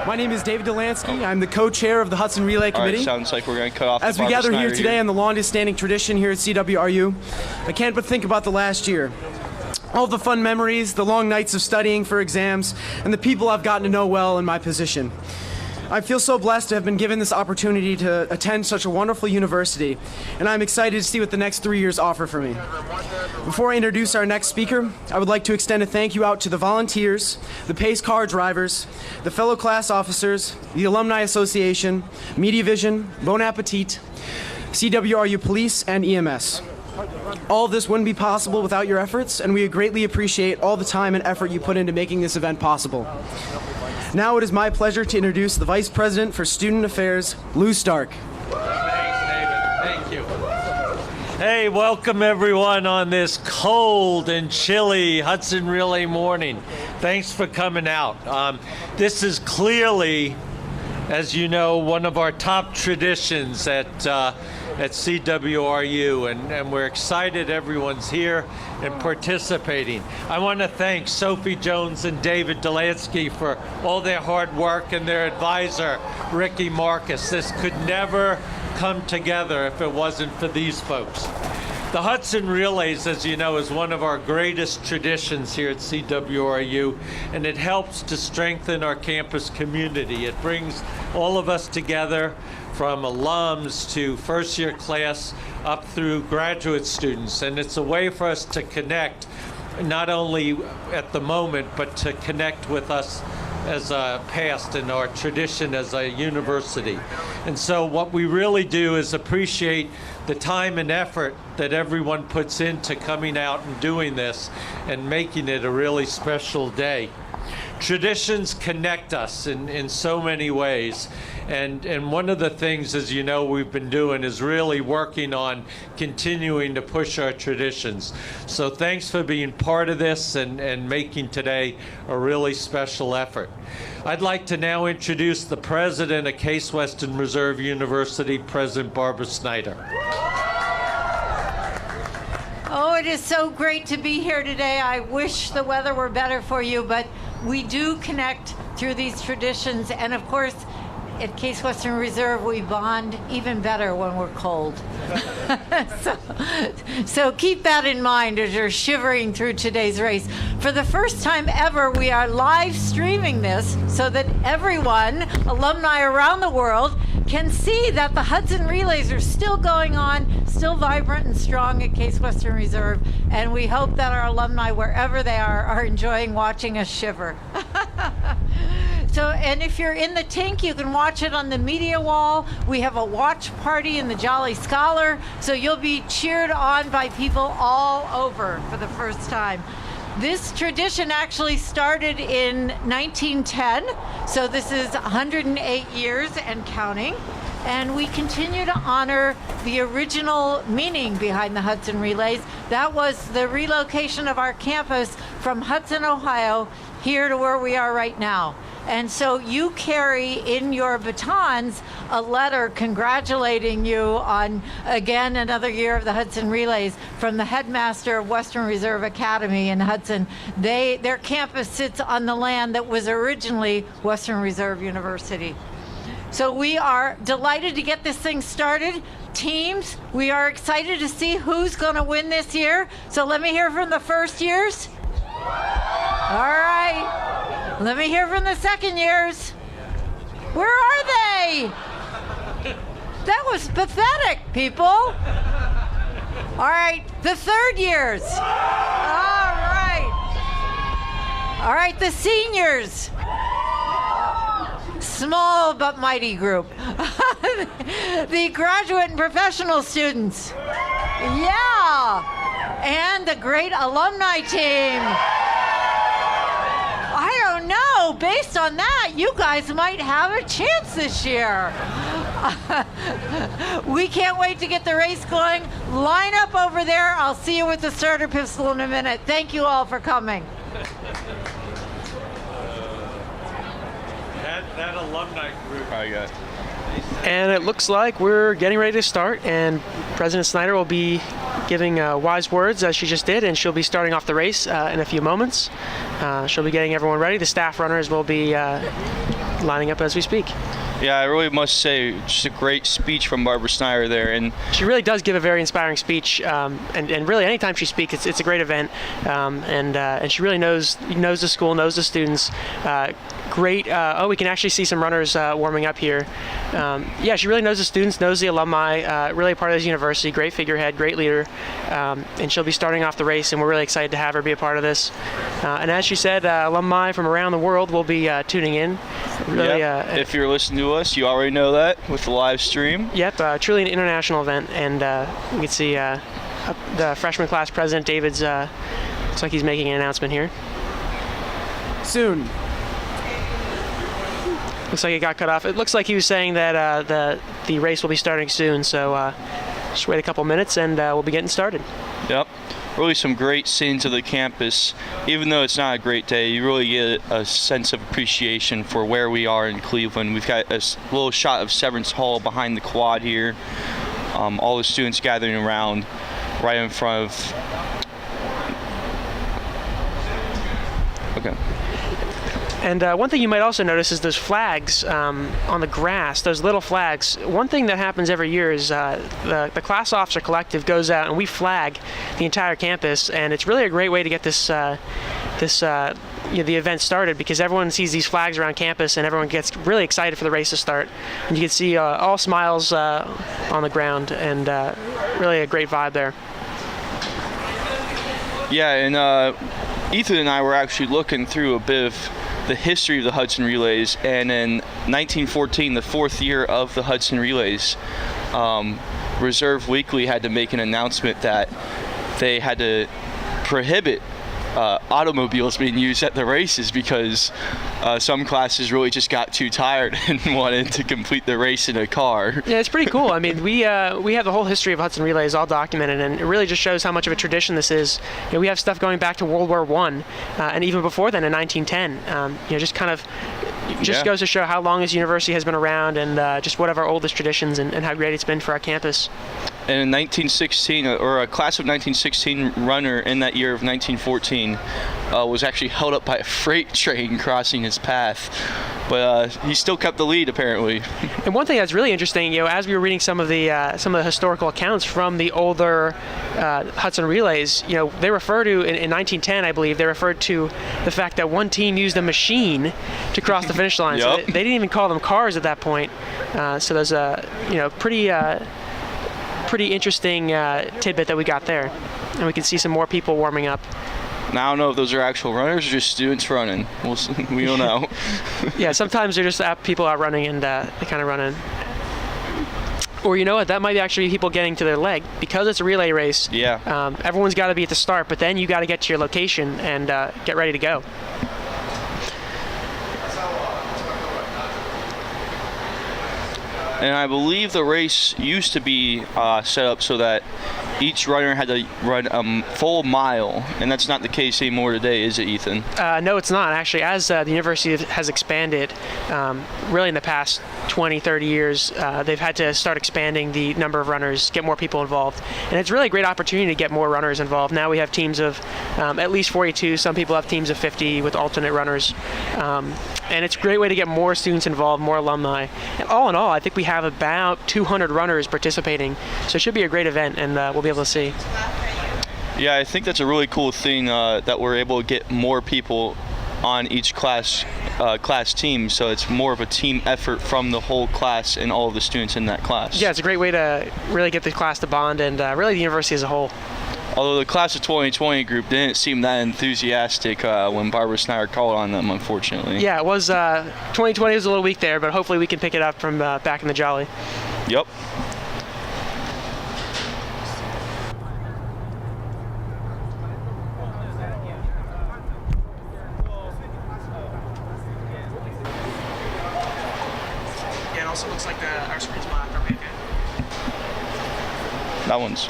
My name is David Dolansky. I'm the co-chair of the Hudson Relay Committee. All right, sounds like we're going to cut off As the we gather Snyder here today on the longest standing tradition here at CWRU, I can't but think about the last year. All the fun memories, the long nights of studying for exams, and the people I've gotten to know well in my position. I feel so blessed to have been given this opportunity to attend such a wonderful university, and I'm excited to see what the next 3 years offer for me. Before I introduce our next speaker, I would like to extend a thank you out to the volunteers, the pace car drivers, the fellow class officers, the Alumni Association, Media Vision, Bon Appetit, CWRU Police, and EMS. All of this wouldn't be possible without your efforts, and we greatly appreciate all the time and effort you put into making this event possible. Now it is my pleasure to introduce the Vice President for Student Affairs, Lou Stark. Thanks, David. Thank you. Hey, welcome everyone on this cold and chilly Hudson Relay morning. Thanks for coming out. This is clearly, as you know, one of our top traditions at CWRU, and we're excited everyone's here and participating. I want to thank Sophie Jones and David Dolansky for all their hard work and their advisor, Ricky Marcus. This could never come together if it wasn't for these folks. The Hudson Relays, as you know, is one of our greatest traditions here at CWRU, and it helps to strengthen our campus community. It brings all of us together, from alums to first-year class up through graduate students, and it's a way for us to connect, not only at the moment, but to connect with us as a past and our tradition as a university. And so what we really do is appreciate the time and effort that everyone puts into coming out and doing this and making it a really special day. Traditions connect us in so many ways, and one of the things, as you know, we've been doing is really working on continuing to push our traditions. So thanks for being part of this and making today a really special effort. I'd like to now introduce the president of Case Western Reserve University, President Barbara Snyder. Oh, it is so great to be here today. I wish the weather were better for you, but we do connect through these traditions. And of course, at Case Western Reserve, we bond even better when we're cold. So keep that in mind as you're shivering through today's race. For the first time ever, we are live streaming this so that everyone, alumni around the world, can see that the Hudson Relays are still going on, still vibrant and strong at Case Western Reserve, and we hope that our alumni, wherever they are enjoying watching us shiver. So, and if you're in the Tink, you can watch it on the media wall. We have a watch party in the Jolly Scholar, so you'll be cheered on by people all over for the first time. This tradition actually started in 1910, so this is 108 years and counting. And we continue to honor the original meaning behind the Hudson Relays. That was the relocation of our campus from Hudson, Ohio, here to where we are right now. And so you carry in your batons a letter congratulating you on, again, another year of the Hudson Relays from the headmaster of Western Reserve Academy in Hudson. Their campus sits on the land that was originally Western Reserve University. So we are delighted to get this thing started. Teams, we are excited to see who's going to win this year. So let me hear from the first years. All right. Let me hear from the second years. Where are they? That was pathetic, people. All right. The third years. All right. All right. The seniors. Small but mighty group. The graduate and professional students. Yeah. And the great alumni team. I don't know. Based on that, you guys might have a chance this year. We can't wait to get the race going. Line up over there. I'll see you with the starter pistol in a minute. Thank you all for coming. That alumni group. Hi, guys. And it looks like we're getting ready to start, and President Snyder will be giving wise words as she just did, and she'll be starting off the race in a few moments. She'll be getting everyone ready. The staff runners will be lining up as we speak. Yeah, I really must say, just a great speech from Barbara Snyder there, and she really does give a very inspiring speech. And really, anytime she speaks, it's a great event. And she really knows the school, knows the students. Great. We can actually see some runners warming up here. Yeah, she really knows the students, knows the alumni. Really a part of this university. Great figurehead, great leader. And she'll be starting off the race, and we're really excited to have her be a part of this. And as she said, alumni from around the world will be tuning in. Really, if you're listening to us, you already know that with the live stream. Yep, truly an international event, and we can see the freshman class president, David's, looks like he's making an announcement here. Soon. Looks like it got cut off. It looks like he was saying that the race will be starting soon, so just wait a couple minutes and we'll be getting started. Yep. Really some great scenes of the campus. Even though it's not a great day, you really get a sense of appreciation for where we are in Cleveland. We've got a little shot of Severance Hall behind the quad here. All the students gathering around right in front of... Okay. And one thing you might also notice is those flags on the grass, those little flags. One thing that happens every year is the class officer collective goes out and we flag the entire campus, and it's really a great way to get the event started, because everyone sees these flags around campus and everyone gets really excited for the race to start. And you can see all smiles on the ground, and really a great vibe there. Yeah, and Ethan and I were actually looking through a bit of the history of the Hudson Relays, and in 1914, the 4th year of the Hudson Relays, Reserve Weekly had to make an announcement that they had to prohibit automobiles being used at the races, because some classes really just got too tired and wanted to complete the race in a car. Yeah, it's pretty cool. I mean, we have the whole history of Hudson Relays all documented, and it really just shows how much of a tradition this is. You know, we have stuff going back to World War I, and even before then in 1910. Just kind of goes to show how long this university has been around, and just one of our oldest traditions, and how great it's been for our campus. And in 1916, or a class of 1916 runner in that year of 1914 was actually held up by a freight train crossing his path. But he still kept the lead, apparently. And one thing that's really interesting, as we were reading some of the historical accounts from the older Hudson Relays, they refer to, in 1910, I believe, they referred to the fact that one team used a machine to cross the finish line. Yep. So they didn't even call them cars at that point. So there's a, pretty interesting tidbit that we got there, and we can see some more people warming up. Now I don't know if those are actual runners or just students running. We don't know. Yeah, sometimes they're just people out running, and they kind of run in. Or you know what? That might actually be people getting to their leg, because it's a relay race. Yeah. Everyone's got to be at the start, but then you got to get to your location and get ready to go. And I believe the race used to be set up so that each runner had to run a full mile, and that's not the case anymore today, is it, Ethan? No, it's not. Actually, as the university has expanded, really in the past 20, 30 years, they've had to start expanding the number of runners, get more people involved. And it's really a great opportunity to get more runners involved. Now we have teams of at least 42. Some people have teams of 50 with alternate runners. And it's a great way to get more students involved, more alumni. And all in all, I think we have about 200 runners participating. So it should be a great event, and we'll be able to see. Yeah, I think that's a really cool thing that we're able to get more people on each class team, so it's more of a team effort from the whole class and all of the students in that class. Yeah, it's a great way to really get the class to bond, and really the university as a whole. Although the class of 2020 group didn't seem that enthusiastic when Barbara Snyder called on them, unfortunately. Yeah, it was 2020 was a little weak there, but hopefully we can pick it up from back in the Jolly. Yep. Yeah, it also looks like our screen's black. Are we okay? That one's...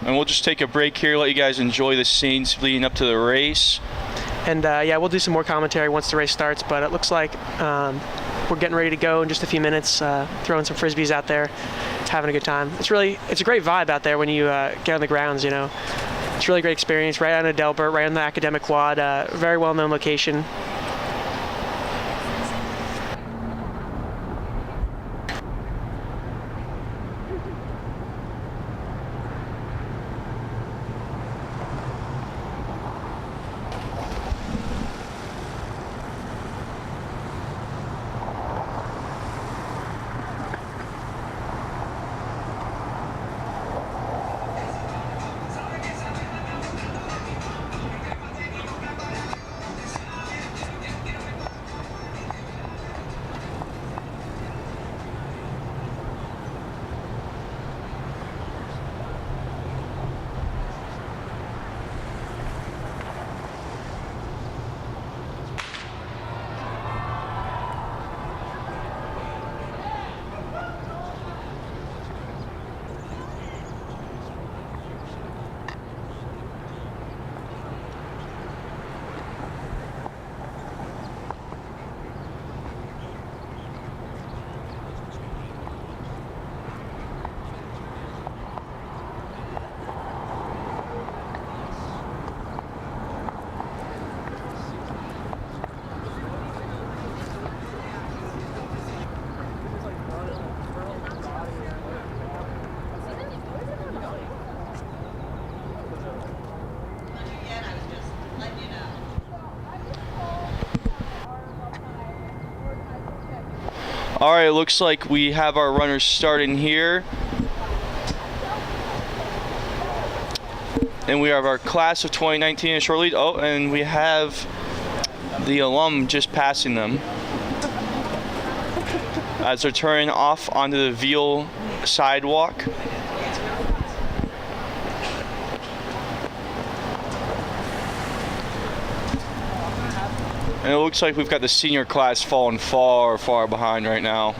And we'll just take a break here, let you guys enjoy the scenes leading up to the race. And yeah, we'll do some more commentary once the race starts, but it looks like we're getting ready to go in just a few minutes, throwing some frisbees out there, having a good time. It's a great vibe out there when you get on the grounds, you know. It's a really great experience, right on Adelbert, right on the academic quad, very well-known location. All right, it looks like we have our runners starting here. And we have our class of 2019 in short lead. Oh, and we have the alum just passing them as they're turning off onto the Veal sidewalk. And it looks like we've got the senior class falling far, far behind right now.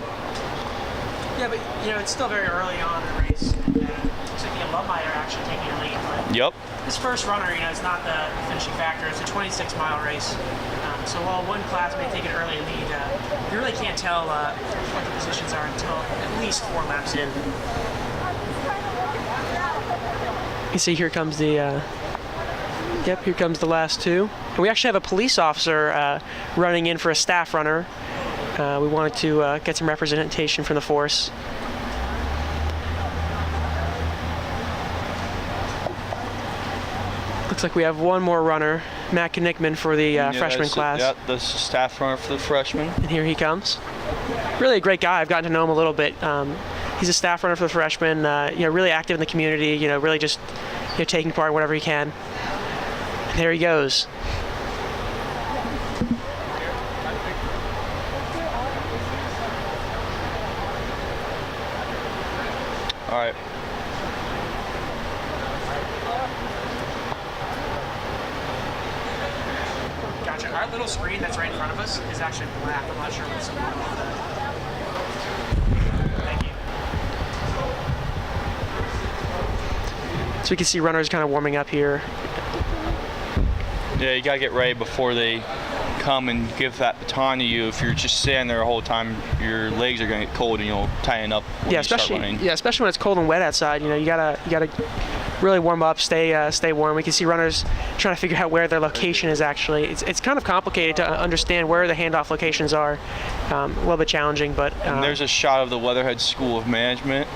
Yeah, but you know, it's still very early on in the race. Looks like the alumni are actually taking a lead. But Yep. this first runner, you know, is not the finishing factor. It's a 26-mile race. So while one class may take an early lead, you really can't tell what the positions are until at least 4 laps in. You see, here comes the. Yep, here comes the last two. And we actually have a police officer running in for a staff runner. We wanted to get some representation from the force. Looks like we have one more runner, Matt Knickman, for the freshman class. Yep, the staff runner for the freshmen. And here he comes. Really a great guy. I've gotten to know him a little bit. He's a staff runner for the freshmen. You know, really active in the community. You know, really just taking part whenever he can. And there he goes. All right. Gotcha. Our little screen that's right in front of us is actually black. I'm not sure what's going on with that. Thank you. So we can see runners kind of warming up here. Yeah, you gotta get ready before they come and give that baton to you. If you're just standing there the whole time, your legs are gonna get cold and you'll tighten up when you start running. Yeah, especially when it's cold and wet outside. You know, you gotta really warm up, stay warm. We can see runners trying to figure out where their location is actually. It's kind of complicated to understand where the handoff locations are. A little bit challenging, but. And there's a shot of the Weatherhead School of Management.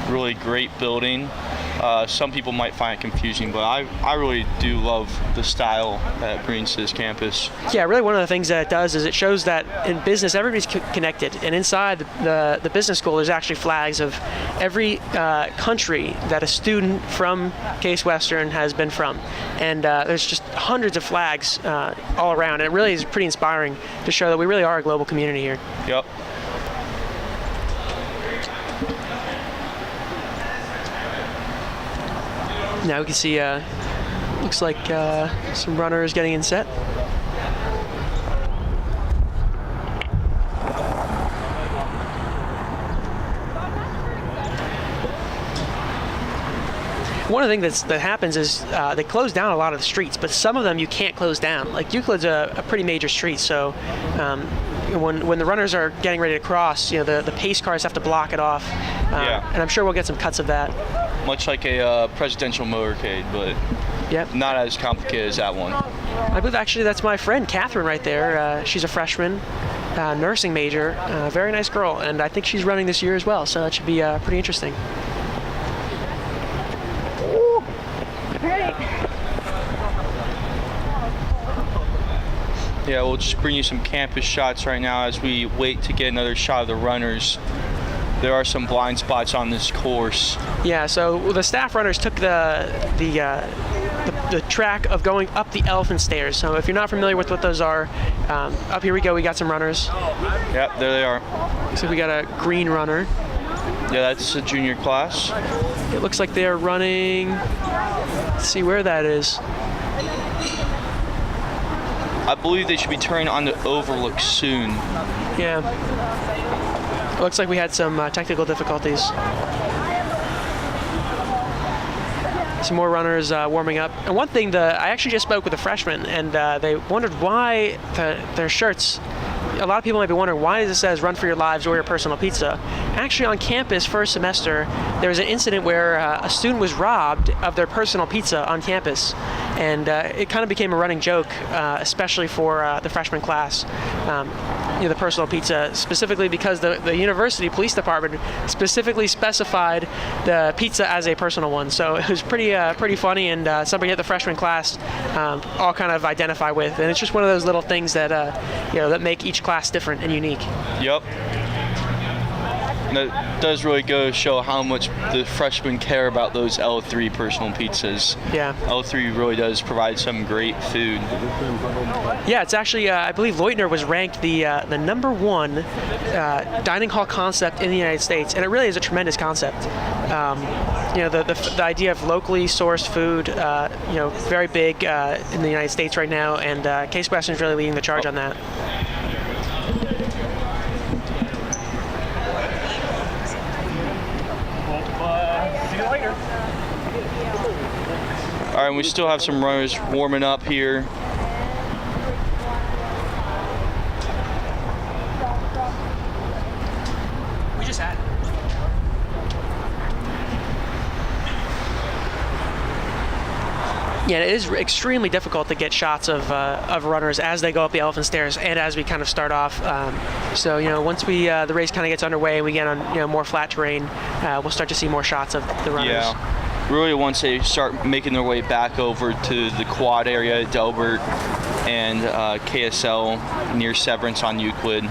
Really great building. Some people might find it confusing, but I really do love the style that it brings to this campus. Yeah, really one of the things that it does is it shows that in business everybody's connected, and inside the business school there's actually flags of every country that a student from Case Western has been from, and there's just hundreds of flags all around, and it really is pretty inspiring to show that we really are a global community here. Yep. Now we can see, looks like some runners getting in set. One of the things that happens is they close down a lot of the streets, but some of them you can't close down. Like Euclid's a pretty major street, so when the runners are getting ready to cross, the pace cars have to block it off. And I'm sure we'll get some cuts of that. Much like a presidential motorcade, but not as complicated as that one. I believe actually that's my friend Catherine right there. She's a freshman, nursing major, very nice girl, and I think she's running this year as well, so that should be pretty interesting. Yeah, we'll just bring you some campus shots right now as we wait to get another shot of the runners. There are some blind spots on this course. Yeah, so the staff runners took the track of going up the elephant stairs. So if you're not familiar with what those are, up here we go. We got some runners. Yep, there they are. So we got a green runner. Yeah, that's a junior class. It looks like they're running. Let's see where that is. I believe they should be turning on the overlook soon. Yeah. Looks like we had some technical difficulties. Some more runners warming up. And one thing, I actually just spoke with a freshman, and they wondered why their shirts. A lot of people might be wondering, why does it says "Run for your lives" or "Your personal pizza"? Actually, on campus, first semester, there was an incident where a student was robbed of their personal pizza on campus, and it kind of became a running joke, especially for the freshman class. The personal pizza, specifically because the university police department specifically specified the pizza as a personal one. So it was pretty funny, and something that the freshman class all kind of identify with. And it's just one of those little things that that make each class different and unique. Yep. And that does really go to show how much the freshmen care about those L3 personal pizzas. Yeah. L3 really does provide some great food. Yeah, it's actually, I believe Leutner was ranked the #1 dining hall concept in the United States, and it really is a tremendous concept. The idea of locally sourced food, very big in the United States right now, and Case Western is really leading the charge on that. All right, and we still have some runners warming up here. We just had. Yeah, it is extremely difficult to get shots of runners as they go up the elephant stairs and as we kind of start off. Once the race kind of gets underway and we get on more flat terrain, we'll start to see more shots of the runners. Yeah. Really, once they start making their way back over to the quad area, Delbert and KSL near Severance on Euclid,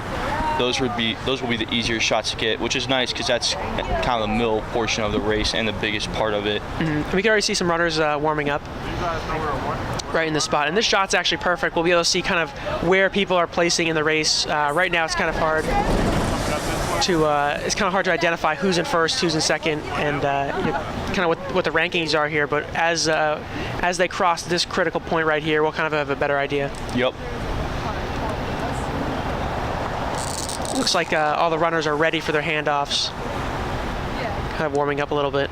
those will be the easier shots to get, which is nice because that's kind of the middle portion of the race and the biggest part of it. Mm-hmm. We can already see some runners warming up right in the spot, and this shot's actually perfect. We'll be able to see kind of where people are placing in the race. Right now, it's kind of hard to identify who's in first, who's in second, and kind of what the rankings are here. But as they cross this critical point right here, we'll kind of have a better idea. Yep. Looks like all the runners are ready for their handoffs. Kind of warming up a little bit.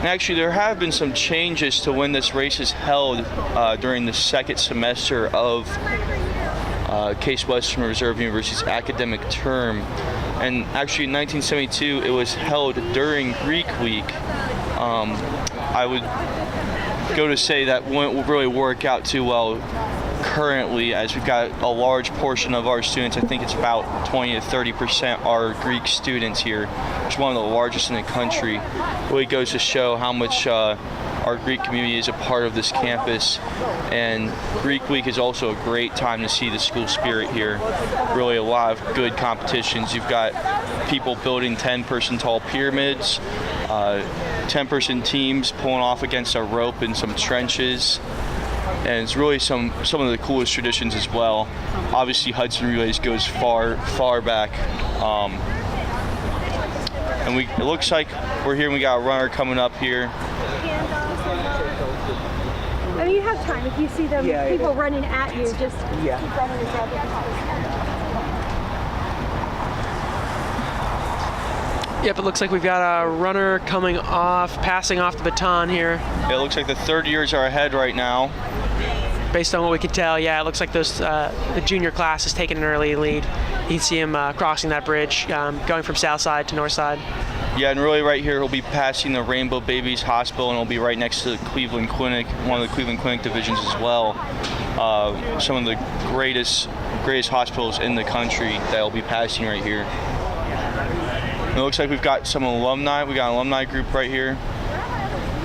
Actually, there have been some changes to when this race is held during the second semester of Case Western Reserve University's academic term. And actually, in 1972, it was held during Greek Week. I would go to say that wouldn't really work out too well currently, as we've got a large portion of our students, I think it's about 20 to 30% are Greek students here. It's one of the largest in the country. It really goes to show how much our Greek community is a part of this campus, and Greek Week is also a great time to see the school spirit here. Really a lot of good competitions. You've got people building 10-person tall pyramids, 10-person teams pulling off against a rope in some trenches. And it's really some of the coolest traditions as well. Obviously, Hudson Relays goes far back. And it looks like we're here and we got a runner coming up here. I mean, you have time. If you see them, people running at you, just keep running as rapid as possible. Yep, it looks like we've got a runner coming off, passing off the baton here. It looks like the third years are ahead right now. Based on what we can tell, yeah, it looks like the junior class is taking an early lead. You can see him crossing that bridge, going from south side to north side. Yeah, and really right here, he'll be passing the Rainbow Babies Hospital, and he'll be right next to the Cleveland Clinic, one of the Cleveland Clinic divisions as well. Some of the greatest hospitals in the country that will be passing right here. And it looks like we've got some alumni. We got an alumni group right here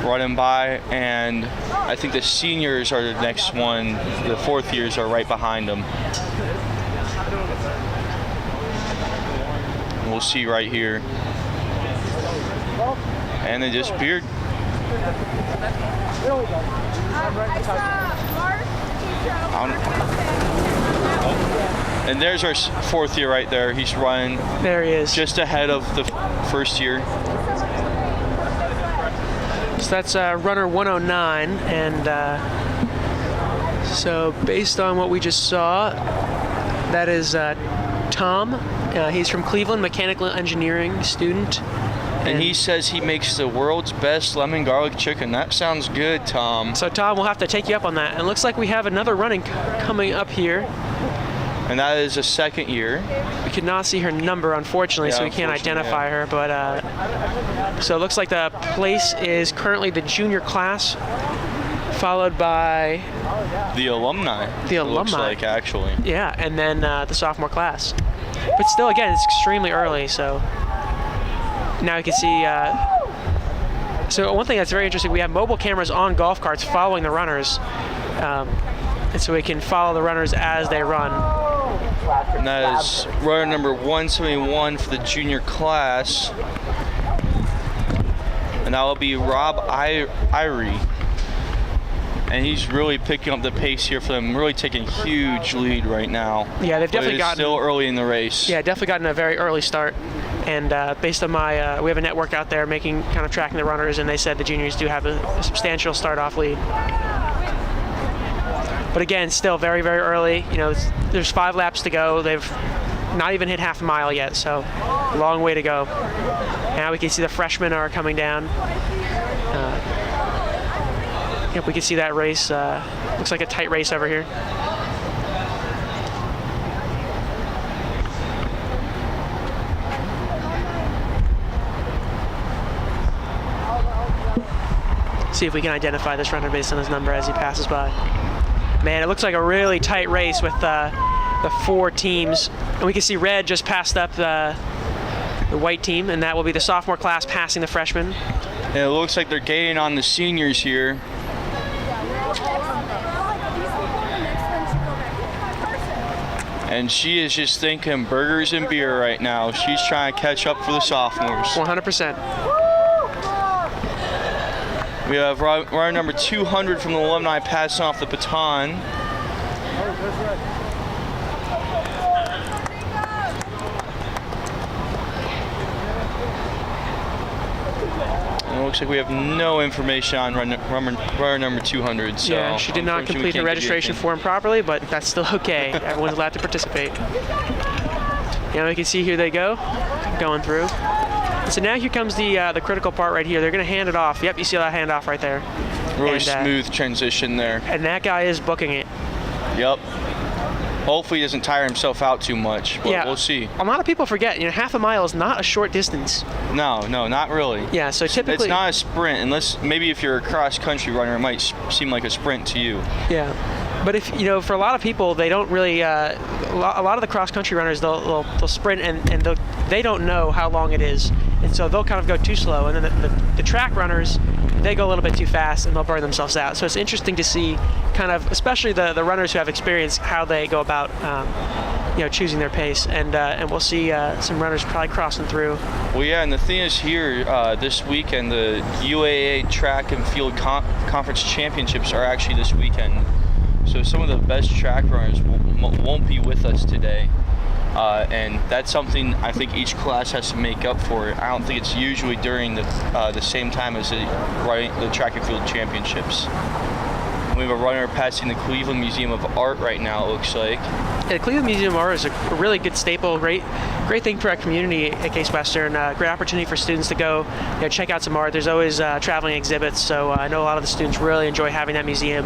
running by, and I think the seniors are the next one. The fourth years are right behind them. We'll see right here. And they disappeared. And there's our fourth year right there. He's running. There he is. Just ahead of the first year. So that's runner 109, and so based on what we just saw, that is Tom. He's from Cleveland, mechanical engineering student. And he says he makes the world's best lemon garlic chicken. That sounds good, Tom. So Tom, we'll have to take you up on that. And it looks like we have another running coming up here. And that is a second year. We could not see her number, unfortunately, so we can't identify her. But so it looks like the place is currently the junior class, followed by the alumni. The alumni. Looks like, actually. Yeah, and then the sophomore class. But still, again, it's extremely early, so now you can see. So one thing that's very interesting, we have mobile cameras on golf carts following the runners, and so we can follow the runners as they run. And that is runner number 171 for the junior class. And that will be Rob Irie. And he's really picking up the pace here for them, really taking a huge lead right now. Yeah, they've definitely gotten. Still early in the race. Yeah, definitely gotten a very early start. And based on my, we have a network out there tracking the runners, and they said the juniors do have a substantial start-off lead. But again, still very, very early. You know, there's 5 laps to go. They've not even hit half a mile yet, so long way to go. Now we can see the freshmen are coming down. Yep, we can see that race. Looks like a tight race over here. See if we can identify this runner based on his number as he passes by. Man, it looks like a really tight race with the 4 teams. And we can see red just passed up the white team, and that will be the sophomore class passing the freshmen. And it looks like they're gaining on the seniors here. And she is just thinking burgers and beer right now. She's trying to catch up for the sophomores. 100%. We have runner number 200 from the alumni passing off the baton. And it looks like we have no information on runner number 200. So yeah, she did not complete her registration form properly, but that's still okay. Everyone's allowed to participate. Yeah, we can see here they go, going through. So now here comes the critical part right here. They're going to hand it off. Yep, you see that handoff right there. Really smooth transition there. And that guy is booking it. Yep. Hopefully he doesn't tire himself out too much, but we'll see. A lot of people forget, half a mile is not a short distance. No, not really. Yeah, so typically... It's not a sprint, unless maybe if you're a cross-country runner, it might seem like a sprint to you. Yeah. But if, for a lot of people, they don't really, a lot of the cross-country runners, they'll sprint and they don't know how long it is. And so they'll kind of go too slow. And then the track runners, they go a little bit too fast and they'll burn themselves out. So it's interesting to see kind of, especially the runners who have experience, how they go about, choosing their pace. And we'll see some runners probably crossing through. Well, yeah, and the thing is here, this weekend, the UAA Track and Field Conference Championships are actually this weekend. So some of the best track runners won't be with us today. and that's something I think each class has to make up for. I don't think it's usually during the same time as the track and field championships. We have a runner passing the Cleveland Museum of Art right now, it looks like. Yeah, the Cleveland Museum of Art is a really good staple, great thing for our community at Case Western. Great opportunity for students to go, check out some art. There's always traveling exhibits, so I know a lot of the students really enjoy having that museum.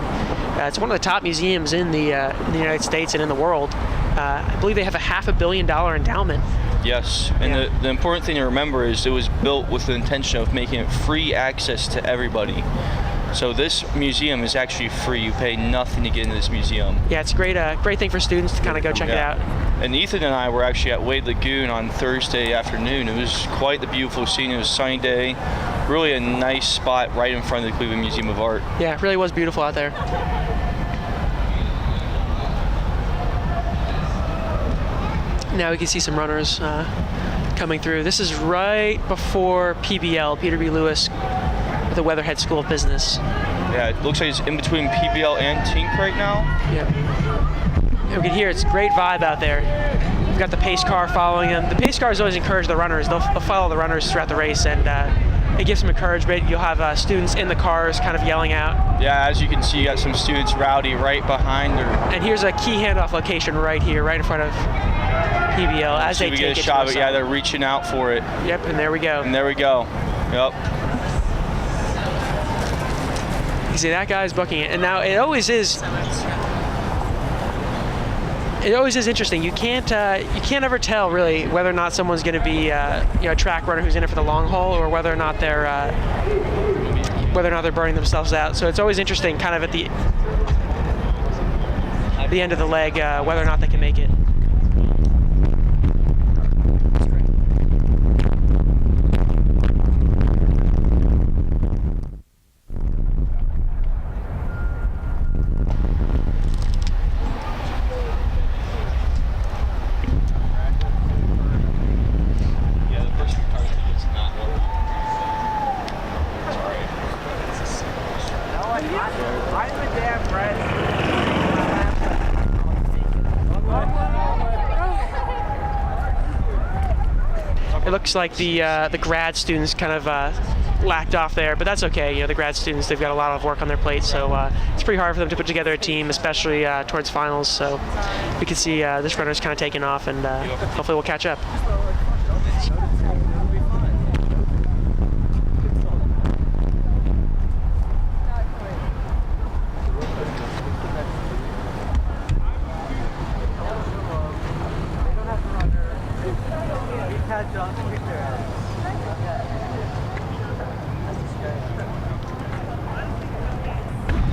It's one of the top museums in the United States and in the world. I believe they have a $500 million endowment. Yes, and the important thing to remember is it was built with the intention of making it free access to everybody. So this museum is actually free. You pay nothing to get into this museum. Yeah, it's a great thing for students to kind of go check it out. And Ethan and I were actually at Wade Lagoon on Thursday afternoon. It was quite the beautiful scene. It was a sunny day. Really a nice spot right in front of the Cleveland Museum of Art. Yeah, it really was beautiful out there. Now we can see some runners coming through. This is right before PBL, Peter B. Lewis, the Weatherhead School of Business. Yeah, it looks like it's in between PBL and Tink right now. Yeah. We can hear it's a great vibe out there. We've got the pace car following them. The pace cars always encourage the runners. They'll follow the runners throughout the race, and it gives them encouragement. You'll have students in the cars kind of yelling out. Yeah, as you can see, you got some students rowdy right behind her. And here's a key handoff location right here, right in front of PBL as they we take get a it. shot of it. Yeah, they're reaching out for it. Yep, and there we go. And there we go. Yep. You see that guy's booking it, and now it always is interesting. You can't ever tell really whether or not someone's going to be a track runner who's in it for the long haul, or whether or not they're burning themselves out. So it's always interesting, kind of at the end of the leg, whether or not they can make it. It looks like the grad students kind of lacked off there, but that's okay. The grad students, they've got a lot of work on their plate, so it's pretty hard for them to put together a team, especially towards finals. So we can see this runner's kind of taking off, and hopefully we'll catch up.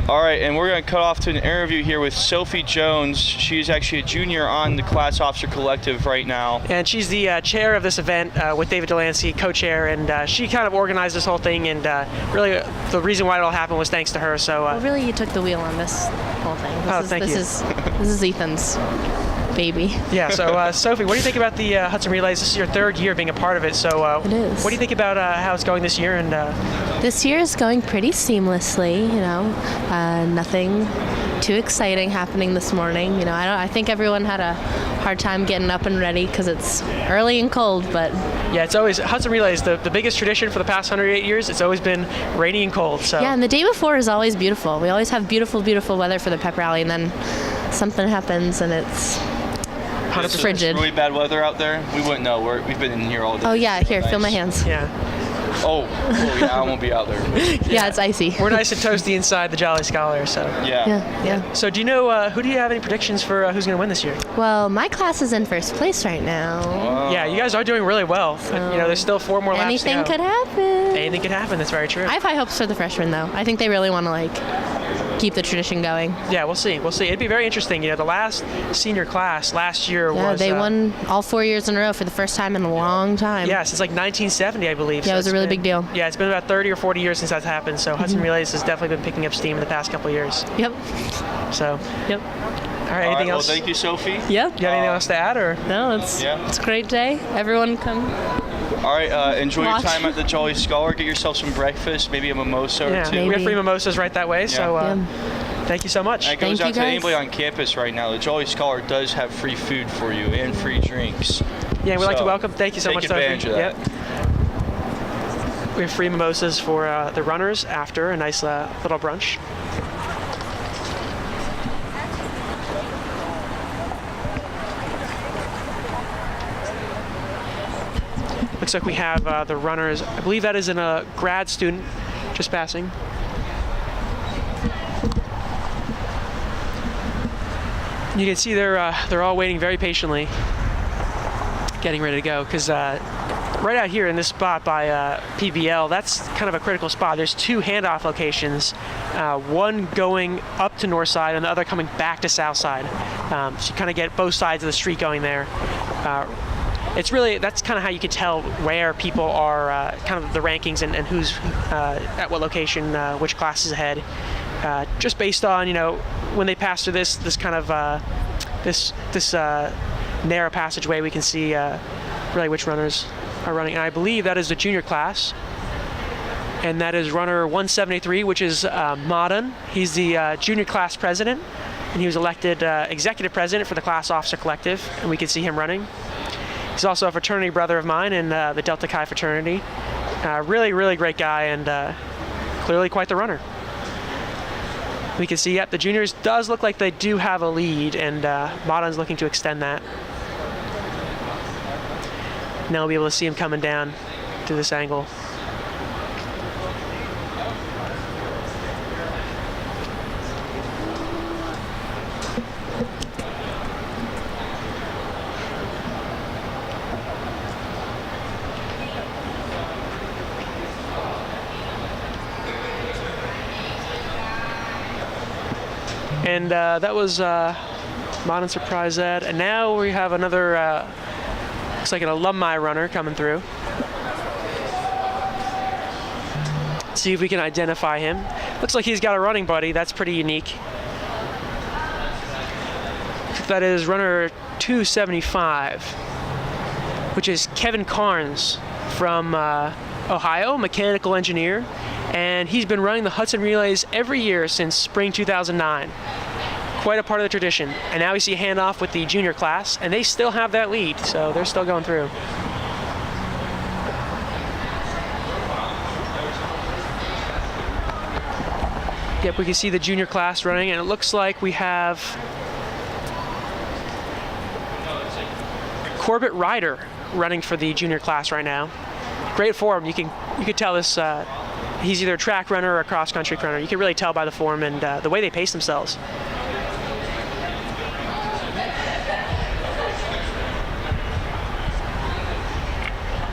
All right, and we're going to cut off to an interview here with Sophie Jones. She's actually a junior on the Class Officer Collective right now. And she's the chair of this event with David Dolansky, co-chair, and she kind of organized this whole thing, and really the reason why it all happened was thanks to her. So well, really, you took the wheel on this whole thing. This is Ethan's baby. Yeah, so Sophie, what do you think about the Hudson Relays? This is your third year being a part of it, so it is. What do you think about how it's going this year? And this year is going pretty seamlessly, nothing too exciting happening this morning. I think everyone had a hard time getting up and ready because it's early and cold, but yeah, it's always Hudson Relays, the biggest tradition for the past 108 years. It's always been rainy and cold. So yeah, and the day before is always beautiful. We always have beautiful, beautiful weather for the pep rally, and then something happens and it's frigid. Really bad weather out there. We wouldn't know. We've been in here all day. Oh yeah, here, feel my hands. Yeah. Oh yeah, I won't be out there. Yeah, it's icy. We're nice and toasty inside the Jolly Scholar, so. Yeah. So do you know, who do you have any predictions for who's going to win this year? Well, my class is in first place right now. Yeah, you guys are doing really well. So there's still 4 more laps to go. Anything could happen. Anything could happen, that's very true. I have high hopes for the freshmen, though. I think they really want to, keep the tradition going. Yeah, we'll see. It'd be very interesting. The last senior class last year was... they won all 4 years in a row for the first time in a long time. Yeah, since like 1970, I believe. Yeah, it was a really big deal. Yeah, it's been about 30 or 40 years since that's happened, so Hudson Relays has definitely been picking up steam in the past couple of years. Yep. So. Yep. All right, anything else? Well, thank you, Sophie. Yep. You have anything else to add, or? No, it's a great day. Everyone come. All right, enjoy Watch. your time at the Jolly Scholar. Get yourself some breakfast, maybe a mimosa or two. We have free mimosas right that way, so Thank you so much. That goes Thank you, out to guys. anybody on campus right now. The Jolly Scholar does have free food for you and free drinks. Yeah, we'd like to So, welcome. Thank you so much, Take advantage Sophie. of that. Yep. We have free mimosas for the runners after a nice little brunch. Looks like we have the runners. I believe that is a grad student just passing. You can see they're all waiting very patiently, getting ready to go, because right out here in this spot by PBL, that's kind of a critical spot. There's two handoff locations, one going up to north side and the other coming back to south side. So you kind of get both sides of the street going there. It's really, that's kind of how you can tell where people are, kind of the rankings and who's at what location, which class is ahead. Just based on, you know, when they pass through this kind of this narrow passageway, we can see really which runners are running. And I believe that is the junior class, and that is runner 173, which is Madan. He's the junior class president, and he was elected executive president for the class officer collective, and we can see him running. He's also a fraternity brother of mine in the Delta Chi fraternity. Really, really great guy, and clearly quite the runner. We can see, yep, the juniors does look like they do have a lead, and Madan's looking to extend that. Now we'll be able to see him coming down through this angle. And that was Modern Surprise Ed. And now we have another, looks like an alumni runner coming through. See if we can identify him. Looks like he's got a running buddy. That's pretty unique. That is runner 275, which is Kevin Carnes from Ohio, mechanical engineer. And he's been running the Hudson Relays every year since spring 2009. Quite a part of the tradition. And now we see a handoff with the junior class, and they still have that lead, so they're still going through. Yep, we can see the junior class running, and it looks like we have Corbett Ryder running for the junior class right now. Great form. You could tell this. He's either a track runner or a cross-country runner. You can really tell by the form and the way they pace themselves.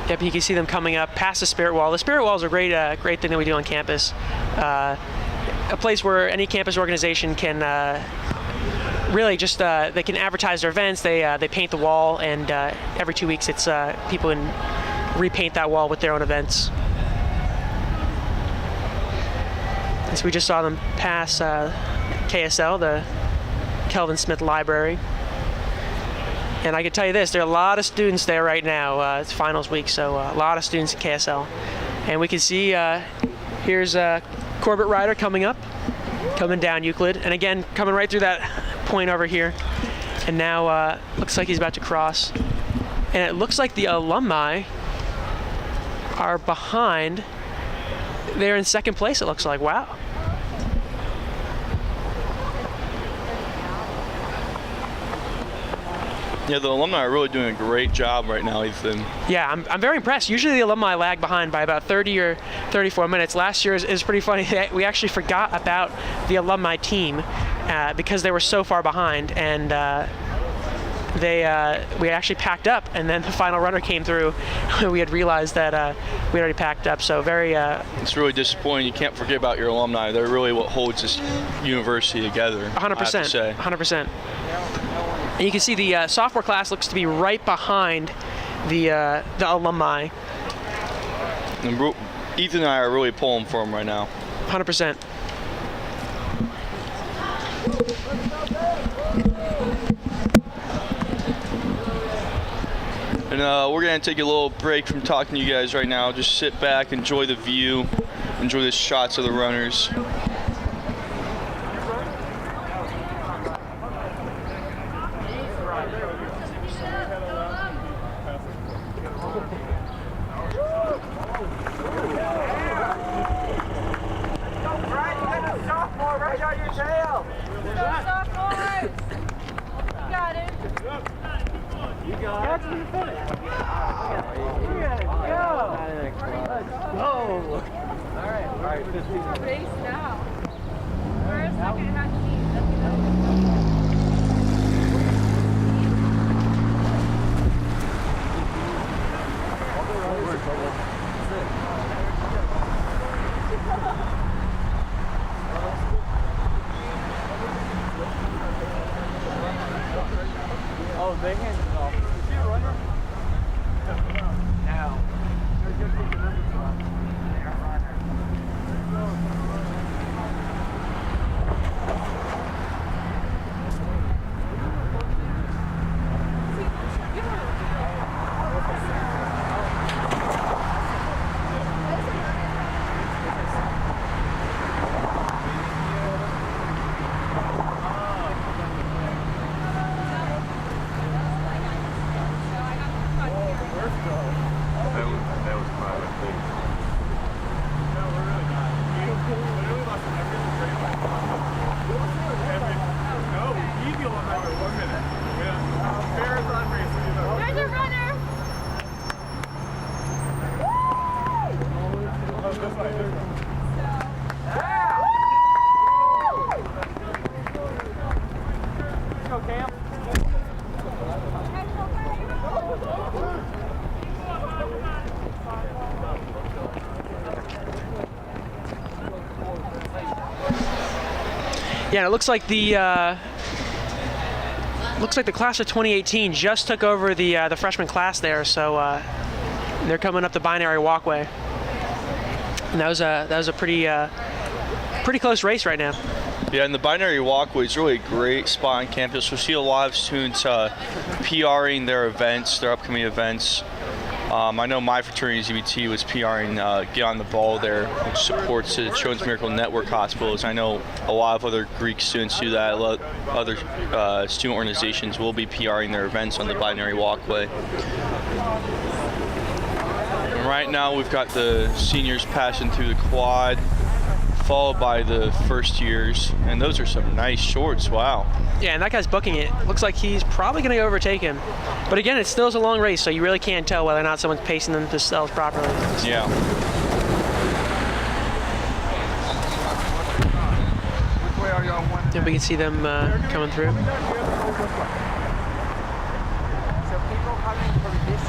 Yep, you can see them coming up past the Spirit Wall. The Spirit Wall is a great thing that we do on campus. A place where any campus organization can really just they can advertise their events. They paint the wall, and every 2 weeks it's people can repaint that wall with their own events. So we just saw them pass KSL, the Kelvin Smith Library. And I can tell you this, there are a lot of students there right now. It's finals week, so a lot of students at KSL. And we can see here's Corbett Ryder coming down Euclid. And again, coming right through that point over here. And now looks like he's about to cross. And it looks like the alumni are behind. They're in second place, it looks like. Wow. Yeah, the alumni are really doing a great job right now, Ethan. Yeah, I'm very impressed. Usually the alumni lag behind by about 30 or 34 minutes. Last year is pretty funny. We actually forgot about the alumni team because they were so far behind, and we actually packed up, and then the final runner came through. We had realized that we already packed up, so very... It's really disappointing. You can't forget about your alumni. They're really what holds this university together. 100%. I have to say. 100%. And you can see the sophomore class looks to be right behind the alumni. And Ethan and I are really pulling for them right now. 100%. And we're going to take a little break from talking to you guys right now. Just sit back, enjoy the view, enjoy the shots of the runners. Yeah, it looks like the class of 2018 just took over the freshman class there, so they're coming up the binary walkway. And that was a pretty close race right now. Yeah, and the binary walkway is really a great spot on campus. We see a lot of students PRing their events, their upcoming events. I know my fraternity, ZBT, was PRing Get on the Ball there, which supports the Children's Miracle Network hospitals. I know a lot of other Greek students do that. A lot of other student organizations will be PRing their events on the binary walkway. And right now we've got the seniors passing through the quad, followed by the first years, and those are some nice shorts. Wow. Yeah, and that guy's booking it. Looks like he's probably going to overtake him. But again, it still is a long race, so you really can't tell whether or not someone's pacing themselves properly. Yeah. Then we can see them coming through.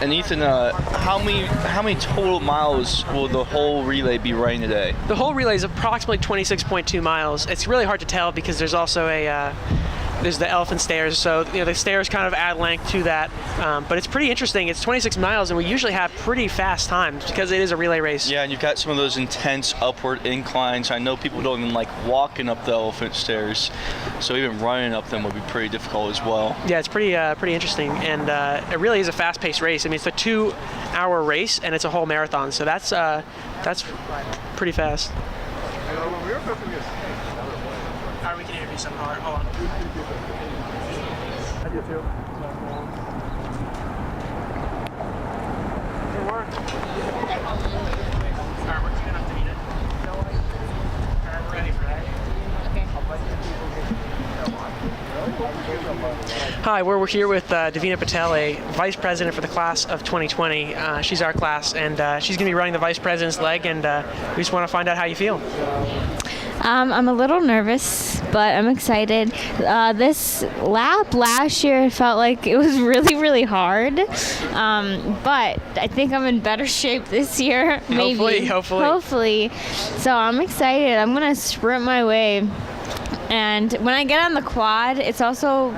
And Ethan, how many total miles will the whole relay be running today? The whole relay is approximately 26.2 miles. It's really hard to tell because there's also there's the elephant stairs, so the stairs kind of add length to that. But it's pretty interesting. It's 26 miles, and we usually have pretty fast times because it is a relay race. Yeah, and you've got some of those intense upward inclines. I know people don't even like walking up the elephant stairs, so even running up them would be pretty difficult as well. Yeah, it's pretty interesting, and it really is a fast-paced race. I mean, it's a 2-hour race, and it's a whole marathon, so that's pretty fast. We can interview some. Hold on. I do too. Good work. Alright, we're queuing up to meet it. Alright, we're ready for that. Okay. Hi, we're here with Davina Patel, a vice president for the class of 2020. She's our class, and she's going to be running the vice president's leg, and we just want to find out how you feel. I'm a little nervous, but I'm excited. This lap last year felt like it was really, really hard. But I think I'm in better shape this year. Maybe. Hopefully. So I'm excited. I'm going to sprint my way. And when I get on the quad, it's also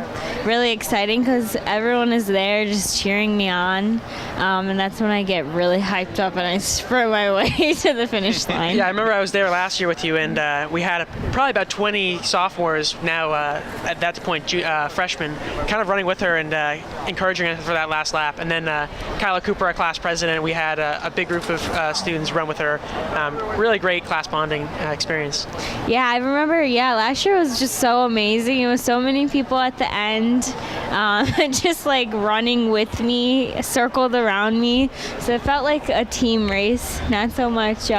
really exciting because everyone is there just cheering me on. And that's when I get really hyped up and I sprint my way to the finish line. Yeah, I remember I was there last year with you, and we had probably about 20 sophomores now, at that point, freshmen, kind of running with her and encouraging her for that last lap. And then Kyla Cooper, our class president, we had a big group of students run with her. Really great class bonding experience. Yeah, I remember, last year was just so amazing. It was so many people at the end, just like running with me, circled around me. So it felt like a team race, not so much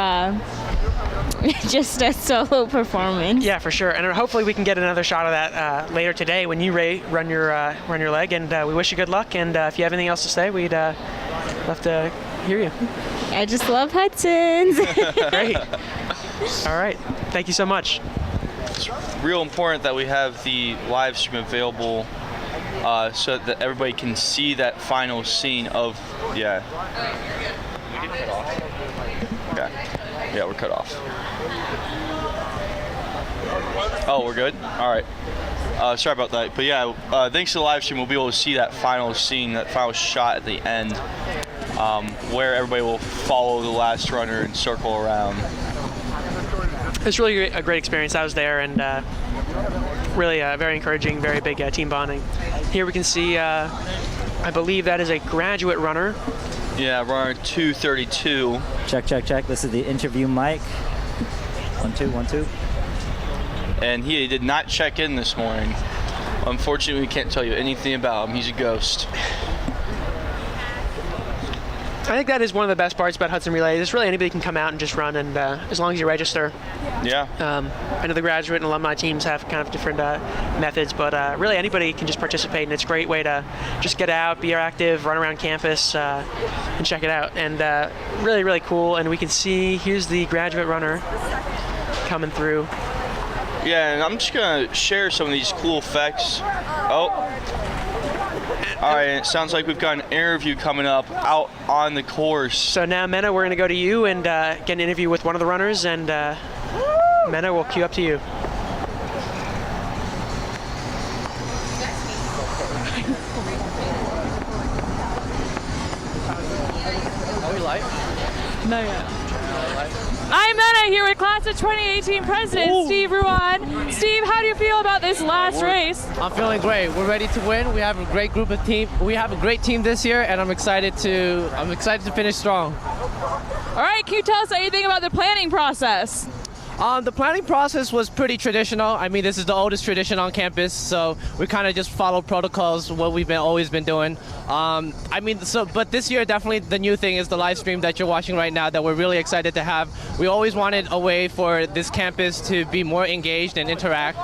just a solo performance. Yeah, for sure. And hopefully we can get another shot of that later today when you, Ray, run your leg. And we wish you good luck. And if you have anything else to say, we'd love to hear you. I just love Hudson's. Great. All right. Thank you so much. It's real important that we have the live stream available so that everybody can see that final scene of, yeah. We did cut off. Okay. Yeah, we're cut off. Oh, we're good? All right. Sorry about that. But yeah, thanks to the live stream, we'll be able to see that final scene, that final shot at the end, where everybody will follow the last runner and circle around. It's really a great experience. I was there, and really very encouraging, very big team bonding. Here we can see, I believe that is a graduate runner. Yeah, runner 232. Check, check, check. This is the interview mic. 1, 2, 1, 2. And he did not check in this morning. Unfortunately, we can't tell you anything about him. He's a ghost. I think that is one of the best parts about Hudson Relay. Is really anybody can come out and just run, and as long as you register. Yeah. I know the graduate and alumni teams have kind of different methods, but really anybody can just participate, and it's a great way to just get out, be active, run around campus, and check it out. And really, really cool. And we can see, here's the graduate runner coming through. Yeah, and I'm just going to share some of these cool effects. Oh. All right, it sounds like we've got an interview coming up out on the course. So now, Mena, we're going to go to you and get an interview with one of the runners, and Mena, we'll cue up to you. Are we live? No, yeah. I'm Mena here with Class of 2018 President Steve Ruan. Steve, how do you feel about this last race? I'm feeling great. We're ready to win. We have a great group of team. We have a great team this year, and I'm excited to finish strong. All right, can you tell us anything about the planning process? The planning process was pretty traditional. I mean, this is the oldest tradition on campus, so we kind of just follow protocols, what we've always been doing. But this year, definitely the new thing is the live stream that you're watching right now that we're really excited to have. We always wanted a way for this campus to be more engaged and interact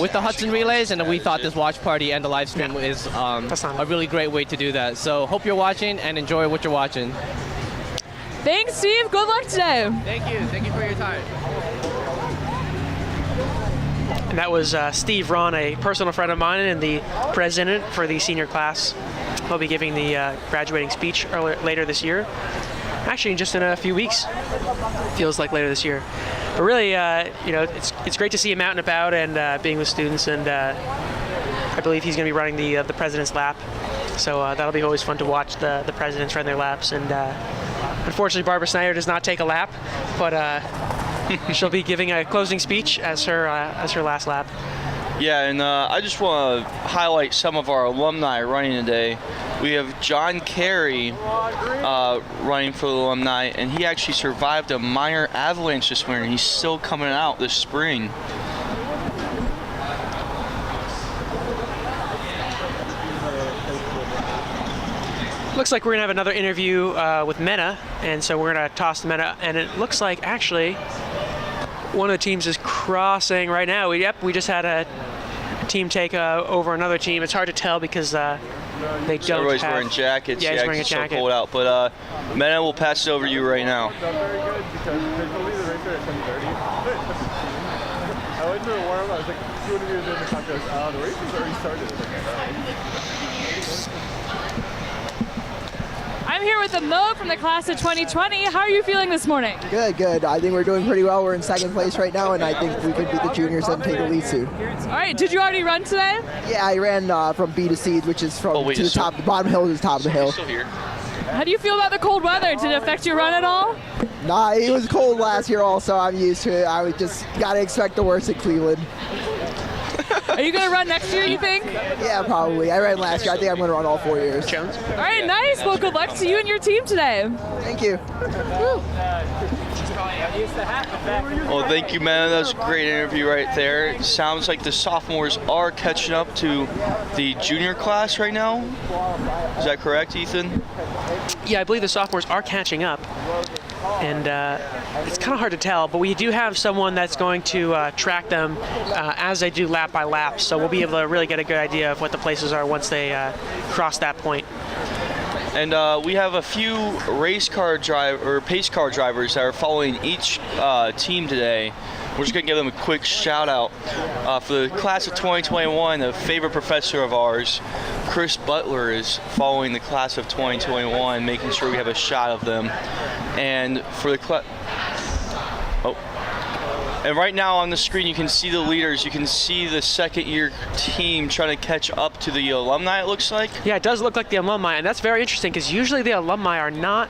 with the Hudson Relays, and we thought this watch party and the live stream is a really great way to do that. So hope you're watching and enjoy what you're watching. Thanks, Steve. Good luck today. Thank you. Thank you for your time. And that was Steve Ron, a personal friend of mine and the president for the senior class. He'll be giving the graduating speech later this year. Actually, just in a few weeks. Feels like later this year. But really, it's great to see him out and about and being with students. And I believe he's going to be running the president's lap. So that'll be always fun to watch the presidents run their laps. And unfortunately, Barbara Snyder does not take a lap, but she'll be giving a closing speech as her last lap. Yeah, and I just want to highlight some of our alumni running today. We have John Carey running for the alumni, and he actually survived a minor avalanche this winter. He's still coming out this spring. Looks like we're going to have another interview with Mena, and so we're going to toss the Mena, and it looks like actually one of the teams is crossing right now. We just had a team take over another team. It's hard to tell because they don't Everybody's have... wearing jackets. Yeah, he's wearing a it's jacket. so cold out. But Mena will pass it over to you right now. Very good because they told me the race at 10:30. I went to the warm-up. I was like, 200 meters in the clock goes, the race has already started. I was like, all right. I'm here with the Mo from the class of 2020. How are you feeling this morning? Good, good. I think we're doing pretty well. We're in second place right now, and I think we could beat the juniors and take the lead soon. All right, did you already run today? Yeah, I ran from B to C, which is from to the top, the bottom hill to the top of the hill. Still here. How do you feel about the cold weather? Did it affect your run at all? Nah, it was cold last year also. I'm used to it. I would just got to expect the worst at Cleveland. Are you going to run next year, you think? Yeah, probably. I ran last year. I think I'm going to run all 4 years. Jones? All right, nice. Well, good luck to you and your team today. Thank you. Well, thank you, man. That was a great interview right there. It sounds like the sophomores are catching up to the junior class right now. Is that correct, Ethan? Yeah, I believe the sophomores are catching up. and it's kind of hard to tell, but we do have someone that's going to track them as they do lap by lap, so we'll be able to really get a good idea of what the places are once they cross that point. And we have a few pace car drivers that are following each team today. We're just going to give them a quick shout out. For the class of 2021, a favorite professor of ours, Chris Butler, is following the class of 2021, making sure we have a shot of them. And for the and right now on the screen you can see the leaders. You can see the second year team trying to catch up to the alumni, it looks like. Yeah, it does look like the alumni, and that's very interesting because usually the alumni are not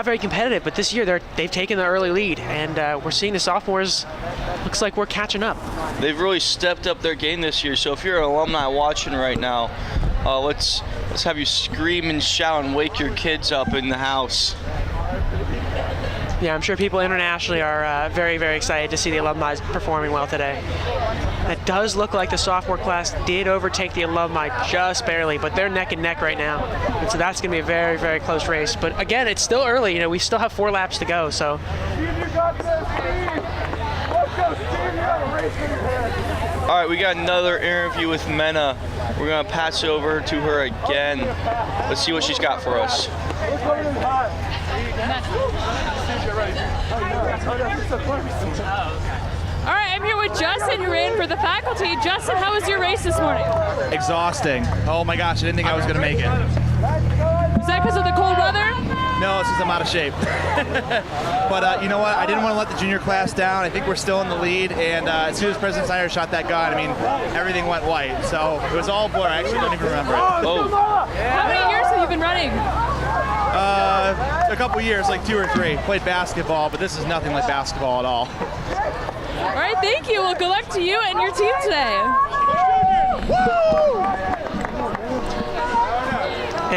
very competitive, but this year they've taken the early lead, and we're seeing the sophomores. Looks like we're catching up. They've really stepped up their game this year. So if you're an alumni watching right now, let's have you scream and shout and wake your kids up in the house. Yeah, I'm sure people internationally are very, very excited to see the alumni performing well today. It does look like the sophomore class did overtake the alumni just barely, but they're neck and neck right now. And so that's going to be a very, very close race. But again, it's still early. You know, we still have 4 laps to go. So. All right, we got another interview with Mena. We're going to pass it over to her again. Let's see what she's got for us. All right, I'm here with Justin, who ran for the faculty. Justin, how was your race this morning? Exhausting. Oh my gosh, I didn't think I was going to make it. Is that because of the cold weather? No, it's because I'm out of shape. But you know what? I didn't want to let the junior class down. I think we're still in the lead, and as soon as President Snyder shot that gun, I mean, everything went white. So it was all blur. I actually don't even remember it. Oh. How many years have you been running? A couple years, like 2 or 3. Played basketball, but this is nothing like basketball at all. All right, thank you. Well, good luck to you and your team today.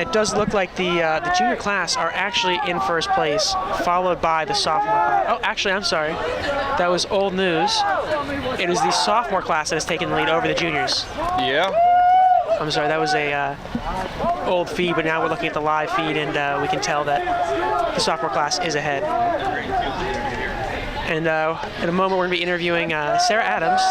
It does look like the junior class are actually in first place, followed by the sophomore class. Oh, actually, I'm sorry. That was old news. It is the sophomore class that has taken the lead over the juniors. Yeah. I'm sorry, that was a old feed, but now we're looking at the live feed, and we can tell that the sophomore class is ahead. And in a moment, we're going to be interviewing Sarah Adams.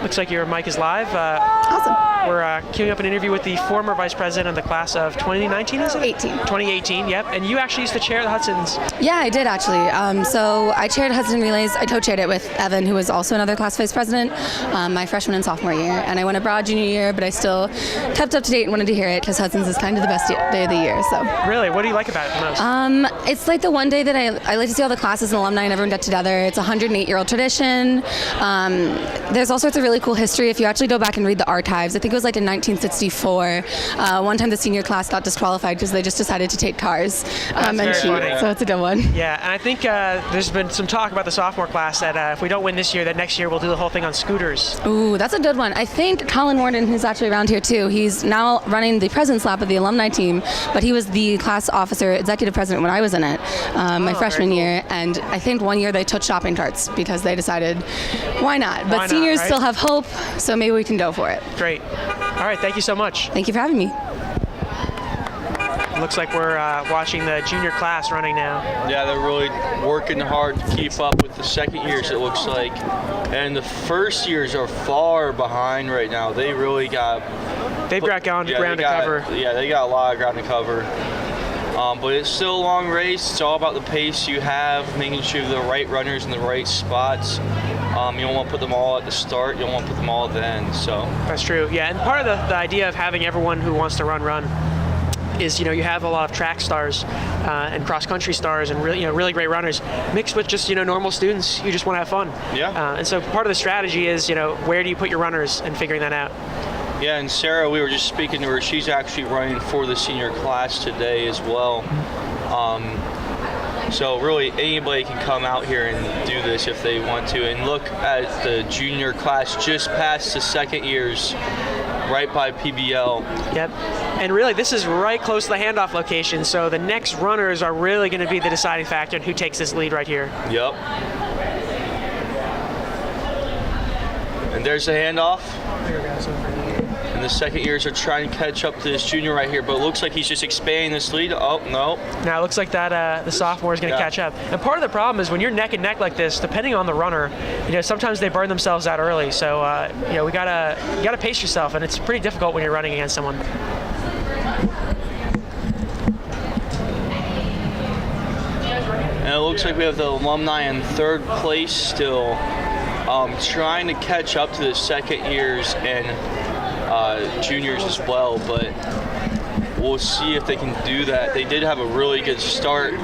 Looks like your mic is live. Awesome. We're queuing up an interview with the former vice president of the class of 2019, is it? 2018, yep. And you actually used to chair the Hudson's. Yeah, I did actually. So I chaired Hudson Relays. I co-chaired it with Evan, who was also another class vice president, my freshman and sophomore year. And I went abroad junior year, but I still kept up to date and wanted to hear it because Hudson's is kind of the best day of the year. So. Really? What do you like about it the most? It's like the one day that I like to see all the classes and alumni and everyone get together. It's a 108-year-old tradition. There's all sorts of really cool history. If you actually go back and read the archives, I think it was like in 1964. One time the senior class got disqualified because they just decided to take cars and cheat. So it's a good one. Yeah, and I think there's been some talk about the sophomore class that if we don't win this year, that next year we'll do the whole thing on scooters. Ooh, that's a good one. I think Colin Warden, who's actually around here too, he's now running the president's lap of the alumni team, but he was the class officer, executive president when I was in it, my freshman year, and I think one year they took shopping carts because they decided, why not? But seniors still have hope, so maybe we can go for it. Great. All right, thank you so much. Thank you for having me. Looks like we're watching the junior class running now. Yeah, they're really working hard to keep up with the second years, it looks like. And the first years are far behind right now. They really got... They've got ground to cover. Yeah, they got a lot of ground to cover. But it's still a long race. It's all about the pace you have, making sure the right runners in the right spots. You don't want to put them all at the start. You don't want to put them all at the end. So that's true. Yeah, and part of the idea of having everyone who wants to run is, you have a lot of track stars and cross-country stars and really great runners mixed with just normal students who just want to have fun. Yeah. And so part of the strategy is where do you put your runners and figuring that out. Yeah, and Sarah, we were just speaking to her. She's actually running for the senior class today as well. So really anybody can come out here and do this if they want to. And look at the junior class just past the second years, right by PBL. Yep. And really this is right close to the handoff location, so the next runners are really going to be the deciding factor in who takes this lead right here. Yep. And there's the handoff. And the second years are trying to catch up to this junior right here, but it looks like he's just expanding this lead. Oh, no. Now it looks like that the sophomore is going to catch up. And part of the problem is when you're neck and neck like this, depending on the runner, sometimes they burn themselves out early. So you gotta pace yourself, and it's pretty difficult when you're running against someone. And it looks like we have the Alumni in third place still, trying to catch up to the second years and juniors as well, but we'll see if they can do that. They did have a really good start. We're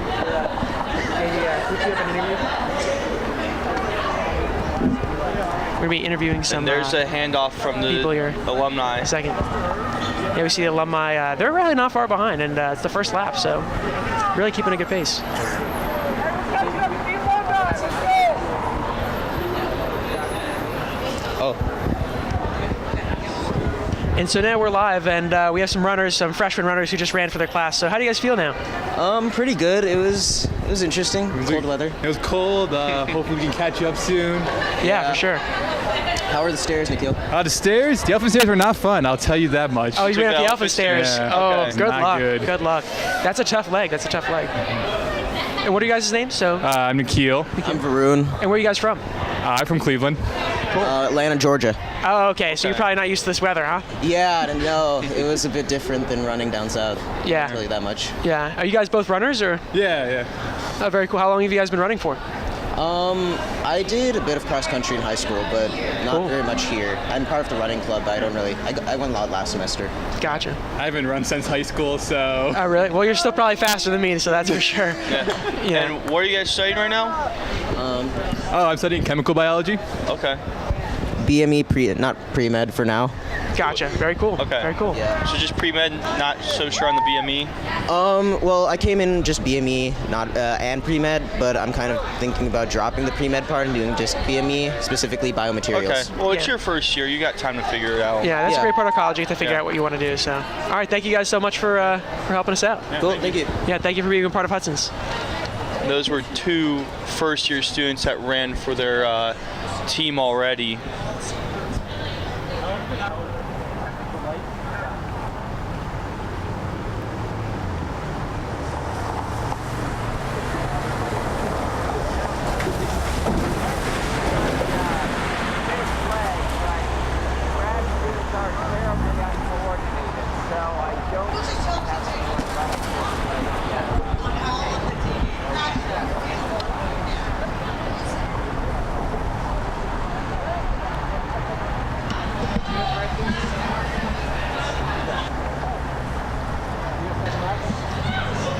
going to be interviewing some. And there's a handoff from the Alumni. A second. Yeah, we see the Alumni. They're really not far behind, and it's the first lap, so really keeping a good pace. Oh. And so now we're live, and we have some runners, some freshman runners who just ran for their class. So how do you guys feel now? Pretty good. It was interesting. Cold weather. It was cold. Hopefully we can catch you up soon. Yeah, for sure. How are the stairs, Nikhil? The stairs? The Alpha stairs were not fun. I'll tell you that much. Oh, you ran up the Alpha stairs. Yeah. Oh, Okay. good Not luck. good. Good luck. That's a tough leg. And what are you guys' names? I'm Nikhil. I'm Varun. And where are you guys from? I'm from Cleveland. Atlanta, Georgia. Oh, okay. So you're probably not used to this weather, huh? Yeah, no, it was a bit different than running down south. Yeah. Not really that much. Yeah. Are you guys both runners, or? Yeah. Oh, very cool. How long have you guys been running for? I did a bit of cross country in high school, but not very much here. I'm part of the running club, but I don't really. I went a lot last semester. Gotcha. I haven't run since high school, so. Oh, really? Well, you're still probably faster than me, so that's for sure. Yeah. And what are you guys studying right now? I'm studying chemical biology. Okay. BME not pre-med for now. Gotcha. Very cool. Okay. Very cool. Yeah. So just pre-med, not so sure on the BME? Well, I came in just BME, not and pre-med, but I'm kind of thinking about dropping the pre-med part and doing just BME, specifically biomaterials. Okay. Well, it's your first year. You got time to figure it out. Yeah, that's a great part of college. You have to figure out what you want to do. So, all right. Thank you guys so much for helping us out. Yeah, cool. Thank you. Yeah. Thank you for being a part of Hudson's. Those were two first-year students that ran for their team already.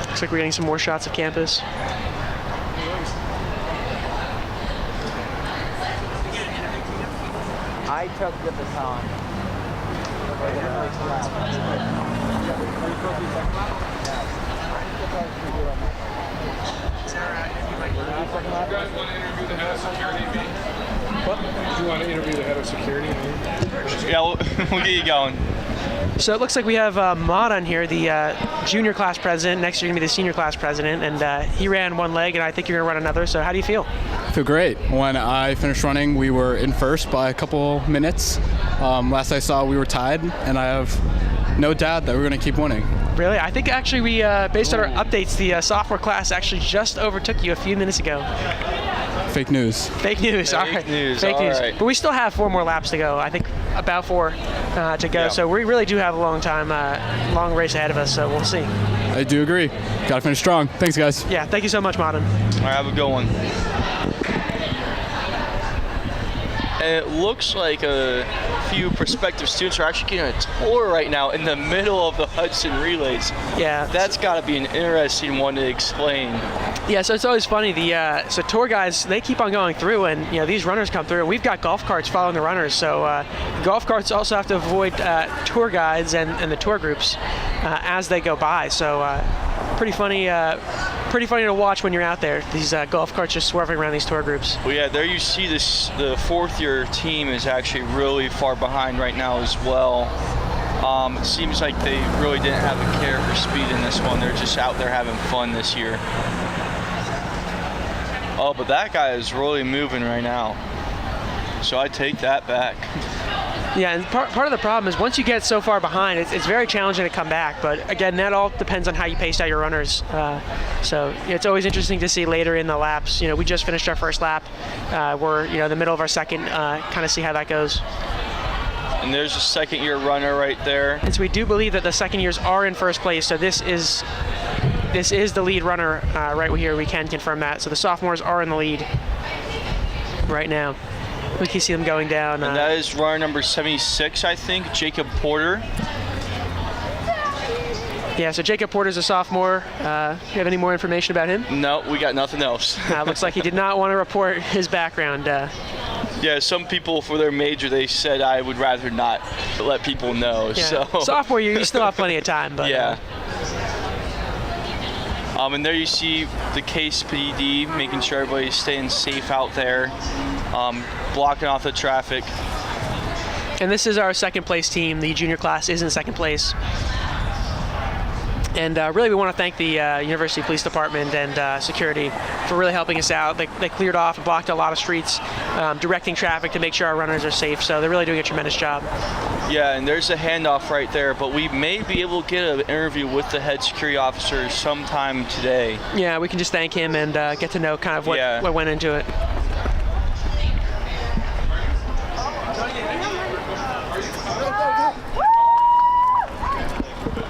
Looks like we're getting some more shots of campus. I took the baton. Do you want to interview the head of security? Yeah, we'll get you going. So it looks like we have Maud on here, the junior class president. Next year, going to be the senior class president. And he ran one leg, and I think you're going to run another. So how do you feel? I feel great. When I finished running, we were in first by a couple minutes. Last I saw, we were tied, and I have no doubt that we're going to keep winning. Really? I think actually we, based on our updates, the sophomore class actually just overtook you a few minutes ago. Fake news. Fake news. All right. Fake news. But we still have 4 more laps to go. I think about 4 to go. Yeah. So we really do have a long race ahead of us. So we'll see. I do agree. Got to finish strong. Thanks, guys. Yeah. Thank you so much, Modern. All right, have a good one. And it looks like a few prospective students are actually getting a tour right now in the middle of the Hudson relays. Yeah. That's got to be an interesting one to explain. Yeah, so it's always funny. So tour guys, they keep on going through, and these runners come through, and we've got golf carts following the runners. So golf carts also have to avoid tour guides and the tour groups as they go by. So pretty funny to watch when you're out there. These golf carts just swerving around these tour groups. Well, yeah, there you see this. The fourth-year team is actually really far behind right now as well. It seems like they really didn't have a care for speed in this one. They're just out there having fun this year. Oh, but that guy is really moving right now. So I take that back. Yeah, and part of the problem is once you get so far behind, it's very challenging to come back. But again, that all depends on how you pace out your runners. So it's always interesting to see later in the laps. We just finished our first lap. We're in the middle of our second. Kind of see how that goes. And there's a second-year runner right there. And so we do believe that the second years are in first place. So this is the lead runner right here. We can confirm that. So the sophomores are in the lead right now. We can see them going down. And that is runner number 76, I think, Jacob Porter. Yeah, so Jacob Porter's a sophomore. You have any more information about him? No, we got nothing else. Looks like he did not want to report his background. Yeah, some people for their major, they said I would rather not let people know. Yeah. So sophomore year, you still have plenty of time. But, yeah. And there you see the Case PD making sure everybody's staying safe out there, blocking off the traffic. And this is our second place team. The junior class is in second place. And really, we want to thank the University Police Department and security for really helping us out. They cleared off and blocked a lot of streets, directing traffic to make sure our runners are safe. So they're really doing a tremendous job. Yeah, and there's a handoff right there, but we may be able to get an interview with the head security officer sometime today. Yeah, we can just thank him and get to know kind of what went into it.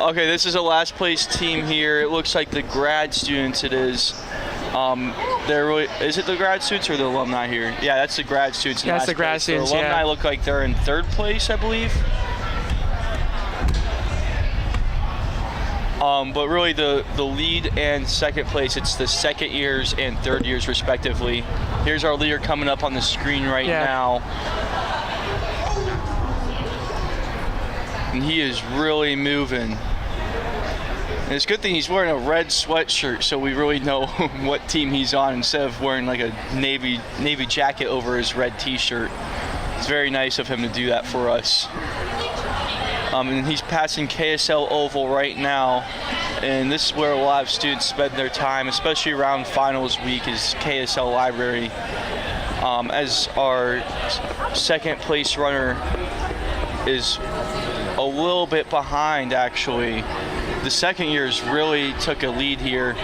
Okay, this is a last place team here. It looks like the grad students it is. Is it the grad students or the alumni here? Yeah, that's the grad students. That's the grad students, The alumni look like they're in third place, I believe. But really the lead and second place, it's the second years and third years respectively. Here's our leader coming up on the screen right now. And he is really moving. And it's a good thing he's wearing a red sweatshirt, so we really know what team he's on instead of wearing like a navy jacket over his red t-shirt. It's very nice of him to do that for us. And he's passing KSL Oval right now, and this is where a lot of students spend their time, especially around finals week, is KSL Library. As our second place runner is a little bit behind, actually. The second years really took a lead here,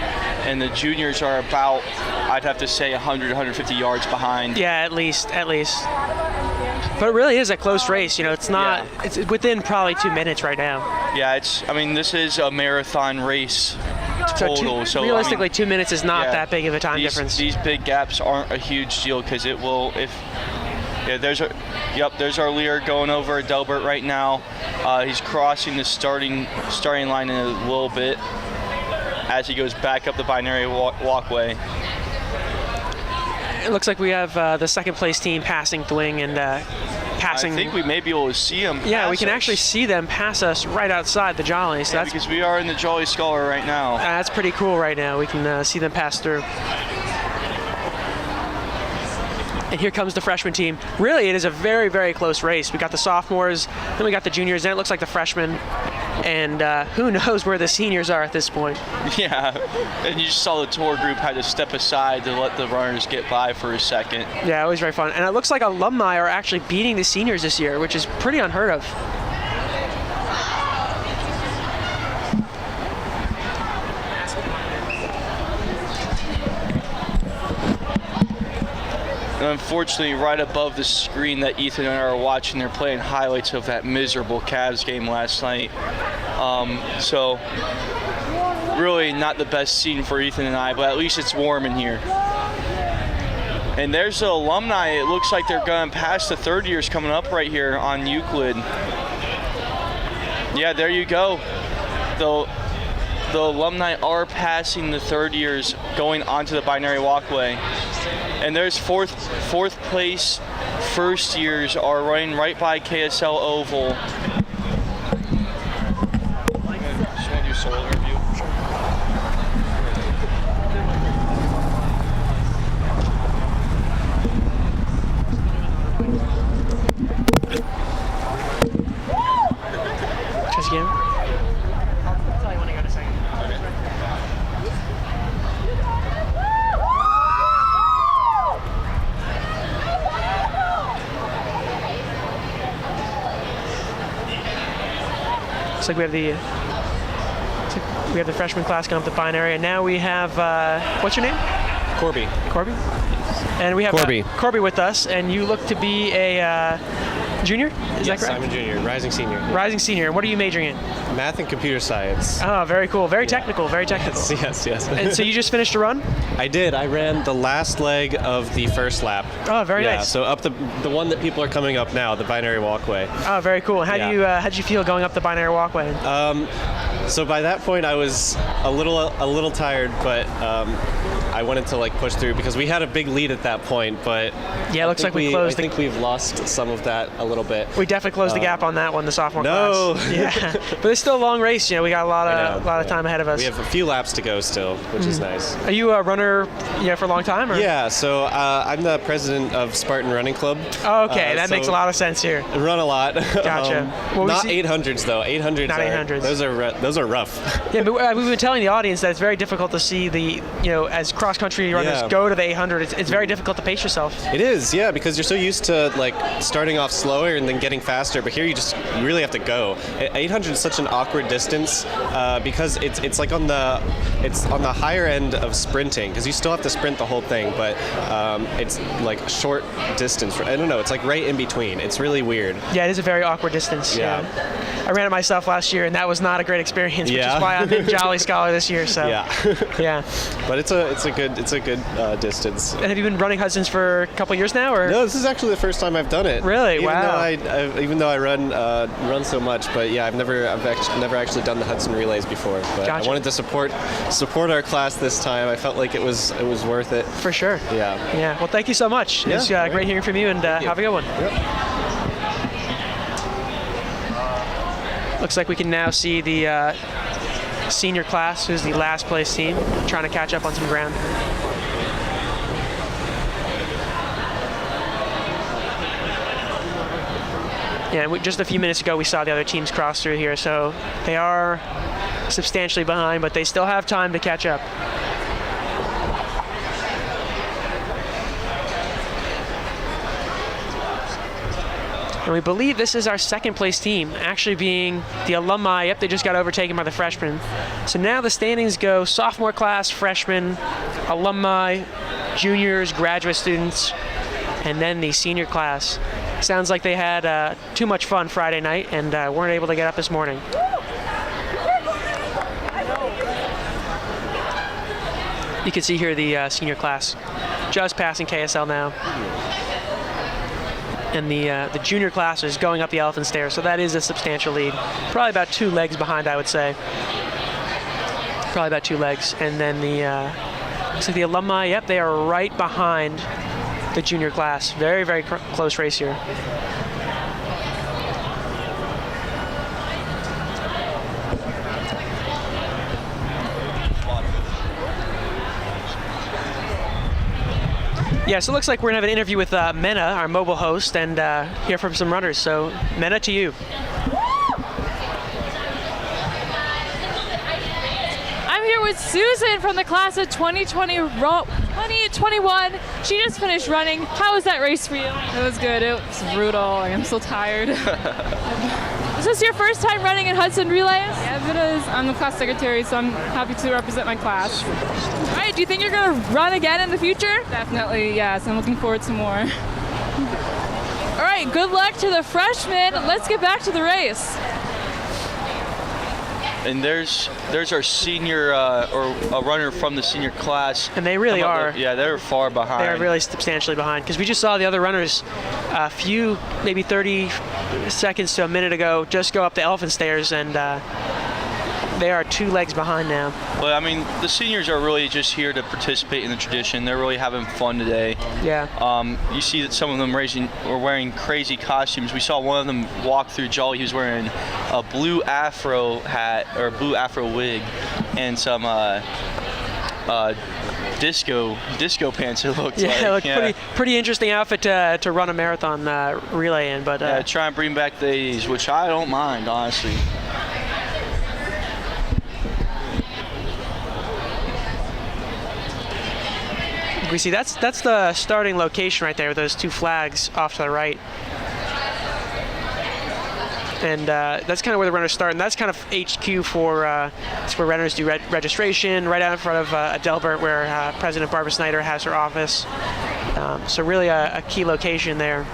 and the juniors are about, I'd have to say, 100, 150 yards behind. Yeah, at least. But it really is a close race. It's not, it's within probably 2 minutes right now. Yeah, this is a marathon race total. So realistically, 2 minutes is not that big of a time difference. These big gaps aren't a huge deal because it will, there's our leader going over Delbert right now. He's crossing the starting line in a little bit as he goes back up the binary walkway. It looks like we have the second place team passing Thwing and passing. I think we may be able to see them. Yeah, we can actually see them pass us right outside the Jolly. So that's because we are in the Jolly Scholar right now. That's pretty cool right now. We can see them pass through. And here comes the freshman team. Really, it is a very, very close race. We got the sophomores, then we got the juniors, then it looks like the freshmen. And who knows where the seniors are at this point. Yeah, and you just saw the tour group had to step aside to let the runners get by for a second. Yeah, it was very fun. And it looks like alumni are actually beating the seniors this year, which is pretty unheard of. And unfortunately, right above the screen that Ethan and I are watching, they're playing highlights of that miserable Cavs game last night. So really not the best scene for Ethan and I, but at least it's warm in here. And there's the alumni. It looks like they're going past the third years coming up right here on Euclid. Yeah, there you go. The alumni are passing the third years going onto the binary walkway. And there's fourth place first years are running right by KSL Oval. Just want to do solo interview. Just again. I'll tell you when I got a second. Looks like we have the freshman class going up the binary, and now we have what's your name? Corby. Corby. And we have Corby with us, and you look to be a junior. Is that correct? I'm a junior, rising senior. Rising senior. And what are you majoring in? Math and computer science. Oh, very cool. Very technical. Very technical. Yes. And so you just finished a run? I did. I ran the last leg of the first lap. Oh, very nice. Yeah, so up the one that people are coming up now, the binary walkway. Oh, very cool. How did you feel going up the binary walkway? So by that point, I was a little tired, but I wanted to push through because we had a big lead at that point. But yeah, it looks like we closed. I think we've lost some of that a little bit. We definitely closed the gap on that one, the sophomore No. class. Yeah, but it's still a long race. We got a lot of time ahead of us. We have a few laps to go still, which is nice. Are you a runner, for a long time? Or? Yeah, so I'm the president of Spartan Running Club. Oh, okay, that makes a lot of sense here. Run a lot. Gotcha. Not 800s though. 800s. Not 800s. Those are rough. Yeah, but we've been telling the audience that it's very difficult to see the as cross country runners go to the 800. It's very difficult to pace yourself. It is, yeah, because you're so used to starting off slower and then getting faster. But here you really have to go. 800 is such an awkward distance because it's on the higher end of sprinting because you still have to sprint the whole thing, but it's short distance. I don't know. It's right in between. It's really weird. Yeah, it is a very awkward distance. Yeah. I ran it myself last year, and that was not a great experience, which is why I'm in Jolly Scholar this year. So yeah. But it's a good distance. And have you been running Hudson's for a couple years now, or? No, this is actually the first time I've done it. Really? Wow. Even though I run so much, but yeah, I've never actually done the Hudson relays before. But Gotcha. I wanted to support our class this time. I felt like it was worth it. For sure. Yeah. Yeah. Well, thank you so much. Yeah, It's great hearing from you, and have a good one. Yep. Looks like we can now see the senior class, who's the last place team, trying to catch up on some ground. Yeah, and just a few minutes ago we saw the other teams cross through here, so they are substantially behind, but they still have time to catch up. And we believe this is our second place team, actually being the Alumni. Yep, they just got overtaken by the freshmen. So now the standings go sophomore class, freshmen, Alumni, juniors, graduate students, and then the senior class. Sounds like they had too much fun Friday night and weren't able to get up this morning. You can see here the senior class just passing KSL now. And the junior class is going up the elephant stairs, so that is a substantial lead. Probably about 2 legs behind, I would say. Probably about 2 legs. And then looks like the Alumni, yep, they are right behind the junior class. Very, very close race here. Yeah, so it looks like we're going to have an interview with Mena, our mobile host, and hear from some runners. So, Mena, to you. I'm here with Susan from the class of 2021. She just finished running. How was that race for you? It was good. It was brutal. I'm so tired. Is this your first time running in Hudson Relays? Yes, it is. I'm the class secretary, so I'm happy to represent my class. All right, do you think you're going to run again in the future? Definitely, yes. I'm looking forward to more. All right, good luck to the freshmen. Let's get back to the race. And there's our senior or a runner from the senior class. And they really are. Yeah, they're far behind. They're really substantially behind because we just saw the other runners a few, maybe 30 seconds to a minute ago, just go up the elephant stairs, and they are 2 legs behind now. Well, I mean, the seniors are really just here to participate in the tradition. They're really having fun today. Yeah. You see that some of them were wearing crazy costumes. We saw one of them walk through Jolly. He was wearing a blue afro hat or a blue afro wig and some disco pants. It looked like. Yeah, pretty interesting outfit to run a marathon relay in. But try and bring back the 80s, which I don't mind, honestly. We see that's the starting location right there with those 2 flags off to the right. and that's kind of where the runners start, and that's kind of HQ for it's where runners do registration, right out in front of Delbert, where President Barbara Snyder has her office. So really a key location there.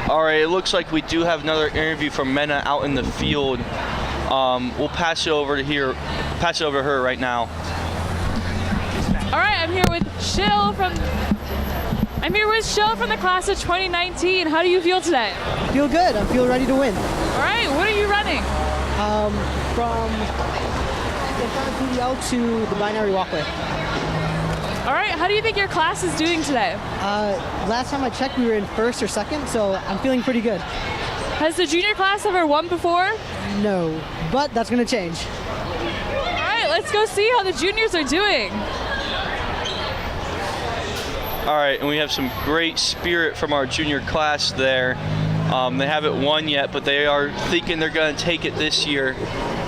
All right, it looks like we do have another interview from Mena out in the field. We'll pass it over to her right now. All right, I'm here with Shill from the class of 2019. How do you feel today? I feel good. I feel ready to win. All right, what are you running? From in front of PDL to the binary walkway. All right, how do you think your class is doing today? Last time I checked, we were in first or second, so I'm feeling pretty good. Has the junior class ever won before? No, but that's going to change. All right, let's go see how the juniors are doing. All right, and we have some great spirit from our junior class there. They haven't won yet, but they are thinking they're going to take it this year.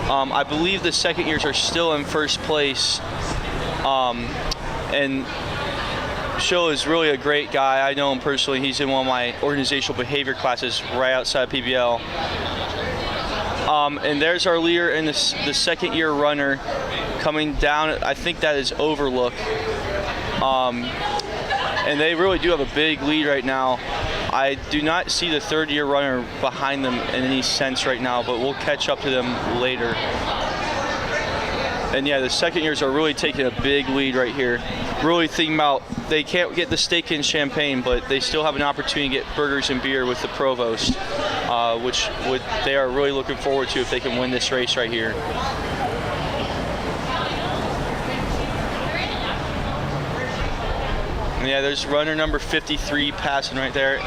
I believe the second years are still in first place. And Sho is really a great guy. I know him personally. He's in one of my organizational behavior classes right outside PBL. And there's our leader and the second year runner coming down. I think that is Overlook. And they really do have a big lead right now. I do not see the third year runner behind them in any sense right now, but we'll catch up to them later. And yeah, the second years are really taking a big lead right here. Really thinking about, they can't get the steak and champagne, but they still have an opportunity to get burgers and beer with the provost, which they are really looking forward to if they can win this race right here. And yeah, there's runner number 53 passing right there.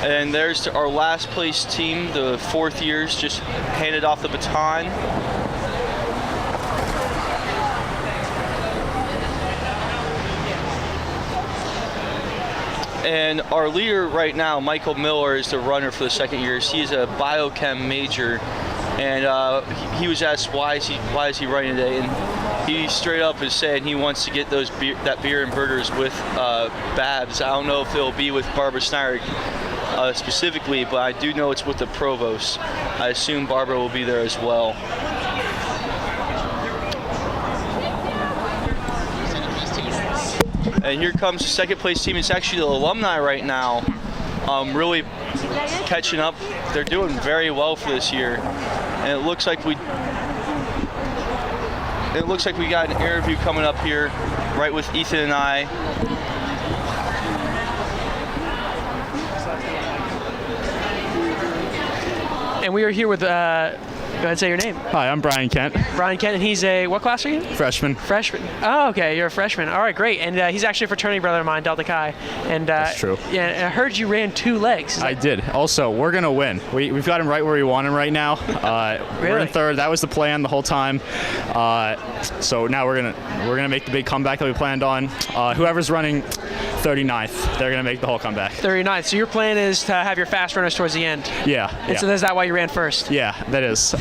And there's our last place team, the fourth years, just handed off the baton. And our leader right now, Michael Miller, is the runner for the second years. He's a biochem major, and he was asked why is he running today, and he straight up is saying he wants to get that beer and burgers with Babs. I don't know if it'll be with Barbara Snyder specifically, but I do know it's with the provost. I assume Barbara will be there as well. And here comes the second place team. It's actually the Alumni right now, really catching up. They're doing very well for this year, and it looks like we got an interview coming up here, right with Ethan and I. And we are here with. Go ahead and say your name. Hi, I'm Brian Kent. Brian Kent, and he's what class are you? Freshman. Freshman. Oh, okay, you're a freshman. All right, great. And he's actually a fraternity brother of mine, Delta Chi. And that's true. Yeah, and I heard you ran 2 legs. I did. Also, we're gonna win. We've got him right where we want him right now. Really? We're in third. That was the plan the whole time. So now we're gonna make the big comeback that we planned on. Whoever's running 39th, they're gonna make the whole comeback. 39th. So your plan is to have your fast runners towards the end. Yeah. And so is that why you ran first? Yeah, that is.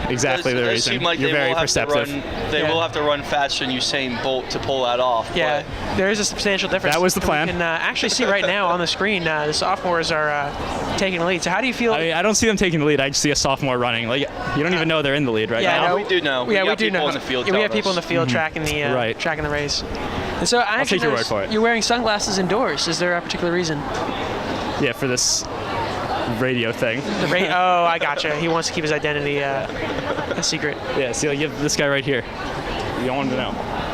Exactly the reason. Like You're very perceptive. They will have to run faster than Usain Bolt to pull that off. Yeah, there is a substantial difference. That was the plan. We can actually see right now on the screen, the sophomores are taking the lead. So how do you feel? I don't see them taking the lead. I just see a sophomore running. Like, you don't even know they're in the lead right now. No, we do know. Yeah, we do know. In the field we have people in the field tracking the tracking the race. And so I actually take your word for it. You're wearing sunglasses indoors. Is there a particular reason? Yeah, for this radio thing. Oh, I gotcha. He wants to keep his identity a secret. Yeah, see, like, give this guy right here. You don't want him to know.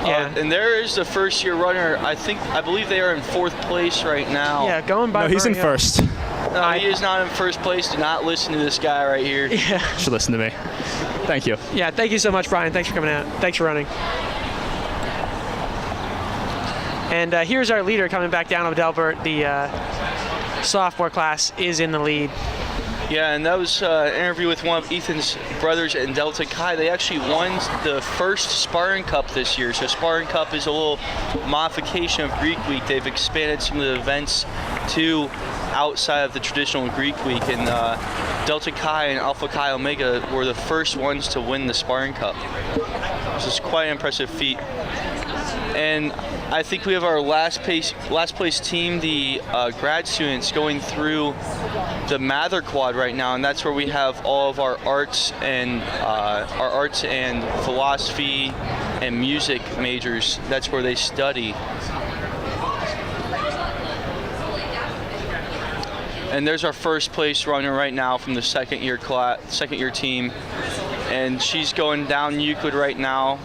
Yeah. And there is the first year runner. I believe they are in 4th place right now. Yeah, going by. No, he's in first. No, he is not in first place. Do not listen to this guy right here. Yeah. You should listen to me. Thank you. Yeah, thank you so much, Brian. Thanks for coming out. Thanks for running. And here's our leader coming back down of Delbert. The sophomore class is in the lead. Yeah, and that was an interview with one of Ethan's brothers in Delta Chi. They actually won the first Spartan Cup this year. So Spartan Cup is a little modification of Greek Week. They've expanded some of the events to outside of the traditional Greek Week. And Delta Chi and Alpha Chi Omega were the first ones to win the Spartan Cup. This is quite an impressive feat. And I think we have our last place team, the grad students, going through the Mather Quad right now, and that's where we have all of our arts and philosophy and music majors. That's where they study. And there's our first place runner right now from the second year team, and she's going down Euclid right now.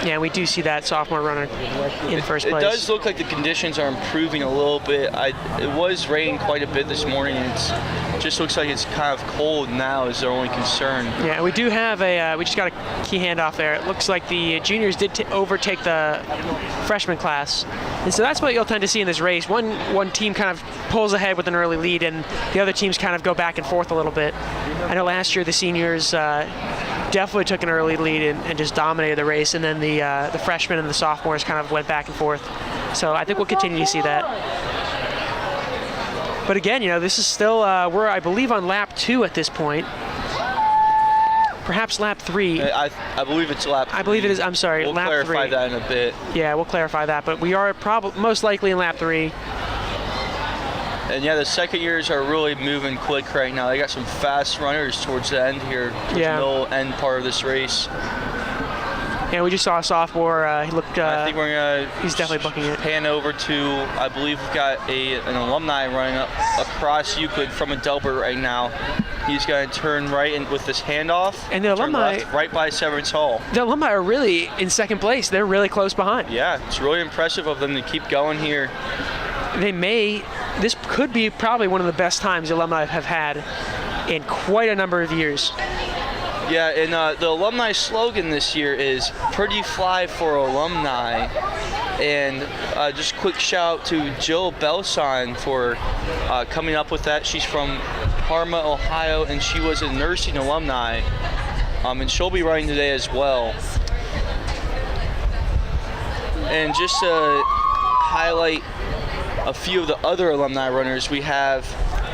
Yeah, we do see that sophomore runner in first place. It does look like the conditions are improving a little bit. It was raining quite a bit this morning, and it just looks like it's kind of cold now is their only concern. Yeah, we do have we just got a key handoff there. It looks like the juniors did overtake the freshman class. And so that's what you'll tend to see in this race. One team kind of pulls ahead with an early lead, and the other teams kind of go back and forth a little bit. I know last year the seniors definitely took an early lead and just dominated the race, and then the freshmen and the sophomores kind of went back and forth. So I think we'll continue to see that. But again, this is still, we're, I believe, on lap 2 at this point. Perhaps lap 3. I believe it's lap 3. I believe it is. I'm sorry, we'll lap 3. We'll clarify that in a bit. Yeah, we'll clarify that. But we are most likely in lap 3. And yeah, the second years are really moving quick right now. They got some fast runners towards the end here, towards the middle end part of this race. Yeah, we just saw a sophomore. He looked. I think we're gonna. He's definitely booking it. Pan over to. I believe we've got an alumni running up across Euclid from a Delbert right now. He's going to turn right in with this handoff. And the alumni left, right by Severance Hall. The alumni are really in second place. They're really close behind. Yeah, it's really impressive of them to keep going here. This could be probably one of the best times the alumni have had in quite a number of years. Yeah, and the alumni slogan this year is "Pretty Fly for Alumni." And just quick shout out to Jill Belson for coming up with that. She's from Parma, Ohio, and she was a nursing alumni. And she'll be running today as well. And just to highlight a few of the other alumni runners, we have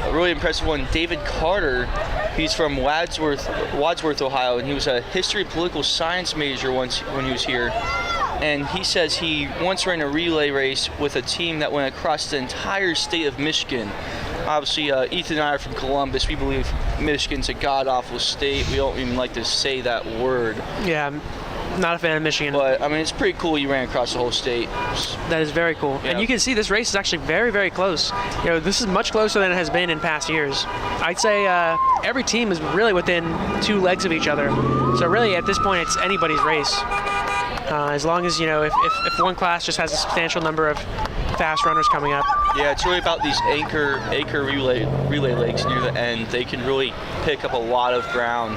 a really impressive one, David Carter. He's from Wadsworth, Ohio, and he was a history political science major once when he was here. And he says he once ran a relay race with a team that went across the entire state of Michigan. Obviously, Ethan and I are from Columbus. We believe Michigan's a god-awful state. We don't even like to say that word. Yeah, I'm not a fan of Michigan. But, I mean, it's pretty cool you ran across the whole state. That is very cool. Yeah. And you can see this race is actually very, very close. This is much closer than it has been in past years. I'd say every team is really within 2 legs of each other. So really, at this point, it's anybody's race. As long as, if one class just has a substantial number of fast runners coming up. Yeah, it's really about these anchor relay legs near the end. They can really pick up a lot of ground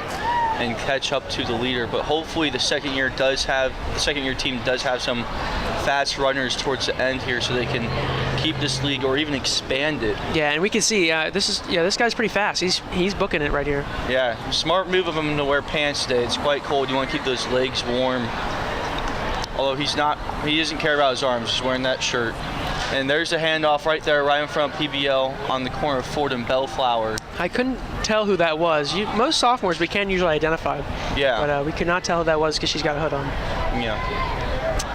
and catch up to the leader. But hopefully the second year team does have some fast runners towards the end here, so they can keep this league or even expand it. Yeah, and we can see this guy's pretty fast. He's booking it right here. Yeah, smart move of him to wear pants today. It's quite cold. You want to keep those legs warm. Although he doesn't care about his arms, he's wearing that shirt. And there's a handoff right there, right in front of PBL on the corner of Ford and Bellflower. I couldn't tell who that was. Most sophomores we can usually identify. Yeah. But we could not tell who that was because she's got a hood on. Yeah.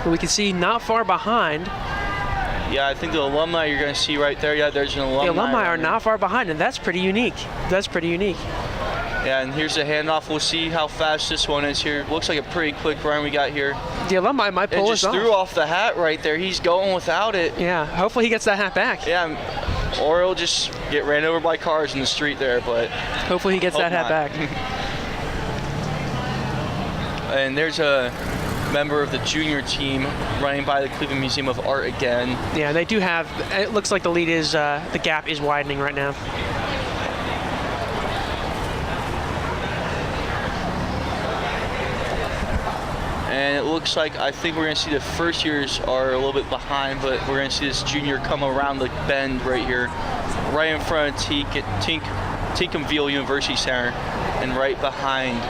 But we can see not far behind. Yeah, I think the alumni you're going to see right there. Yeah, there's an alumni. The alumni are not far behind, and that's pretty unique. Yeah, and here's the handoff. We'll see how fast this one is here. Looks like a pretty quick run we got here. The alumni might pull us off. It just threw off the hat right there. He's going without it. Yeah, hopefully he gets that hat back. Yeah, or he'll just get ran over by cars in the street there, but hopefully he gets that hat back. And there's a member of the junior team running by the Cleveland Museum of Art again. Yeah, they do have, it looks like the lead is, the gap is widening right now. And it looks like, I think we're going to see the first years are a little bit behind, but we're going to see this junior come around the bend right here, right in front of Tinkenville University Center, and right behind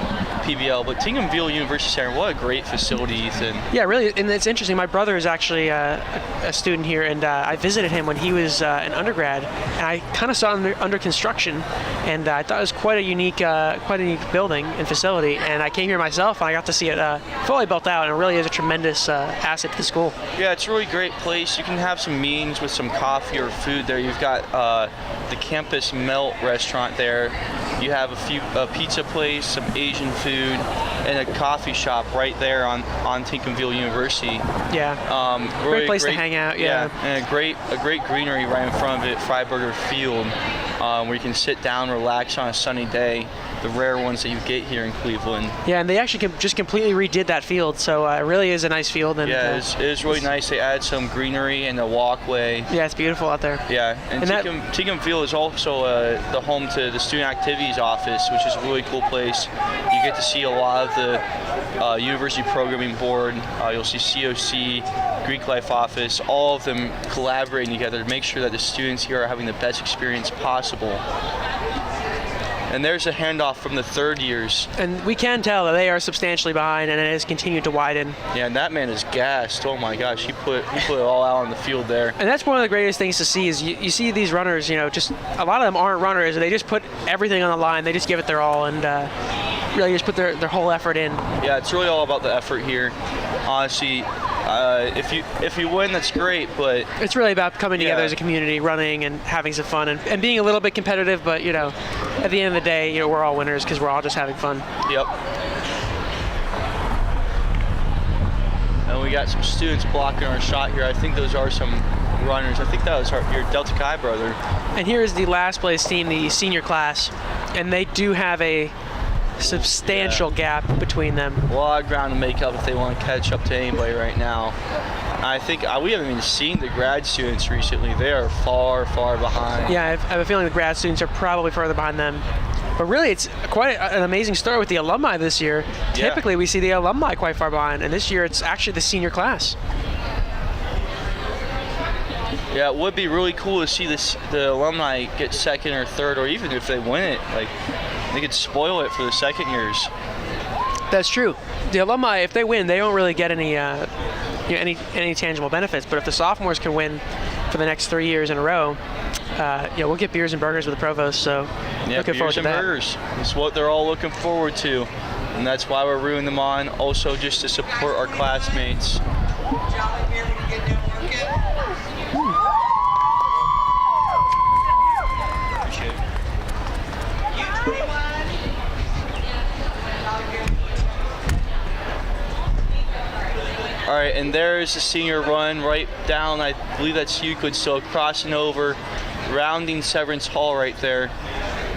PBL, but Tinghamville University Center, what a great facility, Ethan. Yeah, really, and it's interesting. My brother is actually a student here, and I visited him when he was an undergrad, and I kind of saw it under construction, and I thought it was quite a unique building and facility. And I came here myself, and I got to see it fully built out, and it really is a tremendous asset to the school. Yeah, it's a really great place. You can have some meetings with some coffee or food there. You've got the Campus Melt restaurant there. You have a pizza place, some Asian food, and a coffee shop right there on Tinghamville University. Yeah. Really great place to hang out. Yeah. And a great greenery right in front of it, Freiberger Field, where you can sit down, relax on a sunny day. The rare ones that you get here in Cleveland. Yeah, and they actually just completely redid that field, so it really is a nice field. And yeah, it is really nice. They added some greenery and a walkway. Yeah, it's beautiful out there. Yeah, and Tinghamville is also the home to the Student Activities Office, which is a really cool place. You get to see a lot of the University Programming Board. You'll see COC, Greek Life Office, all of them collaborating together to make sure that the students here are having the best experience possible. And there's a handoff from the third years. And we can tell that they are substantially behind, and it has continued to widen. Yeah, and that man is gassed. Oh my gosh, he put it all out on the field there. And that's one of the greatest things to see is you see these runners, just a lot of them aren't runners. They just put everything on the line. They just give it their all and really just put their whole effort in. Yeah, it's really all about the effort here. Honestly, if you win, that's great, but it's really about coming together as a community, running and having some fun and being a little bit competitive. But at the end of the day, we're all winners because we're all just having fun. Yep. And we got some students blocking our shot here. I think those are some runners. I think that was your Delta Chi brother. And here is the last place team, the senior class, and they do have a substantial gap between them. A lot of ground to make up if they want to catch up to anybody right now. I think we haven't even seen the grad students recently. They are far, far behind. Yeah, I have a feeling the grad students are probably further behind them. But really, it's quite an amazing story with the alumni this year. Yeah. Typically, we see the alumni quite far behind, and this year it's actually the senior class. Yeah, it would be really cool to see the alumni get second or third, or even if they win it, they could spoil it for the second years. That's true. The alumni, if they win, they don't really get any tangible benefits. But if the sophomores can win for the next 3 years in a row, we'll get beers and burgers with the provost. So looking forward to that. Burgers. It's what they're all looking forward to, and that's why we're rooting them on. Also, just to support our classmates. All right, and there's the senior run right down, I believe that's Euclid, so crossing over, rounding Severance Hall right there.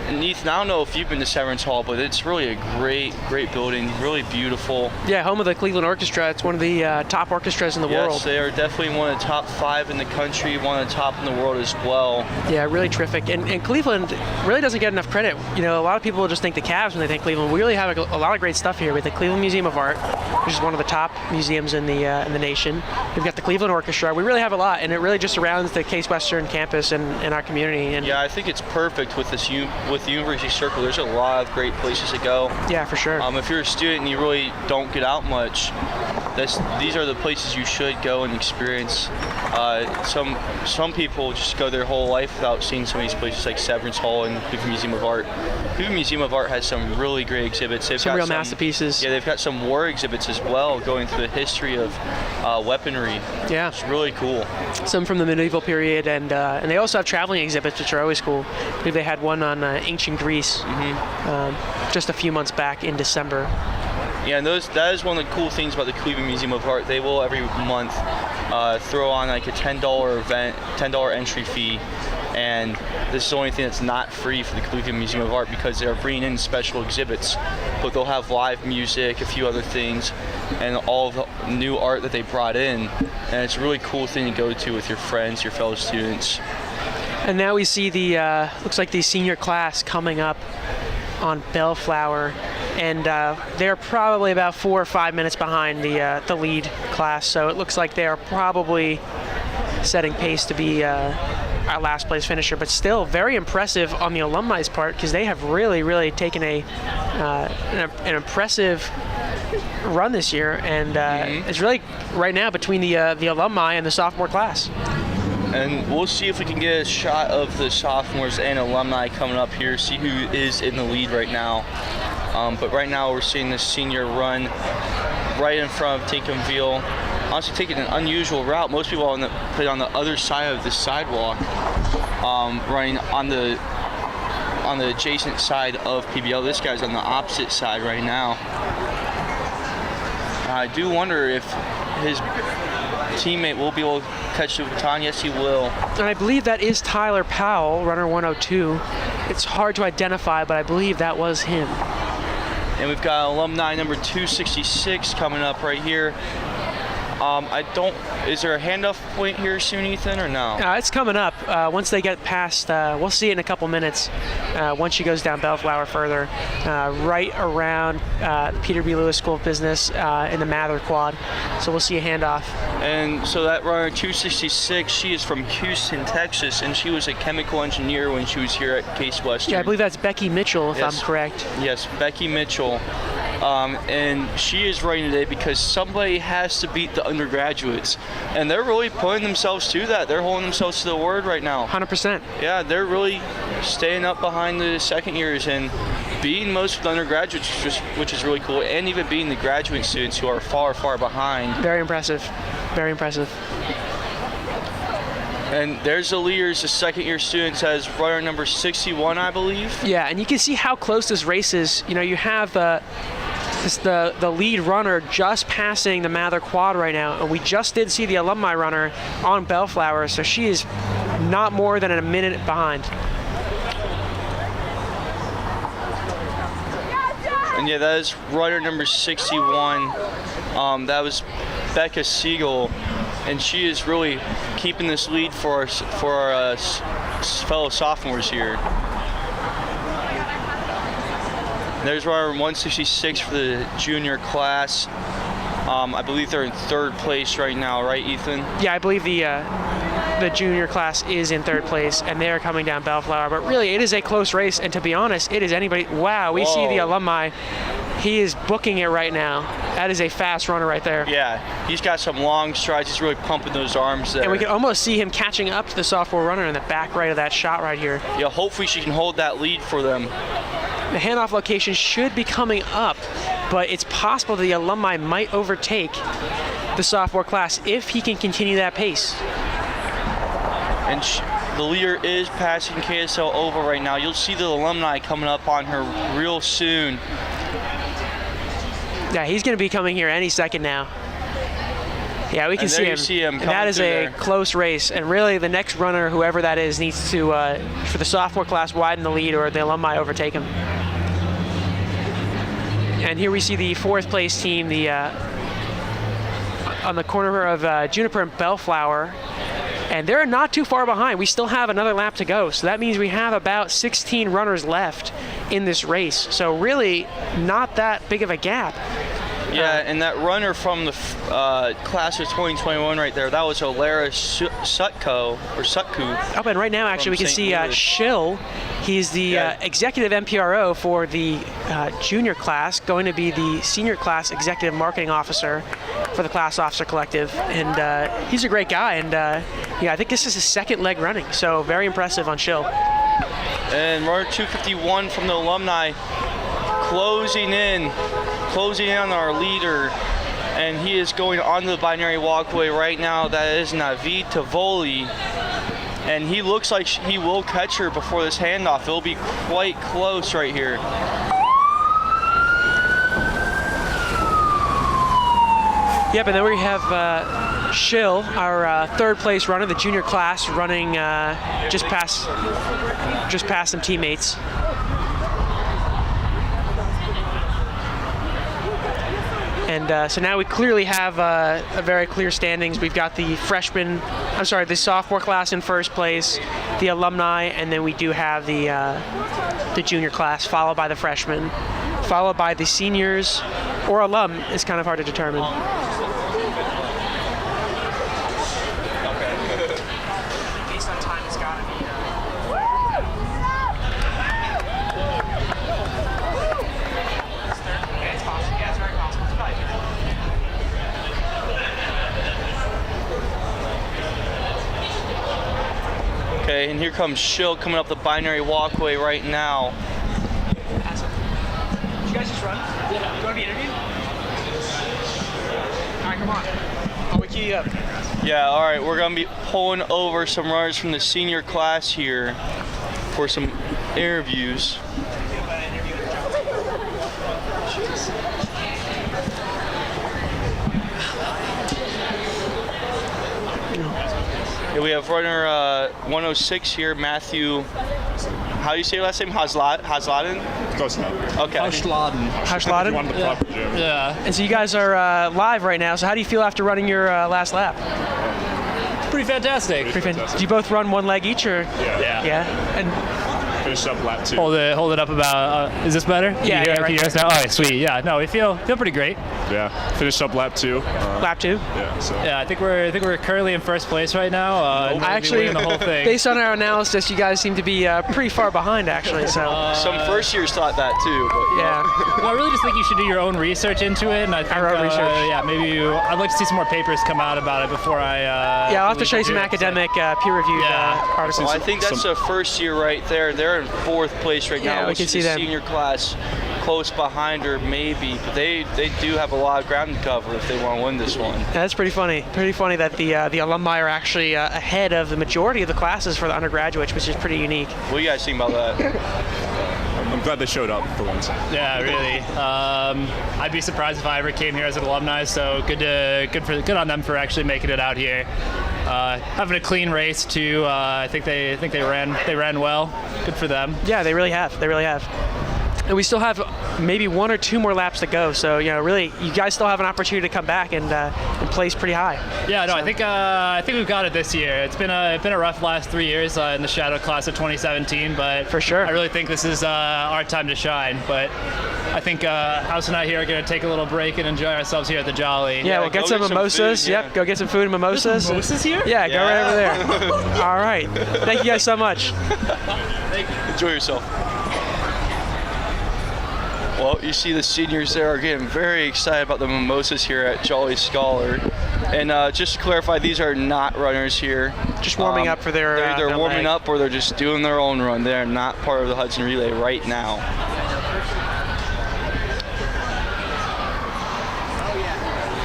And Ethan, I don't know if you've been to Severance Hall, but it's really a great building, really beautiful. Yeah, home of the Cleveland Orchestra. It's one of the top orchestras in the world. Yes, they are definitely one of the top 5 in the country, one of the top in the world as well. Yeah, really terrific. And Cleveland really doesn't get enough credit. A lot of people just think the Cavs when they think Cleveland. We really have a lot of great stuff here. We have the Cleveland Museum of Art, which is one of the top museums in the nation. We've got the Cleveland Orchestra. We really have a lot, and it really just surrounds the Case Western campus and our community. And yeah, I think it's perfect with this with the University Circle. There's a lot of great places to go. Yeah, for sure. If you're a student and you really don't get out much, these are the places you should go and experience. Some people just go their whole life without seeing some of these places like Severance Hall and Cleveland Museum of Art. Cleveland Museum of Art has some really great exhibits. They've got real masterpieces. Yeah, they've got some war exhibits as well, going through the history of weaponry. Yeah, it's really cool. Some from the medieval period, and they also have traveling exhibits, which are always cool. I believe they had one on ancient Greece just a few months back in December. Yeah, and that is one of the cool things about the Cleveland Museum of Art. They will every month throw on a $10 event, $10 entry fee, and this is the only thing that's not free for the Cleveland Museum of Art because they're bringing in special exhibits. But they'll have live music, a few other things, and all the new art that they brought in, and it's a really cool thing to go to with your friends, your fellow students. And now we see the looks like the senior class coming up on Bellflower, and they're probably about 4 or 5 minutes behind the lead class. So it looks like they are probably setting pace to be our last place finisher, but still very impressive on the alumni's part because they have really taken an impressive run this year, and it's really right now between the alumni and the sophomore class. And we'll see if we can get a shot of the sophomores and alumni coming up here, see who is in the lead right now. But right now we're seeing the senior run right in front of Tinkenville. Honestly, taking an unusual route. Most people play on the other side of the sidewalk, running on the adjacent side of PBL. This guy's on the opposite side right now. I do wonder if his teammate will be able to catch the baton. Yes, he will. And I believe that is Tyler Powell, runner 102. It's hard to identify, but I believe that was him. And we've got alumni number 266 coming up right here. Is there a handoff point here soon, Ethan, or no? It's coming up. Once they get past, we'll see it in a couple minutes. Once she goes down Bellflower further, right around Peter B. Lewis School of Business in the Mather Quad. So we'll see a handoff. And so that runner 266, she is from Houston, Texas, and she was a chemical engineer when she was here at Case Western. Yeah, I believe that's Becky Mitchell, if I'm correct. Yes, Becky Mitchell. And she is running today because somebody has to beat the undergraduates. And they're really putting themselves to that. They're holding themselves to the word right now. 100%. Yeah, they're really staying up behind the second years and beating most of the undergraduates, which is really cool, and even beating the graduate students who are far behind. Very impressive. Very impressive. And there's the leaders, the second-year students, as runner number 61, I believe. Yeah, and you can see how close this race is. You know, you have the lead runner just passing the Mather Quad right now, and we just did see the alumni runner on Bellflower, so she is not more than a minute behind. And yeah, that is runner number 61. That was Becca Siegel, and she is really keeping this lead for our fellow sophomores here. There's runner 166 for the junior class. I believe they're in third place right now, right, Ethan? Yeah, I believe the junior class is in third place, and they are coming down Bellflower. But really, it is a close race, and to be honest, it is anybody. Wow, we see the alumni. He is booking it right now. That is a fast runner right there. Yeah, he's got some long strides. He's really pumping those arms there. And we can almost see him catching up to the sophomore runner in the back right of that shot right here. Yeah, hopefully she can hold that lead for them. The handoff location should be coming up, but it's possible the alumni might overtake the sophomore class if he can continue that pace. And the leader is passing KSL over right now. You'll see the alumni coming up on her real soon. Yeah, he's going to be coming here any second now. Yeah, we can see him. And that is a close race. And really, the next runner, whoever that is, needs to, for the sophomore class, widen the lead, or the alumni overtake him. And here we see the fourth place team, on the corner of Juniper and Bellflower. And they're not too far behind. We still have another lap to go. So that means we have about 16 runners left in this race. So really not that big of a gap. Yeah, and that runner from the class of 2021 right there, that was Olara Sutku. Oh, and right now, actually, we can see Schill. He's the executive MPRO for the junior class, going to be the senior class executive marketing officer for the Class Officer Collective. And he's a great guy. And yeah, I think this is his second leg running. So very impressive on Schill. And runner 251 from the alumni closing in on our leader, and he is going on the binary walkway right now. That is Navid Tavoli, and he looks like he will catch her before this handoff. It'll be quite close right here. Yep, and then we have Schill, our third place runner, the junior class, running just past some teammates. And so now we clearly have a very clear standings. We've got the the sophomore class in first place, the alumni, and then we do have the junior class, followed by the freshmen, followed by the seniors, or alum. It's kind of hard to determine. Okay, and here comes Schill coming up the binary walkway right now. Did you guys just run? Yeah. Do you want to be interviewed? All right, come on. I'll wake you up. Yeah, all right, we're gonna be pulling over some runners from the senior class here for some interviews. Yeah, we have runner 106 here, Matthew. How do you say your last name? Hasladen? Close enough. Okay. Hasladen? Yeah. And so you guys are live right now. So how do you feel after running your last lap? Pretty fantastic. Do you both run one leg each, or? Yeah. Yeah. And finish up lap 2. Hold it up about. Is this better? Yeah. Can Right you hear us now? All right, sweet. Yeah. No, we feel pretty great. Yeah. Finished up lap 2. Lap 2. Yeah. So. Yeah. I think we're currently in first place right now. Actually, the whole thing. based on our analysis, you guys seem to be pretty far behind, actually. So some first years thought that too. But yeah. Well, I really just think you should do your own research into it, and I think our own research. Yeah, maybe I'd like to see some more papers come out about it before I. Yeah, I'll have to show you some academic, peer-reviewed articles. Well, I think that's the first year right there. They're in 4th place right now. Yeah, we can see them. Senior class close behind her, maybe, but they do have a lot of ground to cover if they want to win this one. Yeah, that's pretty funny. Pretty funny that the alumni are actually ahead of the majority of the classes for the undergraduates, which is pretty unique. What do you guys think about that? I'm glad they showed up for once. Yeah, really. I'd be surprised if I ever came here as an alumni. So good on them for actually making it out here. Having a clean race too. I think they ran well. Good for them. Yeah, they really have. And we still have maybe 1 or 2 more laps to go. So, really, you guys still have an opportunity to come back and place pretty high. Yeah, no, so. I think we've got it this year. It's been a rough last 3 years in the shadow class of 2017, but for sure, I really think this is our time to shine. But I think House and I here are going to take a little break and enjoy ourselves here at the Jolly. Yeah, we'll get some mimosas. Yep, go get some food and mimosas. Mimosas here? Yeah, go right over there. All right. Thank you guys so much. Thank you. Enjoy yourself. Well, you see the seniors there are getting very excited about the mimosas here at Jolly Scholar. And just to clarify, these are not runners here. Just warming up for their They're warming up, or they're just doing their own run. They are not part of the Hudson Relay right now.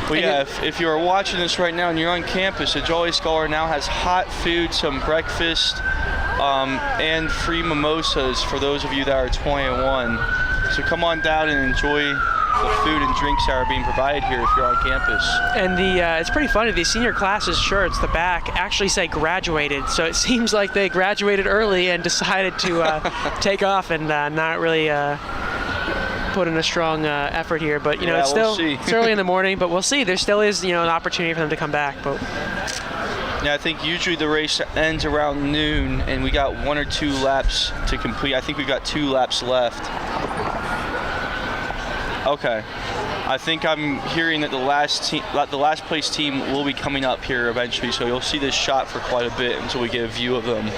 But yeah, if you are watching this right now and you're on campus, the Jolly Scholar now has hot food, some breakfast, and free mimosas for those of you that are 21. So come on down and enjoy the food and drinks that are being provided here if you're on campus. And it's pretty funny, these senior classes shirts, the back, actually say graduated. So it seems like they graduated early and decided to take off and not really put in a strong effort here. But, it's still it's early in the morning, but we'll see. There still is, an opportunity for them to come back. But yeah, I think usually the race ends around noon, and we got 1 or 2 laps to complete. I think we've got 2 laps left. Okay, I think I'm hearing that the last place team will be coming up here eventually, so you'll see this shot for quite a bit until we get a view of them.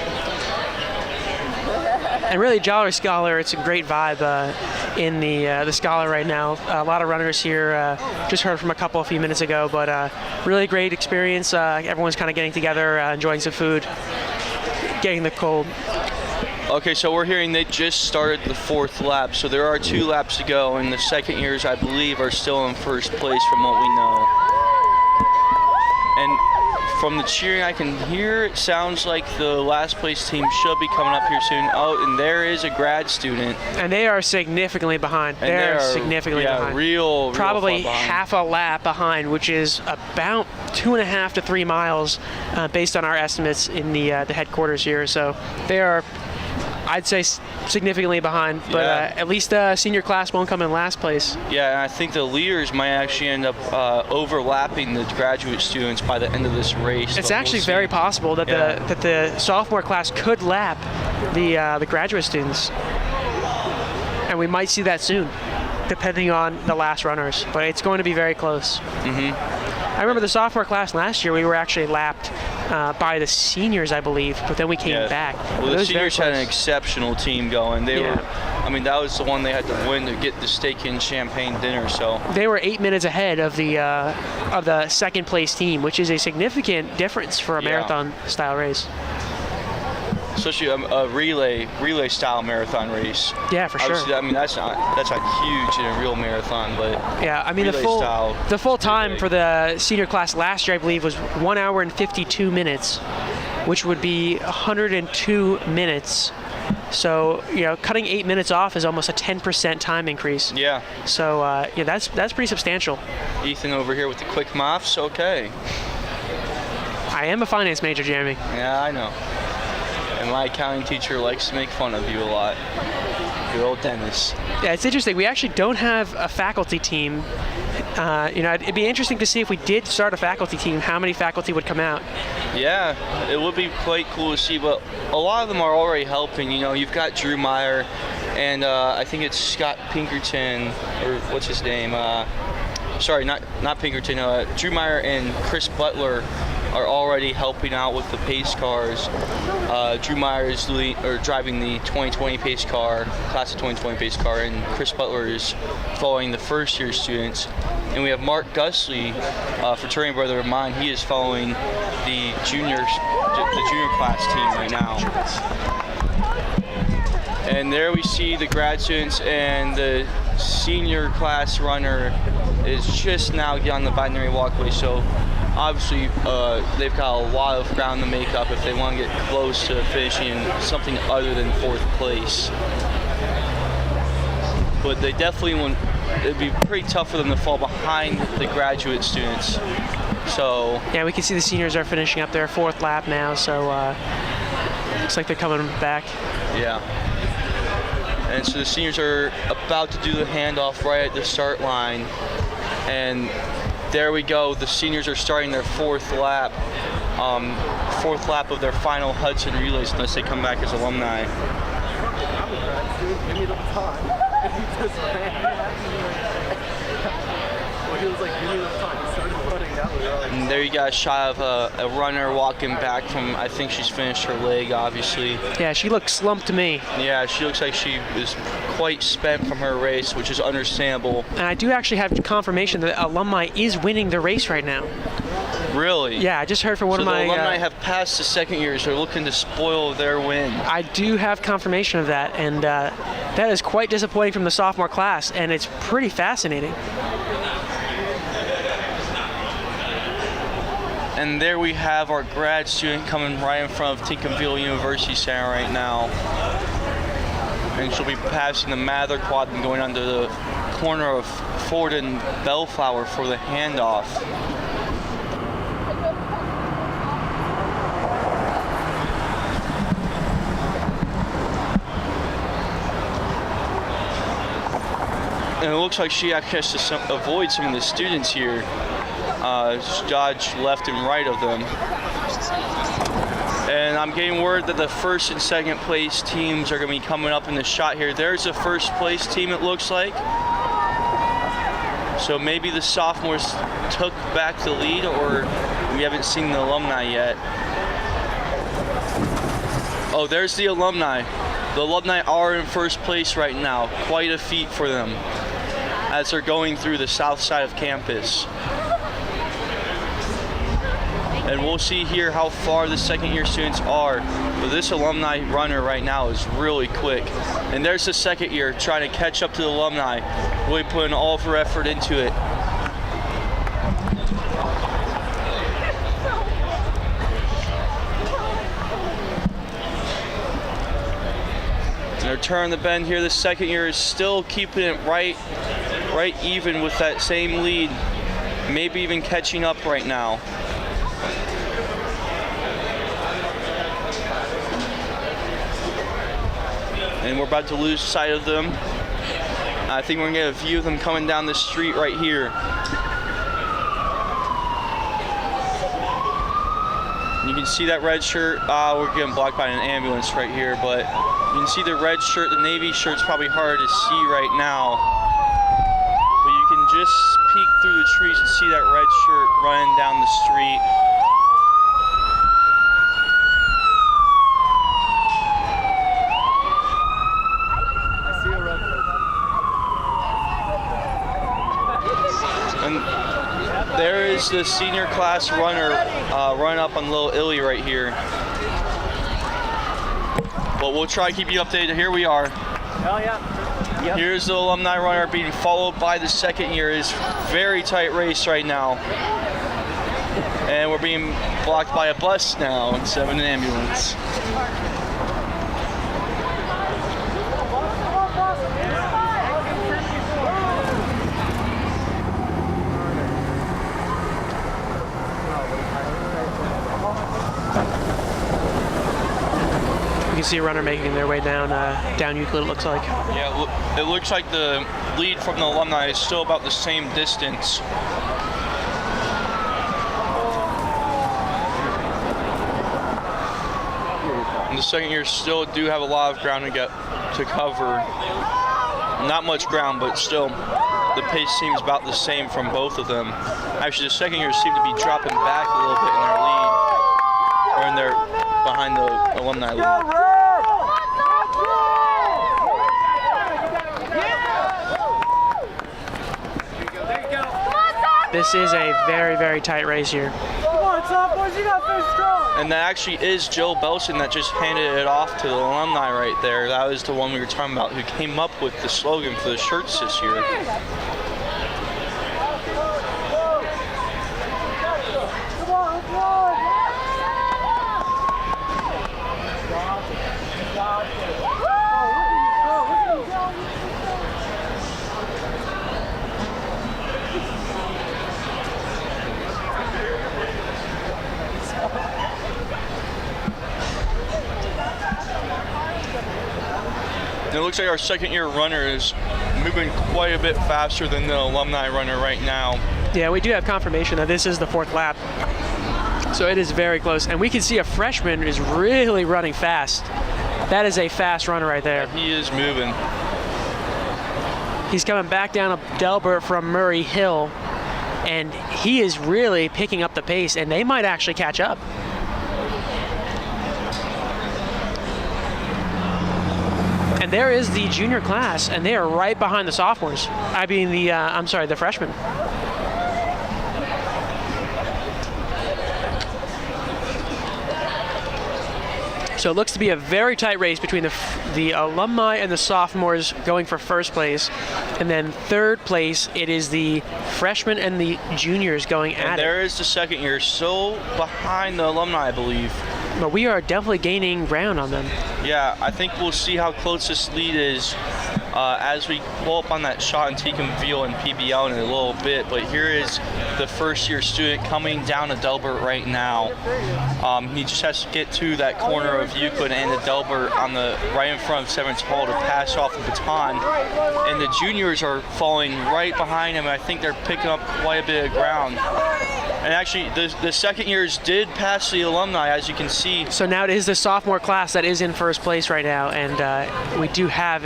And really, Jolly Scholar, it's a great vibe in the Scholar right now. A lot of runners here. Just heard from a couple a few minutes ago, but really great experience. Everyone's kind of getting together, enjoying some food, getting the cold. Okay, so we're hearing they just started the 4th lap, so there are 2 laps to go, and the second years, I believe, are still in first place from what we know. And from the cheering I can hear, it sounds like the last place team should be coming up here soon. Oh, and there is a grad student. And they are significantly behind. They're significantly behind. Real Probably far behind. half a lap behind, which is about 2.5 to 3 miles based on our estimates in the headquarters here. So they are, I'd say, significantly behind, but at least senior class won't come in last place. Yeah, and I think the leaders might actually end up overlapping the graduate students by the end of this race. It's actually very possible that the sophomore class could lap the graduate students, and we might see that soon, depending on the last runners. But it's going to be very close. I remember the sophomore class last year, we were actually lapped by the seniors, I believe, but then we came back. Well, the seniors had an exceptional team going. They were, I mean, that was the one they had to win to get the steak and champagne dinner. So they were 8 minutes ahead of the second place team, which is a significant difference for a marathon style race. especially a relay style marathon race. Yeah, for sure. Obviously, I mean, that's not huge in a real marathon, but yeah, I mean the full time for the senior class last year, I believe, was 1 hour and 52 minutes, which would be 102 minutes. So, cutting 8 minutes off is almost a 10% time increase. Yeah. So, that's pretty substantial. Ethan over here with the quick muffs. Okay. I am a finance major, Jeremy. Yeah, I know. And my accounting teacher likes to make fun of you a lot. Good old Dennis. Yeah, it's interesting. We actually don't have a faculty team. It'd be interesting to see if we did start a faculty team, how many faculty would come out. Yeah, it would be quite cool to see, but a lot of them are already helping. You've got Drew Meyer, and I think it's Scott Pinkerton, or what's his name? Sorry, not Pinkerton. Drew Meyer and Chris Butler are already helping out with the pace cars. Drew Meyer is driving the 2020 pace car, class of 2020 pace car, and Chris Butler is following the first year students. And we have Mark Gusley, fraternity brother of mine. He is following the junior class team right now. And there we see the grad students, and the senior class runner is just now getting on the binary walkway. So obviously, they've got a lot of ground to make up if they want to get close to finishing in something other than 4th place. But they definitely it'd be pretty tough for them to fall behind the graduate students. So yeah, we can see the seniors are finishing up their 4th lap now, so looks like they're coming back. Yeah. And so the seniors are about to do the handoff right at the start line. And there we go. The seniors are starting their 4th lap. 4th lap of their final Hudson relays, unless they come back as alumni. Give me the time. And he just ran. Well, he was like, give me the time. He started running that way. And there you got a shot of a runner walking back from, I think she's finished her leg, obviously. Yeah, she looks slumped to me. Yeah, she looks like she is quite spent from her race, which is understandable. And I do actually have confirmation that Alumni is winning the race right now. Really? Yeah, I just heard from one of my... So the alumni have passed the second years. They're looking to spoil their win. I do have confirmation of that, and that is quite disappointing from the sophomore class, and it's pretty fascinating. And there we have our grad student coming right in front of Tinkerville University Center right now. And she'll be passing the Mather quad and going onto the corner of Ford and Bellflower for the handoff. And it looks like she actually has to avoid some of the students here. Dodge left and right of them. And I'm getting word that the 1st and 2nd place teams are going to be coming up in the shot here. There's the 1st place team, it looks like. So maybe the sophomores took back the lead, or we haven't seen the alumni yet. Oh, there's the alumni. The alumni are in 1st place right now. Quite a feat for them as they're going through the south side of campus. And we'll see here how far the 2nd year students are. But this alumni runner right now is really quick. And there's the 2nd year trying to catch up to the alumni, really putting all of her effort into it. And they're turning the bend here. The 2nd year is still keeping it right even with that same lead. Maybe even catching up right now. And we're about to lose sight of them. I think we're gonna get a view of them coming down the street right here. You can see that red shirt. We're getting blocked by an ambulance right here, but you can see the red shirt. The navy shirt's probably hard to see right now. But you can just peek through the trees and see that red shirt running down the street. There is the senior class runner run up on Little Illy right here. But we'll try to keep you updated. Here we are. Oh, yeah. Yep. Here's the alumni runner being followed by the second year. It's very tight race right now. And we're being blocked by a bus now instead of an ambulance. You can see a runner making their way down Euclid, it looks like. Yeah, it looks like the lead from the alumni is still about the same distance. And the second year still do have a lot of ground to cover. Not much ground, but still the pace seems about the same from both of them. Actually, the second years seem to be dropping back a little bit in their lead, or in their behind the alumni lead. This is a very, very tight race here. Come on, sophomores, you got fish strong. And that actually is Joe Belson that just handed it off to the alumni right there. That was the one we were talking about who came up with the slogan for the shirts this year. And it looks like our second year runner is moving quite a bit faster than the alumni runner right now. Yeah, we do have confirmation that this is the 4th lap. So it is very close. And we can see a freshman is really running fast. That is a fast runner right there. Yeah, he is moving. He's coming back down Delbert from Murray Hill. And he is really picking up the pace, and they might actually catch up. And there is the junior class, and they are right behind the sophomores. I mean, the freshmen. So it looks to be a very tight race between the alumni and the sophomores going for first place. And then third place, it is the freshmen and the juniors going at it. And there is the second year, so behind the alumni, I believe. But we are definitely gaining ground on them. Yeah, I think we'll see how close this lead is as we pull up on that shot and Teaconville and PBL in a little bit. But here is the first year student coming down to Delbert right now. He just has to get to that corner of Euclid and the Delbert on the right in front of Severance Hall to pass off the baton. And the juniors are falling right behind him. I think they're picking up quite a bit of ground. And actually, the second years did pass the alumni, as you can see. So now it is the sophomore class that is in first place right now, and we do have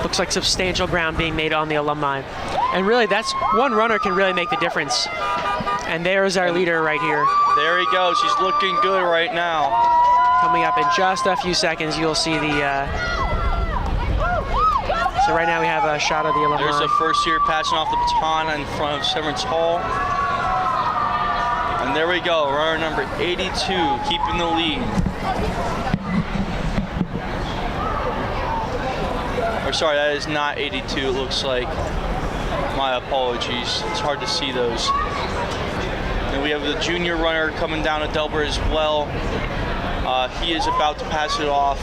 looks like substantial ground being made on the alumni. And really, that's one runner can really make the difference. And there's our leader right here. There he goes. He's looking good right now. Coming up in just a few seconds, you'll see the... So right now we have a shot of the alumni. There's the first year passing off the baton in front of Severance Hall. And there we go, runner number 82, keeping the lead. Or sorry, that is not 82, it looks like. My apologies, it's hard to see those. And we have the junior runner coming down to Delbert as well. He is about to pass it off.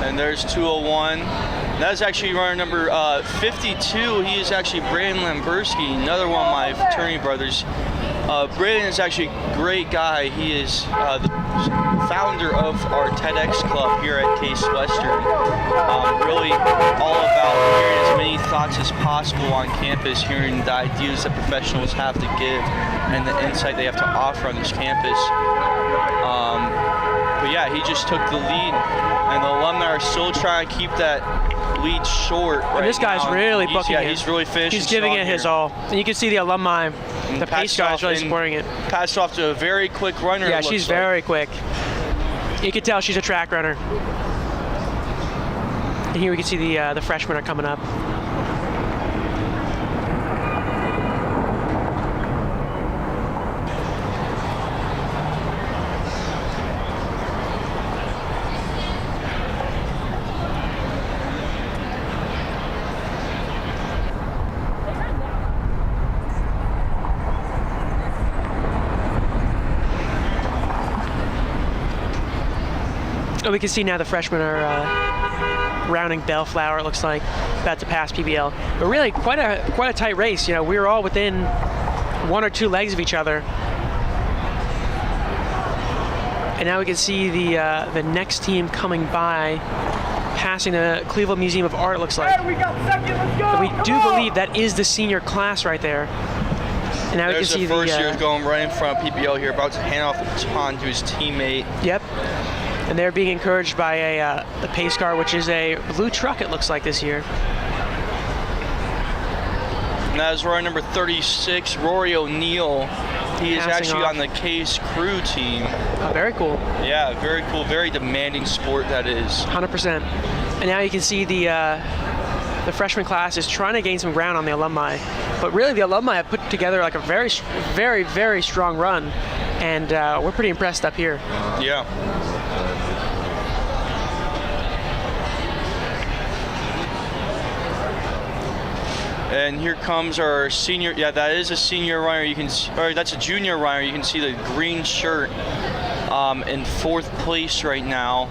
And there's 201. That's actually runner number 52. He is actually Brandon Lamberski, another one of my fraternity brothers. Brandon is actually a great guy. He is the founder of our TEDx club here at Case Western. Really all about hearing as many thoughts as possible on campus, hearing the ideas that professionals have to give and the insight they have to offer on this campus. But yeah, he just took the lead, and the alumni are still trying to keep that lead short right now. And this guy's really booking it. Yeah, he's really finishing. He's giving it his all. And you can see the alumni, the pace guys really supporting it. Passed off to a very quick runner. Yeah, she's very quick. You can tell she's a track runner. And here we can see the freshmen are coming up. we can see now the freshmen are rounding Bellflower, it looks like, about to pass PBL. But really, quite a tight race. You know, we were all within 1 or 2 legs of each other. And now we can see the next team coming by, passing the Cleveland Museum of Art, looks like. Hey, we got second, let's go! And we do Come on! believe that is the senior class right there. And now There's we can see the first year's going right in front of PBL here, about to hand off the baton to his teammate. Yep. And they're being encouraged by the pace car, which is a blue truck, it looks like, this year. And that is runner number 36, Rory O'Neill. He is Passing actually off. on the Case crew team. Oh, very cool. Yeah, very cool. Very demanding sport that is. 100%. And now you can see the freshman class is trying to gain some ground on the alumni. But really, the alumni have put together like a very, very, very strong run. And we're pretty impressed up here. Yeah. And here comes our senior. Yeah, that is a senior runner. You can, or that's a junior runner. You can see the green shirt in 4th place right now,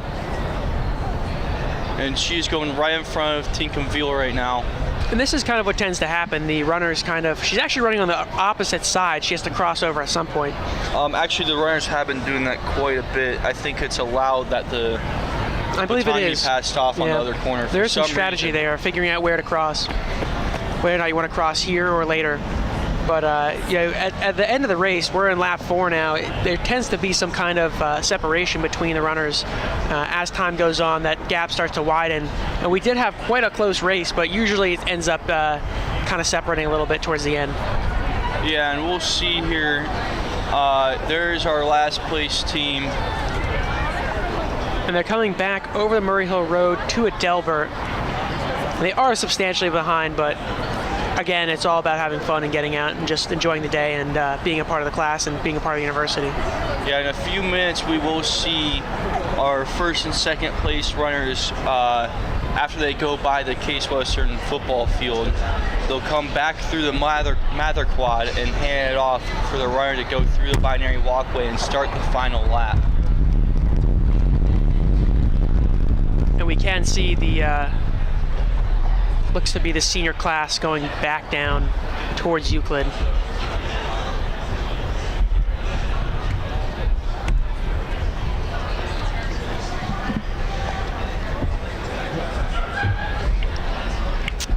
and she's going right in front of Tinkenville right now. And this is kind of what tends to happen. The runner's she's actually running on the opposite side. She has to cross over at some point. Actually, the runners have been doing that quite a bit. I think it's allowed that I believe it is. Be passed off on the other corner. There is some strategy there, figuring out where to cross. Whether or not you want to cross here or later. But you know, at the end of the race, we're in lap 4 now. There tends to be some kind of separation between the runners. As time goes on, that gap starts to widen. And we did have quite a close race, but usually it ends up kind of separating a little bit towards the end. Yeah, and we'll see here. There's our last place team. And they're coming back over the Murray Hill Road to Adelbert. They are substantially behind, but again, it's all about having fun and getting out and just enjoying the day and being a part of the class and being a part of the university. Yeah, in a few minutes we will see our 1st and 2nd place runners after they go by the Case Western football field. They'll come back through the Mather Quad and hand it off for the runner to go through the binary walkway and start the final lap. And we can see the looks to be the senior class going back down towards Euclid.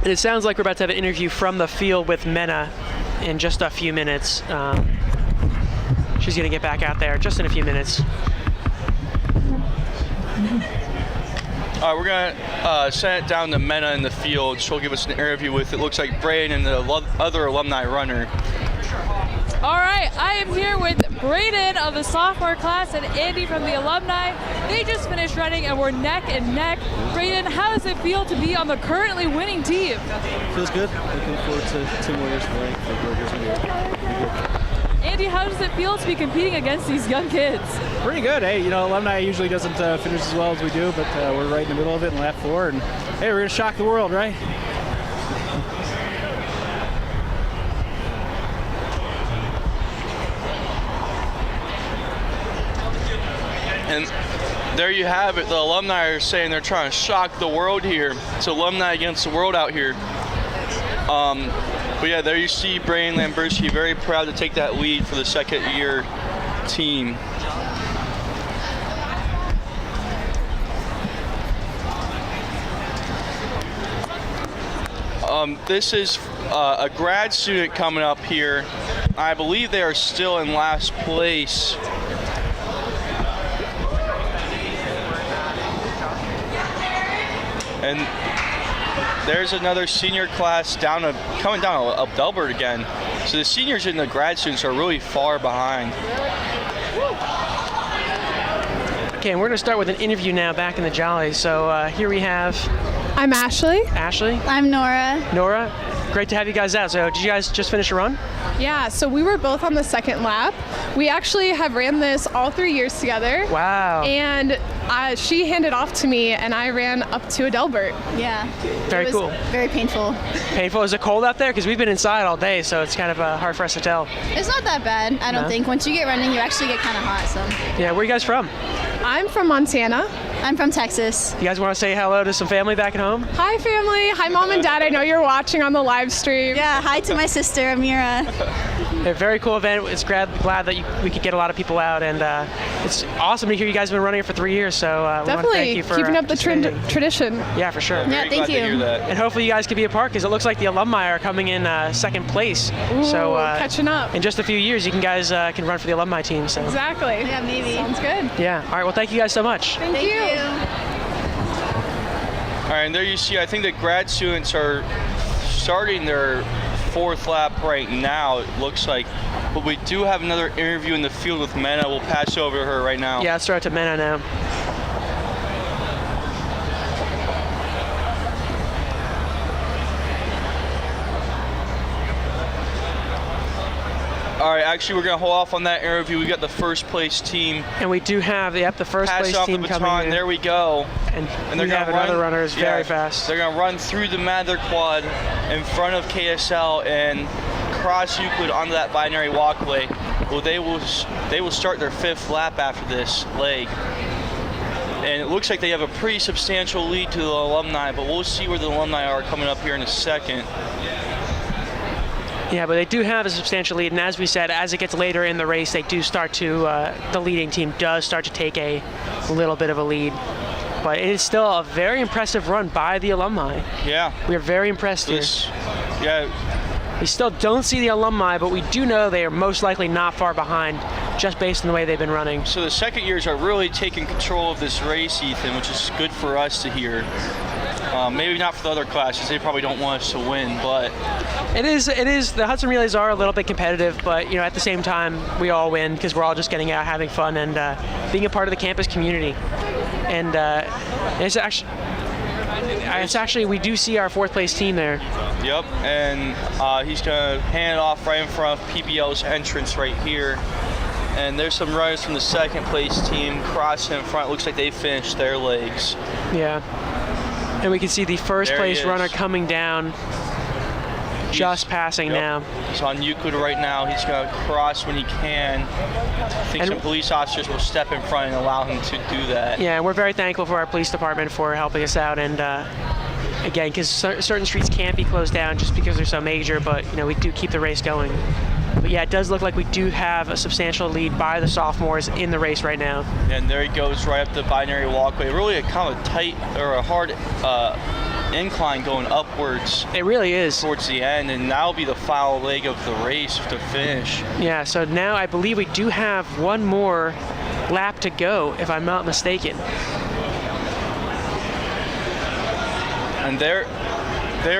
And it sounds like we're about to have an interview from the field with Mena in just a few minutes. She's going to get back out there just in a few minutes. We're going to send it down to Mena in the field. She'll give us an interview with, it looks like, Braden and the other alumni runner. All right, I am here with Braden of the sophomore class and Andy from the alumni. They just finished running and we're neck and neck. Braden, how does it feel to be on the currently winning team? Feels good. Looking forward to 2 more years playing for Burgers. Andy, how does it feel to be competing against these young kids? Pretty good. Hey, you know, Alumni usually doesn't finish as well as we do, but we're right in the middle of it in lap 4, and hey, we're gonna shock the world, right? And there you have it. The alumni are saying they're trying to shock the world here. It's alumni against the world out here. But yeah, there you see Braden Lamberski, very proud to take that lead for the 2nd year team. This is a grad student coming up here. I believe they are still in last place. And there's another senior class coming down Adelbert again. So the seniors and the grad students are really far behind. Okay, and we're going to start with an interview now back in the Jolly. So here we have... I'm Ashley. Ashley? I'm Nora. Nora? Great to have you guys out. So did you guys just finish a run? Yeah, so we were both on the second lap. We actually have ran this all 3 years together. Wow. And she handed off to me, and I ran up to Adelbert. Yeah. Very it was cool. Very painful. Painful? Is it cold out there? Because we've been inside all day, so it's kind of hard for us to tell. It's not that bad, I don't No? think. Once you get running, you actually get kind of hot. So. Yeah, where are you guys from? I'm from Montana. I'm from Texas. You guys want to say hello to some family back at home? Hi, family. Hi, Mom and Dad. I know you're watching on the live stream. Yeah, hi to my sister, Amira. A very cool event. It's glad that we could get a lot of people out, and it's awesome to hear you guys have been running it for 3 years. So we want to Definitely thank you for keeping up the tradition. Yeah, for sure. Yeah, thank you. And hopefully you guys can be a part, because it looks like the alumni are coming in second place. Ooh, so catching up. In just a few years, you guys can run for the alumni team. So. Exactly. Yeah, maybe. Sounds good. Yeah. All right. Well, thank you guys so much. Thank you. All right, and there you see, I think the grad students are starting their 4th lap right now, it looks like. But we do have another interview in the field with Mena. We'll pass over to her right now. Yeah, let's throw it to Mena now. All right, actually, we're going to hold off on that interview. We got the first place team. And we do have, the first Pass place off team the coming baton. in. There we go. And they're we gonna have another runner who's very fast. They're going to run through the Mather Quad in front of KSL and cross Euclid onto that binary walkway. Well, they will start their 5th lap after this leg. And it looks like they have a pretty substantial lead to the alumni, but we'll see where the alumni are coming up here in a second. Yeah, but they do have a substantial lead, and as we said, as it gets later in the race, they do start to, the leading team does start to take a little bit of a lead. But it is still a very impressive run by the alumni. Yeah. We are very impressed here. Yeah. We still don't see the alumni, but we do know they are most likely not far behind, just based on the way they've been running. So the second years are really taking control of this race, Ethan, which is good for us to hear. Maybe not for the other classes. They probably don't want us to win, but it is. The Hudson Relays are a little bit competitive, but at the same time, we all win because we're all just getting out, having fun, and being a part of the campus community. And it's actually we do see our 4th place team there. Yep, and he's gonna hand it off right in front of PBL's entrance right here. And there's some runners from the 2nd place team crossing in front. Looks like they finished their legs. Yeah. And we can see the first place runner coming down, just passing now. He's on Euclid right now. He's going to cross when he can. I think some police officers will step in front and allow him to do that. Yeah, and we're very thankful for our police department for helping us out. And again, because certain streets can't be closed down just because they're so major, but we do keep the race going. But yeah, it does look like we do have a substantial lead by the sophomores in the race right now. And there he goes right up the binary walkway. Really a kind of tight or a hard incline going upwards. It really is. Towards the end, and that'll be the final leg of the race to finish. Yeah, so now I believe we do have one more lap to go, if I'm not mistaken. And there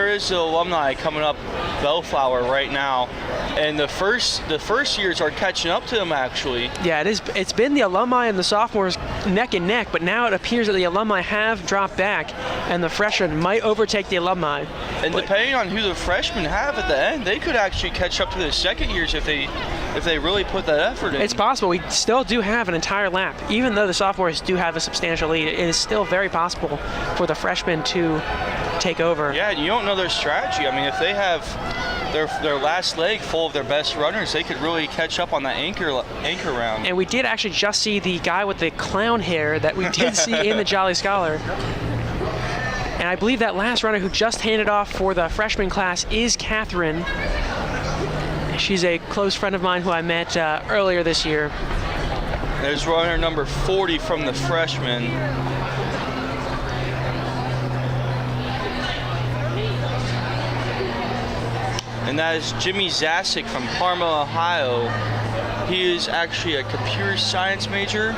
is the alumni coming up Bellflower right now. And the first years are catching up to them, actually. Yeah, it's been the alumni and the sophomores neck and neck, but now it appears that the alumni have dropped back, and the freshmen might overtake the alumni. And depending on who the freshmen have at the end, they could actually catch up to the second years if they really put that effort in. It's possible. We still do have an entire lap. Even though the sophomores do have a substantial lead, it is still very possible for the freshmen to take over. Yeah, you don't know their strategy. I mean, if they have their last leg full of their best runners, they could really catch up on that anchor round. And we did actually just see the guy with the clown hair that we did see in the Jolly Scholar. And I believe that last runner who just handed off for the freshman class is Catherine. She's a close friend of mine who I met earlier this year. There's runner number 40 from the freshman. And that is Jimmy Zasik from Parma, Ohio. He is actually a computer science major.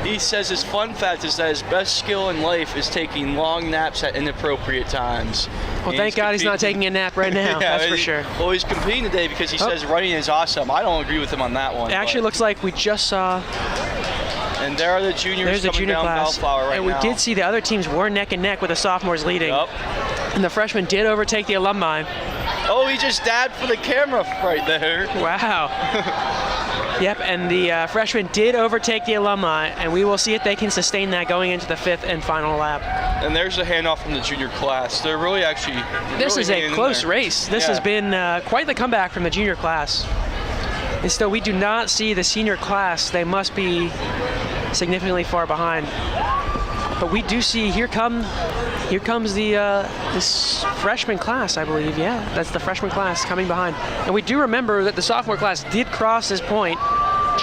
He says his fun fact is that his best skill in life is taking long naps at inappropriate times. Well, thank God he's not taking a nap right now, yeah, that's for sure. Well, he's competing today because he says running is awesome. I don't agree with him on that one. It actually looks like we just saw... And there are the juniors There's the coming junior down class. Bellflower right and we now. did see the other teams were neck and neck with the sophomores leading. Yep. And the freshman did overtake the alumni. Oh, he just dabbed for the camera right there. Wow. Yep, and the freshman did overtake the alumni, and we will see if they can sustain that going into the 5th and final lap. And there's the handoff from the junior class. They're really actually. This is a close race. This has been quite the comeback from the junior class. And still, we do not see the senior class. They must be significantly far behind. But we do see here comes the this freshman class, I believe. Yeah, that's the freshman class coming behind. And we do remember that the sophomore class did cross this point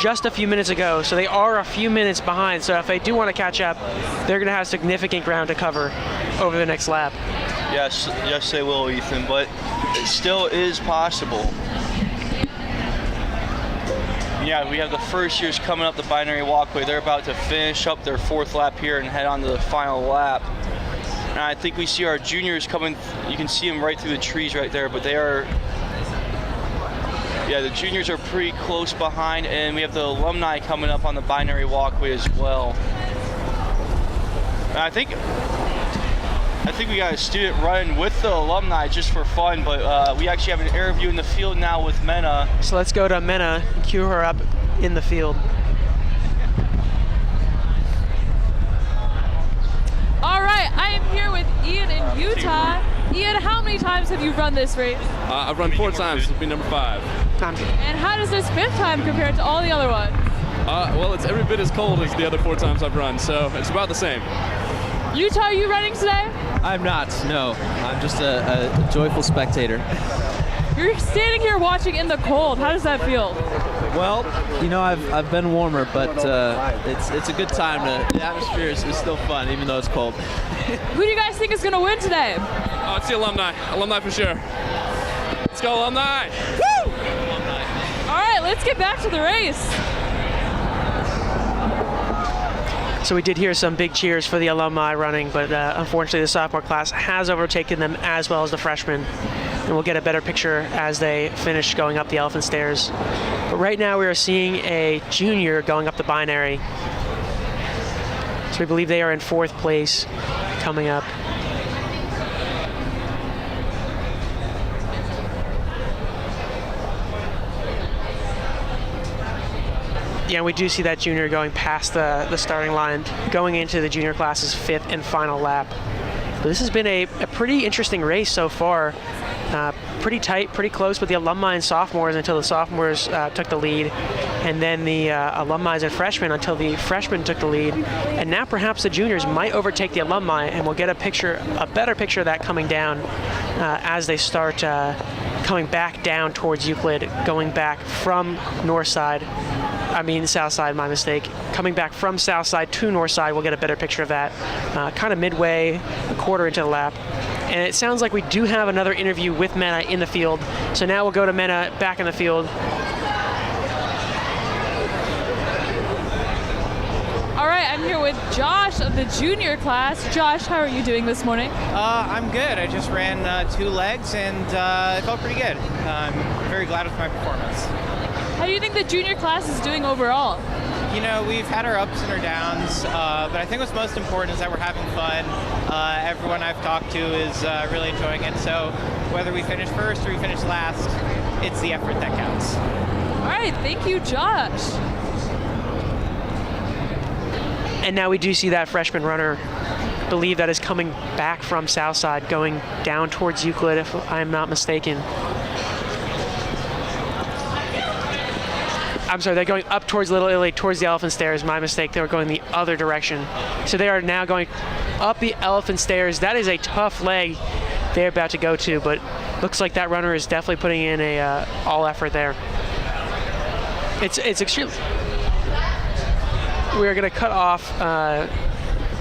just a few minutes ago, so they are a few minutes behind. So if they do want to catch up, they're going to have significant ground to cover over the next lap. Yes, they will, Ethan, but it still is possible. Yeah, we have the first years coming up the binary walkway. They're about to finish up their 4th lap here and head on to the final lap. And I think we see our juniors coming. You can see them right through the trees right there, but they are. Yeah, the juniors are pretty close behind, and we have the alumni coming up on the binary walkway as well. And I think we got a student running with the alumni just for fun, but we actually have an interview in the field now with Mena. So let's go to Mena and cue her up in the field. All right, I am here with Ian in Utah. Ian, how many times have you run this race? I've run 4 times. This will be number 5. And how does this 5th time compare to all the other ones? Well, it's every bit as cold as the other 4 times I've run, so it's about the same. Utah, are you running today? I'm not, no. I'm just a joyful spectator. You're standing here watching in the cold. How does that feel? Well, you know, I've been warmer, but it's a good time. The atmosphere is still fun, even though it's cold. Who do you guys think is going to win today? It's the alumni. Alumni for sure. Let's go, alumni! Woo! All right, let's get back to the race. So we did hear some big cheers for the alumni running, but unfortunately the sophomore class has overtaken them as well as the freshmen. And we'll get a better picture as they finish going up the elephant stairs. But right now we are seeing a junior going up the binary. So we believe they are in 4th place coming up. Yeah, we do see that junior going past the starting line, going into the junior class's 5th and final lap. But this has been a pretty interesting race so far. Pretty tight, pretty close with the alumni and sophomores until the sophomores took the lead, and then the alumni and freshmen until the freshmen took the lead. And now perhaps the juniors might overtake the alumni, and we'll get a better picture of that coming down as they start coming back down towards Euclid, going back from south side, my mistake. Coming back from south side to north side, we'll get a better picture of that kind of midway, a quarter into the lap. And it sounds like we do have another interview with Mena in the field. So now we'll go to Mena back in the field. All right, I'm here with Josh of the junior class. Josh, how are you doing this morning? I'm good. I just ran 2 legs and it felt pretty good. I'm very glad with my performance. How do you think the junior class is doing overall? You know, we've had our ups and our downs, but I think what's most important is that we're having fun. Everyone I've talked to is really enjoying it, so whether we finish first or we finish last, it's the effort that counts. All right, thank you, Josh. And now we do see that freshman runner, I believe that is coming back from Southside, going down towards Euclid, if I'm not mistaken. I'm sorry, they're going up towards Little Italy, towards the elephant stairs. My mistake, they were going the other direction. So they are now going up the elephant stairs. That is a tough leg they're about to go to, but looks like that runner is definitely putting in a all effort there. It's extremely... We're going to cut off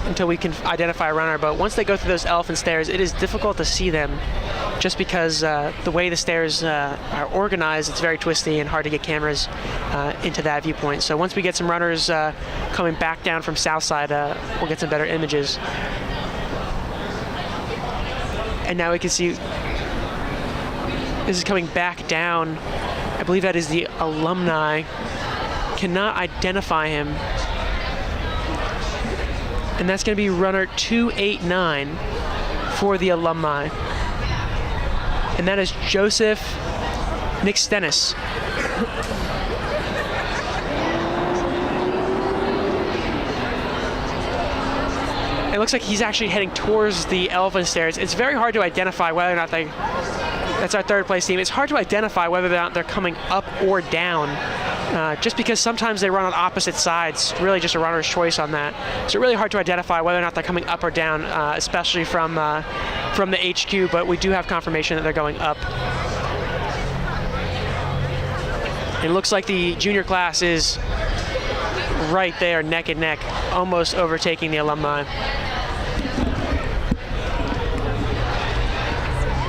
until we can identify a runner, but once they go through those elephant stairs, it is difficult to see them just because the way the stairs are organized, it's very twisty and hard to get cameras into that viewpoint. So once we get some runners coming back down from Southside, we'll get some better images. And now we can see this is coming back down. I believe that is the alumni. Cannot identify him. And that's going to be runner 289 for the Alumni. And that is Joseph Nixtenis. It looks like he's actually heading towards the elephant stairs. It's very hard to identify whether or not that's our third place team. It's hard to identify whether or not they're coming up or down, just because sometimes they run on opposite sides. Really just a runner's choice on that. So really hard to identify whether or not they're coming up or down, especially from the HQ, but we do have confirmation that they're going up. It looks like the junior class is right there, neck and neck, almost overtaking the Alumni.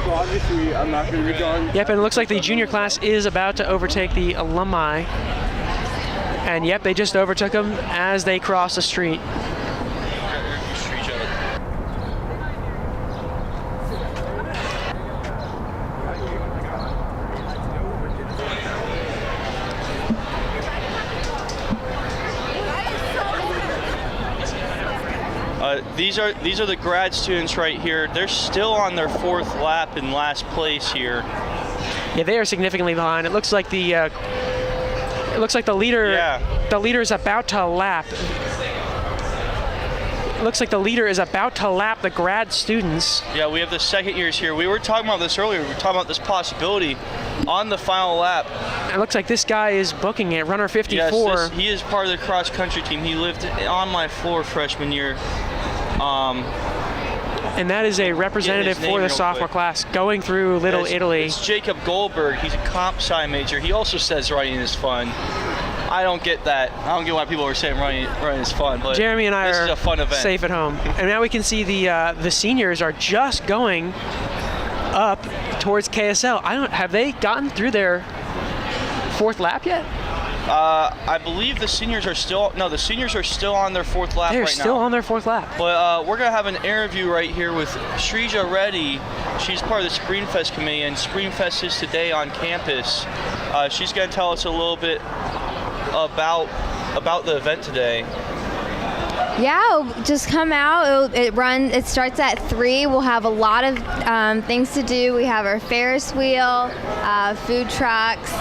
Well, obviously, I'm not going to be going. Yep, and it looks like the junior class is about to overtake the Alumni. And yep, they just overtook them as they crossed the street. These are the grad students right here. They're still on their fourth lap in last place here. Yeah, they are significantly behind. It looks like the leader. Yeah. The leader is about to lap. It looks like the leader is about to lap the grad students. Yeah, we have the second years here. We were talking about this earlier. We were talking about this possibility on the final lap. It looks like this guy is booking it. Runner 54. Yes, he is part of the cross country team. He lived on my floor freshman year. And that is a representative for the sophomore class going through Little Italy. It's Jacob Goldberg. He's a comp sci major. He also says running is fun. I don't get that. I don't get why people are saying running is fun. But Jeremy and I this are is a fun event. Safe at home. And now we can see the seniors are just going up towards KSL. Have they gotten through their fourth lap yet? I believe the seniors are still on their fourth lap right now. They're still on their fourth lap. But we're gonna have an interview right here with Shrija Reddy. She's part of the Springfest committee, and Springfest is today on campus. She's gonna tell us a little bit about the event today. Yeah, just come out. It starts at 3. We'll have a lot of things to do. We have our Ferris wheel, food trucks,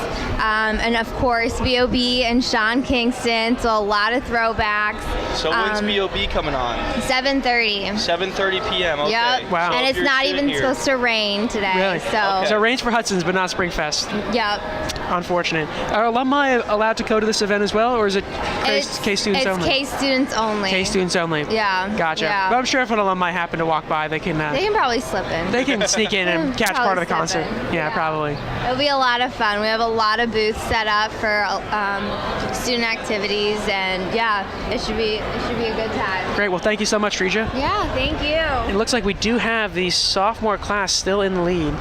and of course B.O.B. and Sean Kingston. So a lot of throwbacks. So when's B.O.B. coming on? 7:30. 7:30 p.m. Okay. Yep. Wow. And it's not even supposed to rain today. Really? So it rains for Hudson's, but not Springfest. Yep. Unfortunate. Are alumni allowed to go to this event as well, or is it K students only? It's K students only. K students only. Yeah. Gotcha. Yeah. But I'm sure if an alumni happen to walk by, they can probably slip in. They can sneak in and catch part of the concert. Yeah, probably. It'll be a lot of fun. We have a lot of booths set up for student activities, and yeah, it should be a good time. Great. Well, thank you so much, Shrija. Yeah, thank you. It looks like we do have the sophomore class still in the lead.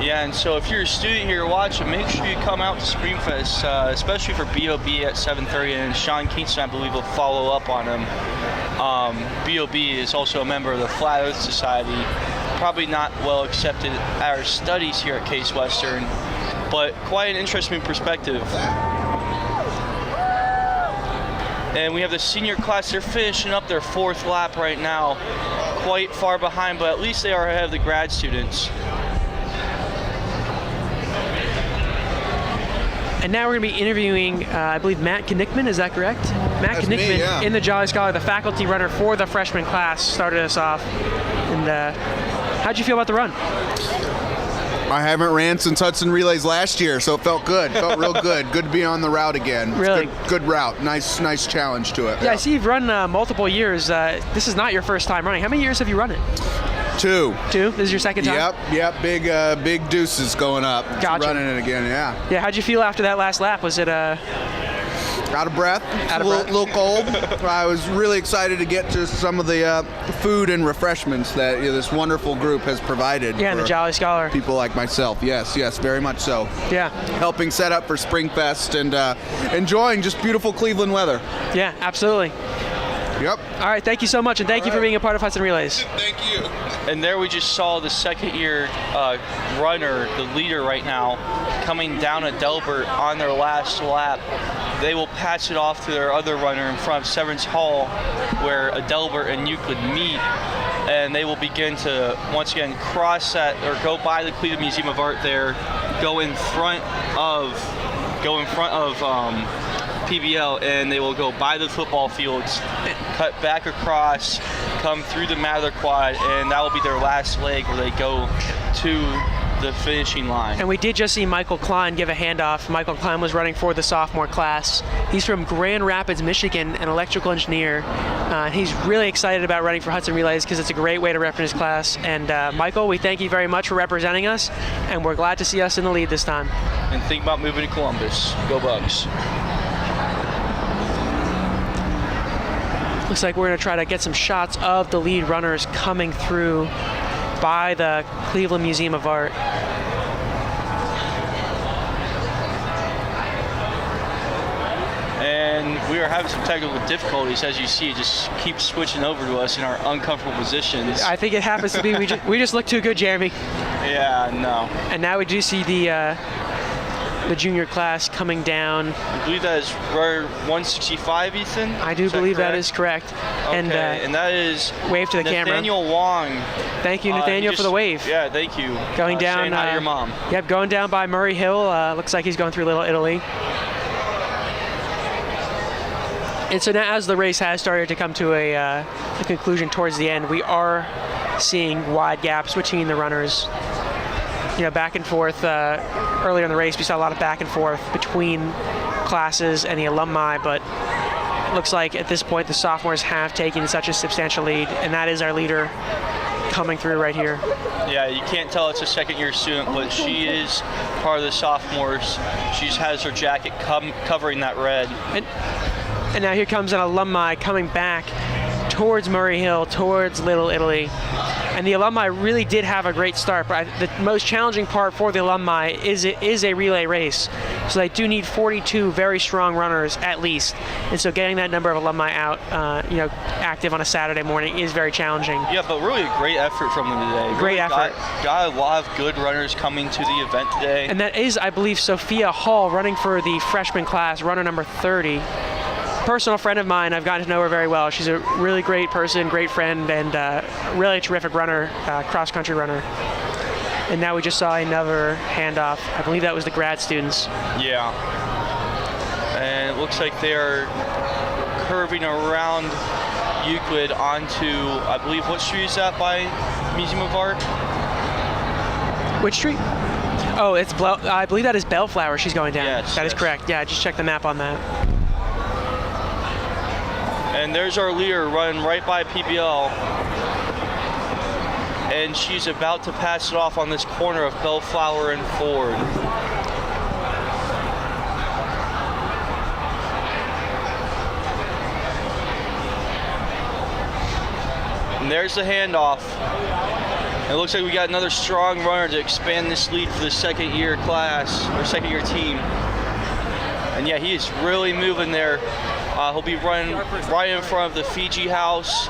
Yeah, and so if you're a student here watching, make sure you come out to Springfest, especially for B.O.B. at 7:30, and Sean Kingston, I believe, will follow up on him. B.O.B. is also a member of the Flat Earth Society, probably not well accepted at our studies here at Case Western, but quite an interesting perspective. And we have the senior class. They're finishing up their fourth lap right now, quite far behind, but at least they are ahead of the grad students. And now we're going to be interviewing, I believe, Matt Knickman. Is that correct? Matt Knickman in the Jolly Scholar, the faculty runner for the freshman class, started us off. And how'd you feel about the run? I haven't ran since Hudson Relays last year, so it felt good. Felt real good. Good to be on the route again. Really? Good route. Nice challenge to it. Yeah, I see you've run multiple years. This is not your first time running. How many years have you run it? 2. This is your second time? Yep. Big deuces going up. Gotcha. Running it again, yeah. Yeah, how'd you feel after that last lap? Was it out of breath? A little cold. I was really excited to get to some of the food and refreshments that this wonderful group has provided. Yeah, and the Jolly Scholar. People like myself. Yes, very much so. Yeah. Helping set up for Springfest and enjoying just beautiful Cleveland weather. Yeah, absolutely. Yep. All right, thank you so much, and thank you for being a part of Hudson Relays. Thank you. And there we just saw the second-year runner, the leader right now, coming down Adelbert on their last lap. They will pass it off to their other runner in front of Severance Hall, where Adelbert and Euclid meet. and they will begin to once again cross that or go by the Cleveland Museum of Art there, go in front of PBL, and they will go by the football fields, cut back across, come through the Mather Quad, and that will be their last leg where they go to the finishing line. And we did just see Michael Klein give a handoff. Michael Klein was running for the sophomore class. He's from Grand Rapids, Michigan, an electrical engineer. He's really excited about running for Hudson Relays because it's a great way to represent his class. And Michael, we thank you very much for representing us, and we're glad to see us in the lead this time. And think about moving to Columbus. Go Bucks. Looks like we're going to try to get some shots of the lead runners coming through by the Cleveland Museum of Art. And we are having some technical difficulties, as you see. It just keeps switching over to us in our uncomfortable positions. I think it happens to be we just look too good, Jeremy. Yeah, no. And now we do see the junior class coming down. I believe that is row 165, Ethan? I do believe that is correct. Okay, and that is wave to the Nathaniel camera. Wong. Thank you, Nathaniel, for the wave. Yeah, thank you. Going down. Saying hi to your mom. Yep, going down by Murray Hill. Looks like he's going through Little Italy. And so now, as the race has started to come to a conclusion towards the end, we are seeing wide gaps between the runners. You know, back and forth. Earlier in the race, we saw a lot of back and forth between classes and the alumni, but it looks like at this point the sophomores have taken such a substantial lead, and that is our leader coming through right here. Yeah, you can't tell it's a second-year student, but she is part of the sophomores. She just has her jacket covering that red. And now here comes an alumni coming back towards Murray Hill, towards Little Italy. And the alumni really did have a great start, but the most challenging part for the alumni is a relay race. So they do need 42 very strong runners at least. And so getting that number of alumni out, active on a Saturday morning is very challenging. Yeah, but really a great effort from them today. Great effort. Got a lot of good runners coming to the event today. And that is, I believe, Sophia Hall running for the freshman class, runner number 30. Personal friend of mine. I've gotten to know her very well. She's a really great person, great friend, and really terrific runner, cross-country runner. And now we just saw another handoff. I believe that was the grad students. Yeah. And it looks like they're curving around Euclid onto, I believe, what street is that by Museum of Art? Which street? Oh, I believe that is Bellflower she's going down. Yes, that is correct. Yeah, just check the map on that. And there's our leader running right by PBL. And she's about to pass it off on this corner of Bellflower and Ford. And there's the handoff. It looks like we got another strong runner to expand this lead for the second-year class, or second-year team. And yeah, he is really moving there. He'll be running right in front of the Fiji House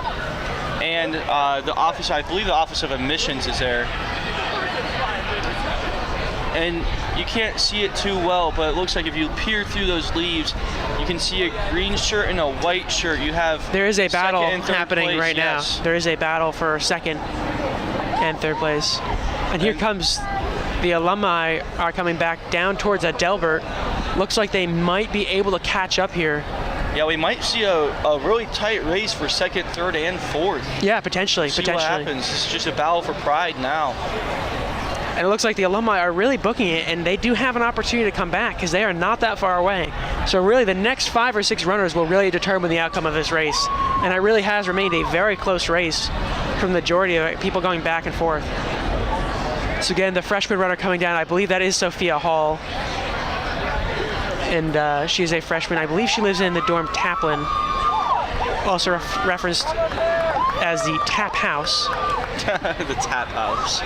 and the office, I believe the Office of Admissions is there. And you can't see it too well, but it looks like if you peer through those leaves, you can see a green shirt and a white shirt. There is a battle happening right now. There is a battle for second and third place. And here comes the alumni are coming back down towards Delbert. Looks like they might be able to catch up here. Yeah, we might see a really tight race for second, third, and fourth. Yeah, potentially. See what happens. It's just a battle for pride now. And it looks like the alumni are really booking it, and they do have an opportunity to come back because they are not that far away. So really the next 5 or 6 runners will really determine the outcome of this race. And it really has remained a very close race from the majority of people going back and forth. So again, the freshman runner coming down, I believe that is Sophia Hall. And she is a freshman. I believe she lives in the dorm Taplin, also referenced as the Tap House. The Tap House.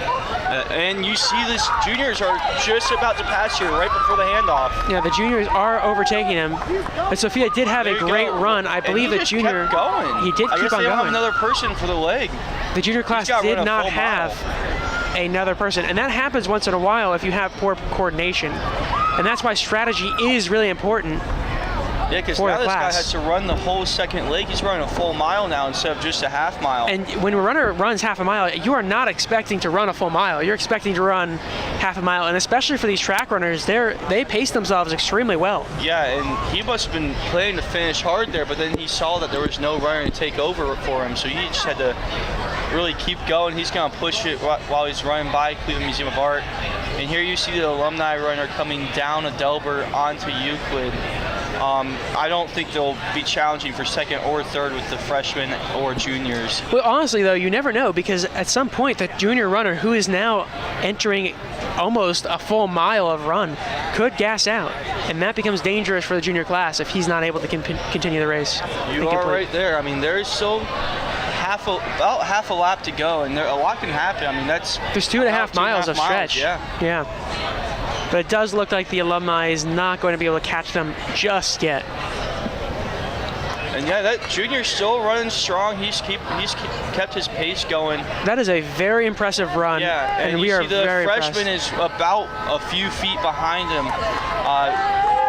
And you see these juniors are just about to pass here right before the handoff. Yeah, the juniors are overtaking him. But Sophia did have a great run. I believe the junior. Kept going. He did keep on going. I guess they don't have another person for the leg. The junior class did not have another person. And that happens once in a while if you have poor coordination. And that's why strategy is really important. Yeah, because for now the this guy class. has to run the whole second leg. He's running a full mile now instead of just a half mile. And when a runner runs half a mile, you are not expecting to run a full mile. You're expecting to run half a mile, and especially for these track runners, they pace themselves extremely well. Yeah, and he must have been planning to finish hard there, but then he saw that there was no runner to take over for him, so he just had to really keep going. He's going to push it while he's running by Cleveland Museum of Art. And here you see the Alumni runner coming down Adelbert onto Euclid. I don't think they'll be challenging for second or third with the freshmen or juniors. Well, honestly, though, you never know, because at some point, the junior runner who is now entering almost a full mile of run could gas out, and that becomes dangerous for the junior class if he's not able to continue the race. You are right there. I mean, there's still about half a lap to go, and a lot can happen. I mean, there's 2.5 miles of stretch. Yeah. But it does look like the Alumni is not going to be able to catch them just yet. And yeah, that junior's still running strong. He's kept his pace going. That is a very impressive run. Yeah, and we you are see the very freshman impressed. is about a few feet behind him.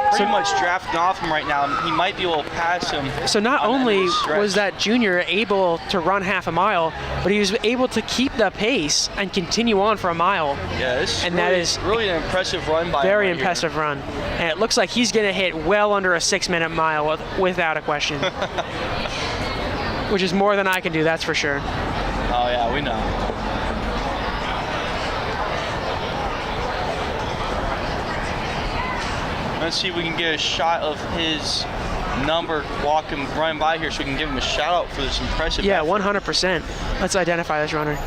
Pretty much drafting off him right now. He might be able to pass him. So not only was that junior able to run half a mile, but he was able to keep the pace and continue on for a mile. Yeah, this and really, that is really an impressive run by him. Very right impressive run. And it looks like he's going to hit well under a 6-minute mile without a question. Which is more than I can do, that's for sure. Oh yeah, we know. Let's see if we can get a shot of his number running by here so we can give him a shout out for this impressive effort. 100%. Let's identify this runner.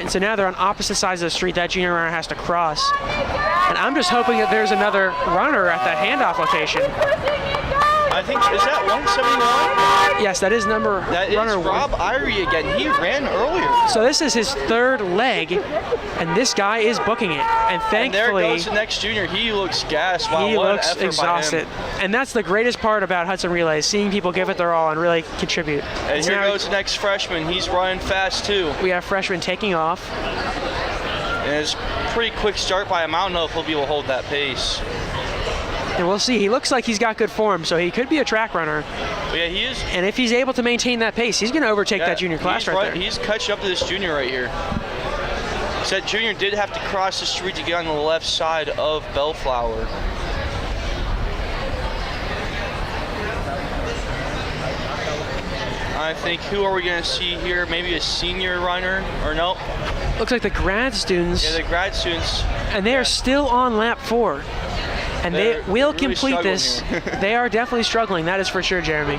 And so now they're on opposite sides of the street. That junior runner has to cross. And I'm just hoping that there's another runner at that handoff location. I think, is that 171? Yes, that is runner Rob Irie again. He ran earlier. So this is his third leg, and this guy is booking it. And thankfully, and there goes the next junior. He looks gassed. Wow, he what looks an effort exhausted. by him. And that's the greatest part about Hudson Relays, seeing people give it their all and really contribute. And here goes the next freshman. He's running fast too. We have freshman taking off. And it's a pretty quick start by him. I don't know if he'll be able to hold that pace. And we'll see. He looks like he's got good form, so he could be a track runner. But yeah, he is. And if he's able to maintain that pace, he's going to overtake that junior class right there. He's catching up to this junior right here. So that junior did have to cross the street to get on the left side of Bellflower. I think, who are we going to see here? Maybe a senior runner, or no? Looks like the grad students. Yeah, the grad students. And they are still on lap 4. And they will really complete this. They are definitely struggling, that is for sure, Jeremy.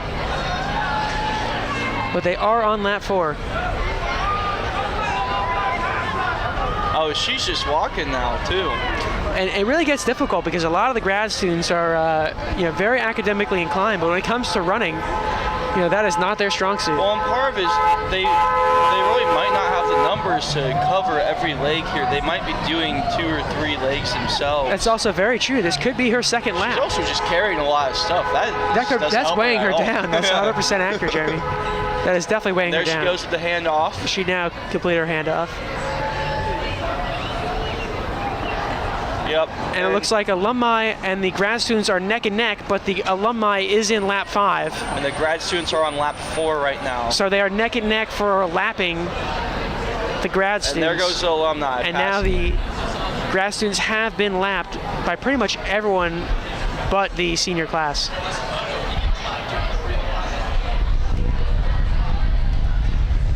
But they are on lap 4. Oh, she's just walking now, too. And it really gets difficult because a lot of the grad students are very academically inclined, but when it comes to running, that is not their strong suit. Well, and part of it is they really might not have the numbers to cover every leg here. They might be doing 2 or 3 legs themselves. That's also very true. This could be her second lap. She's also just carrying a lot of stuff. That's weighing her down. That's 100% accurate, Jeremy. That is definitely weighing her down. There she goes with the handoff. She now completed her handoff. Yep. And it looks like Alumni and the grad students are neck and neck, but the Alumni is in lap 5. And the grad students are on lap 4 right now. So they are neck and neck for lapping the grad students. And there goes the Alumni. And now the grad students have been lapped by pretty much everyone but the senior class.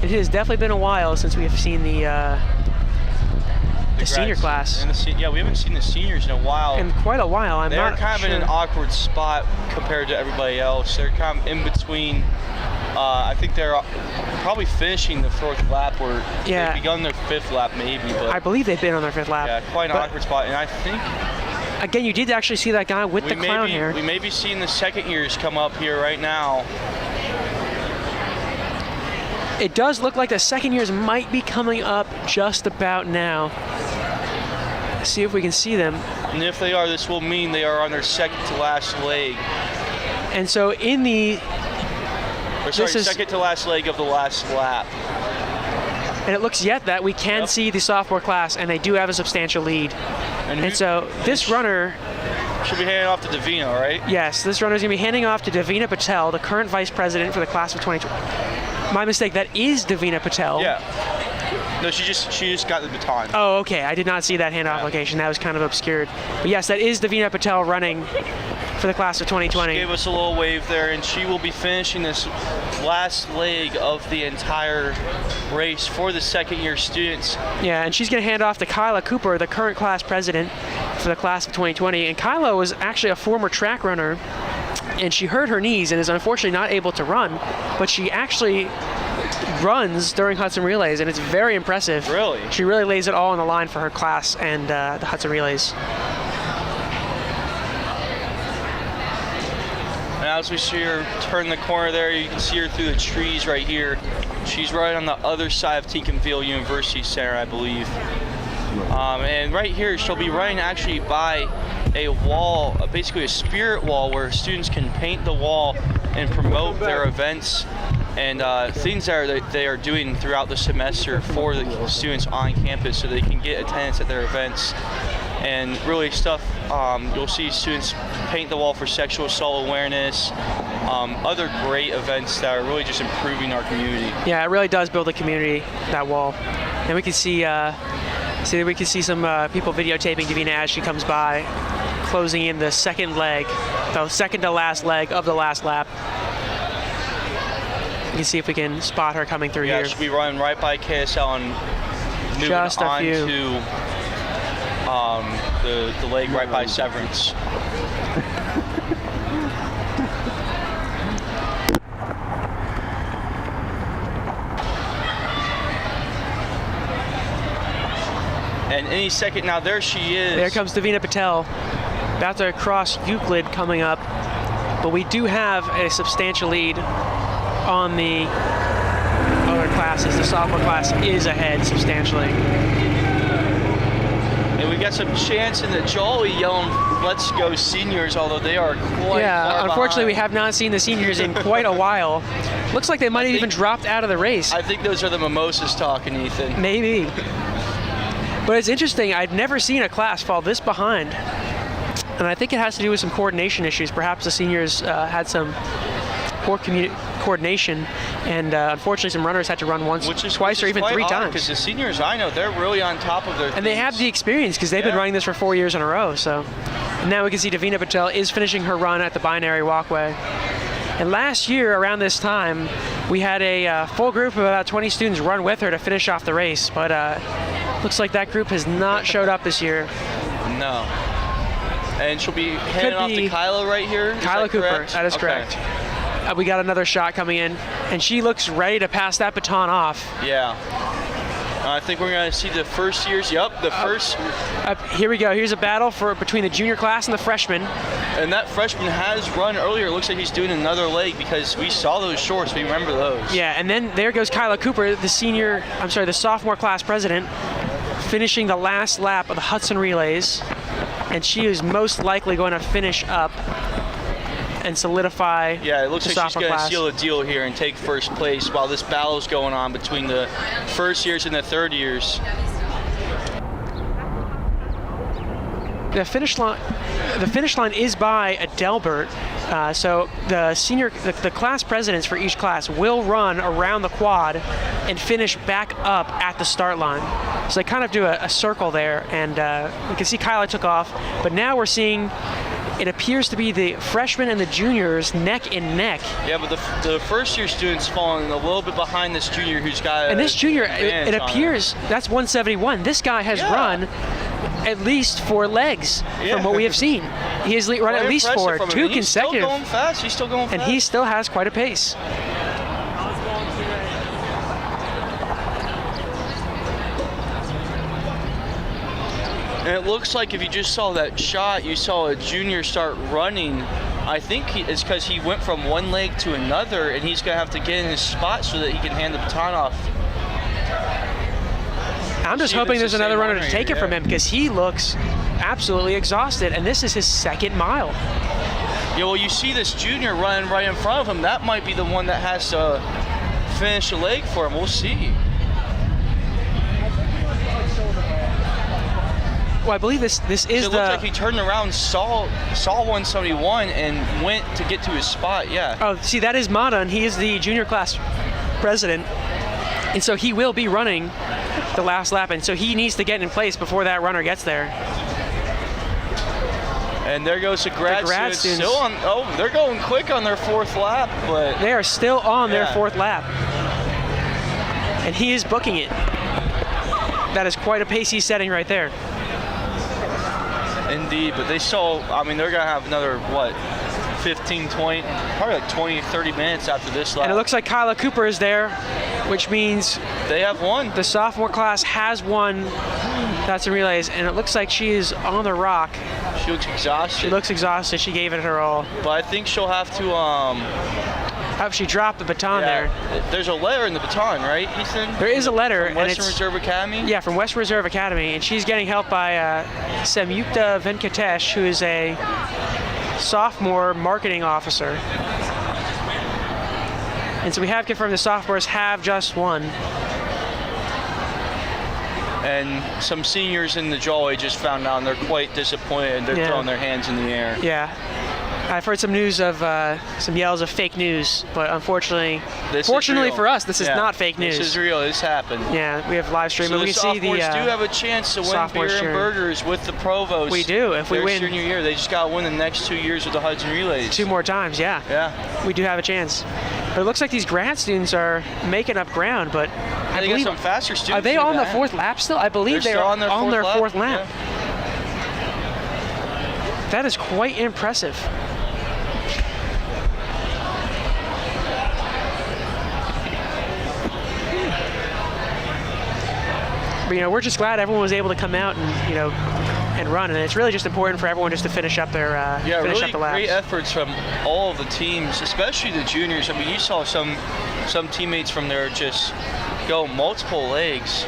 It has definitely been a while since we have seen the senior class. Yeah, we haven't seen the seniors in a while. In quite a while. They're kind of in an awkward spot compared to everybody else. They're kind of in between. I think they're probably finishing the 4th lap, or they've begun their 5th lap maybe. But I believe they've been on their 5th lap. Yeah, quite an awkward spot. And I think, again, you did actually see that guy with the clown hair. We may be seeing the second years come up here right now. It does look like the second years might be coming up just about now. Let's see if we can see them. And if they are, this will mean they are on their second to last leg. And so in the... second to last leg of the last lap. And it looks yet that we can see the sophomore class, and they do have a substantial lead. And so this runner She'll be handing off to Davina, right? Yes, this runner is going to be handing off to Davina Patel, the current vice president for the class of 2020. My mistake, that is Davina Patel. Yeah. No, she just got the baton. Oh, okay. I did not see that handoff location. That was kind of obscured. But yes, that is Davina Patel running for the class of 2020. She gave us a little wave there, and she will be finishing this last leg of the entire race for the second-year students. Yeah, and she's going to hand off to Kyla Cooper, the current class president for the class of 2020. And Kyla was actually a former track runner, and she hurt her knees and is unfortunately not able to run, but she actually runs during Hudson Relays, and it's very impressive. Really? She really lays it all on the line for her class and the Hudson Relays. And as we see her turn the corner there, you can see her through the trees right here. She's right on the other side of Teaconville University Center, I believe. And right here, she'll be running actually by a wall, basically a spirit wall, where students can paint the wall and promote their events and things that they are doing throughout the semester for the students on campus, so they can get attendance at their events. And really stuff, you'll see students paint the wall for sexual assault awareness, other great events that are really just improving our community. Yeah, it really does build a community, that wall. And we can see some people videotaping Davina as she comes by, closing in the second to last leg of the last lap. You can see if we can spot her coming through here. Yeah, she'll be running right by KSL and moving just on to the leg right by Severance. And any second now, there she is. There comes Davina Patel, about to cross Euclid coming up. But we do have a substantial lead on the other classes. The sophomore class is ahead substantially. And we got some chants in the Jolly yelling, "Let's go seniors," although they are quite far unfortunately behind. we have not seen the seniors in quite a while. Looks like they might have even dropped out of the race. I think those are the mimosas talking, Ethan. Maybe. But it's interesting, I'd never seen a class fall this behind. And I think it has to do with some coordination issues. Perhaps the seniors had some poor coordination, and unfortunately some runners had to run once, twice, or even three times. Because the seniors, I know, they're really on top of their And they have the experience because they've been running this for 4 years in a row. So and now we can see Davina Patel is finishing her run at the binary walkway. And last year around this time, we had a full group of about 20 students run with her to finish off the race. But looks like that group has not showed up this year. No. And she'll be handing off to Kyla right here? Kyla Cooper, that is correct. We got another shot coming in, and she looks ready to pass that baton off. Yeah. I think we're going to see the first years. Yep, the first. Here we go. Here's a battle between the junior class and the freshman. And that freshman has run earlier. It looks like he's doing another leg because we saw those shorts. We remember those. Yeah, and then there goes Kyla Cooper, the sophomore class president, finishing the last lap of the Hudson Relays. And she is most likely going to finish up and solidify. Yeah, it looks the like she's going to class. seal the deal here and take first place while this battle is going on between the first years and the third years. The finish line is by Adelbert. So the class presidents for each class will run around the quad and finish back up at the start line. So they kind of do a circle there, and you can see Kyla took off, but now we're seeing it appears to be the freshmen and the juniors neck and neck. Yeah, but the first year student's falling a little bit behind this junior who's got. And this junior, it appears that's 171. This guy has run at least 4 legs from what we have seen. He has run at least 4, 2 consecutive. He's still going fast. He's still going fast. And he still has quite a pace. And it looks like if you just saw that shot, you saw a junior start running. I think it's because he went from one leg to another, and he's going to have to get in his spot so that he can hand the baton off. I'm just hoping there's another runner to take it from him because he looks absolutely exhausted, and this is his second mile. Yeah, well, you see this junior running right in front of him. That might be the one that has to finish a leg for him. We'll see. Well, I believe this is it looked like he turned around, saw 171, and went to get to his spot. Yeah. Oh, see, that is Mata, and he is the junior class president, and so he will be running the last lap, and so he needs to get in place before that runner gets there. And there goes the grad students. Still on. Oh, they're going quick on their 4th lap, but they are still on their 4th lap, and he is booking it. That is quite a pace he's setting right there. Indeed, but they still, I mean, they're going to have another, 15, 20, probably like 20, 30 minutes after this lap. And it looks like Kyla Cooper is there, which means they have won. The sophomore class has won Hudson relays, and it looks like she is on the rock. She looks exhausted. She looks exhausted. She gave it her all. But I think she'll have to, Have she dropped the baton there? There's a letter in the baton, right, Ethan? There is a letter. From Western Reserve Academy? Yeah, from Western Reserve Academy, and she's getting help by Samyukta Venkatesh, who is a sophomore marketing officer. And so we have confirmed the sophomores have just won. And some seniors in the Jolly just found out, and they're quite disappointed. They're throwing their hands in the air. Yeah. I've heard some news of some yells of fake news, but unfortunately, fortunately for us, this is not fake news. This is real. This happened. Yeah, we have live stream, so and we the can see the sophomores do have a chance to win beer and burgers with the Provost. We do if we win. Senior year, they just got to win the next 2 years with the Hudson Relays. 2 more times, yeah. Yeah. We do have a chance. But it looks like these grad students are making up ground, but I believe got some faster students. Are they on the 4th lap still? I believe they're on their 4th lap. Yeah. That is quite impressive. But, we're just glad everyone was able to come out and, and run, and it's really just important for everyone just to finish up their finish up the laps. Great efforts from all of the teams, especially the juniors. I mean, you saw some teammates from there just go multiple legs.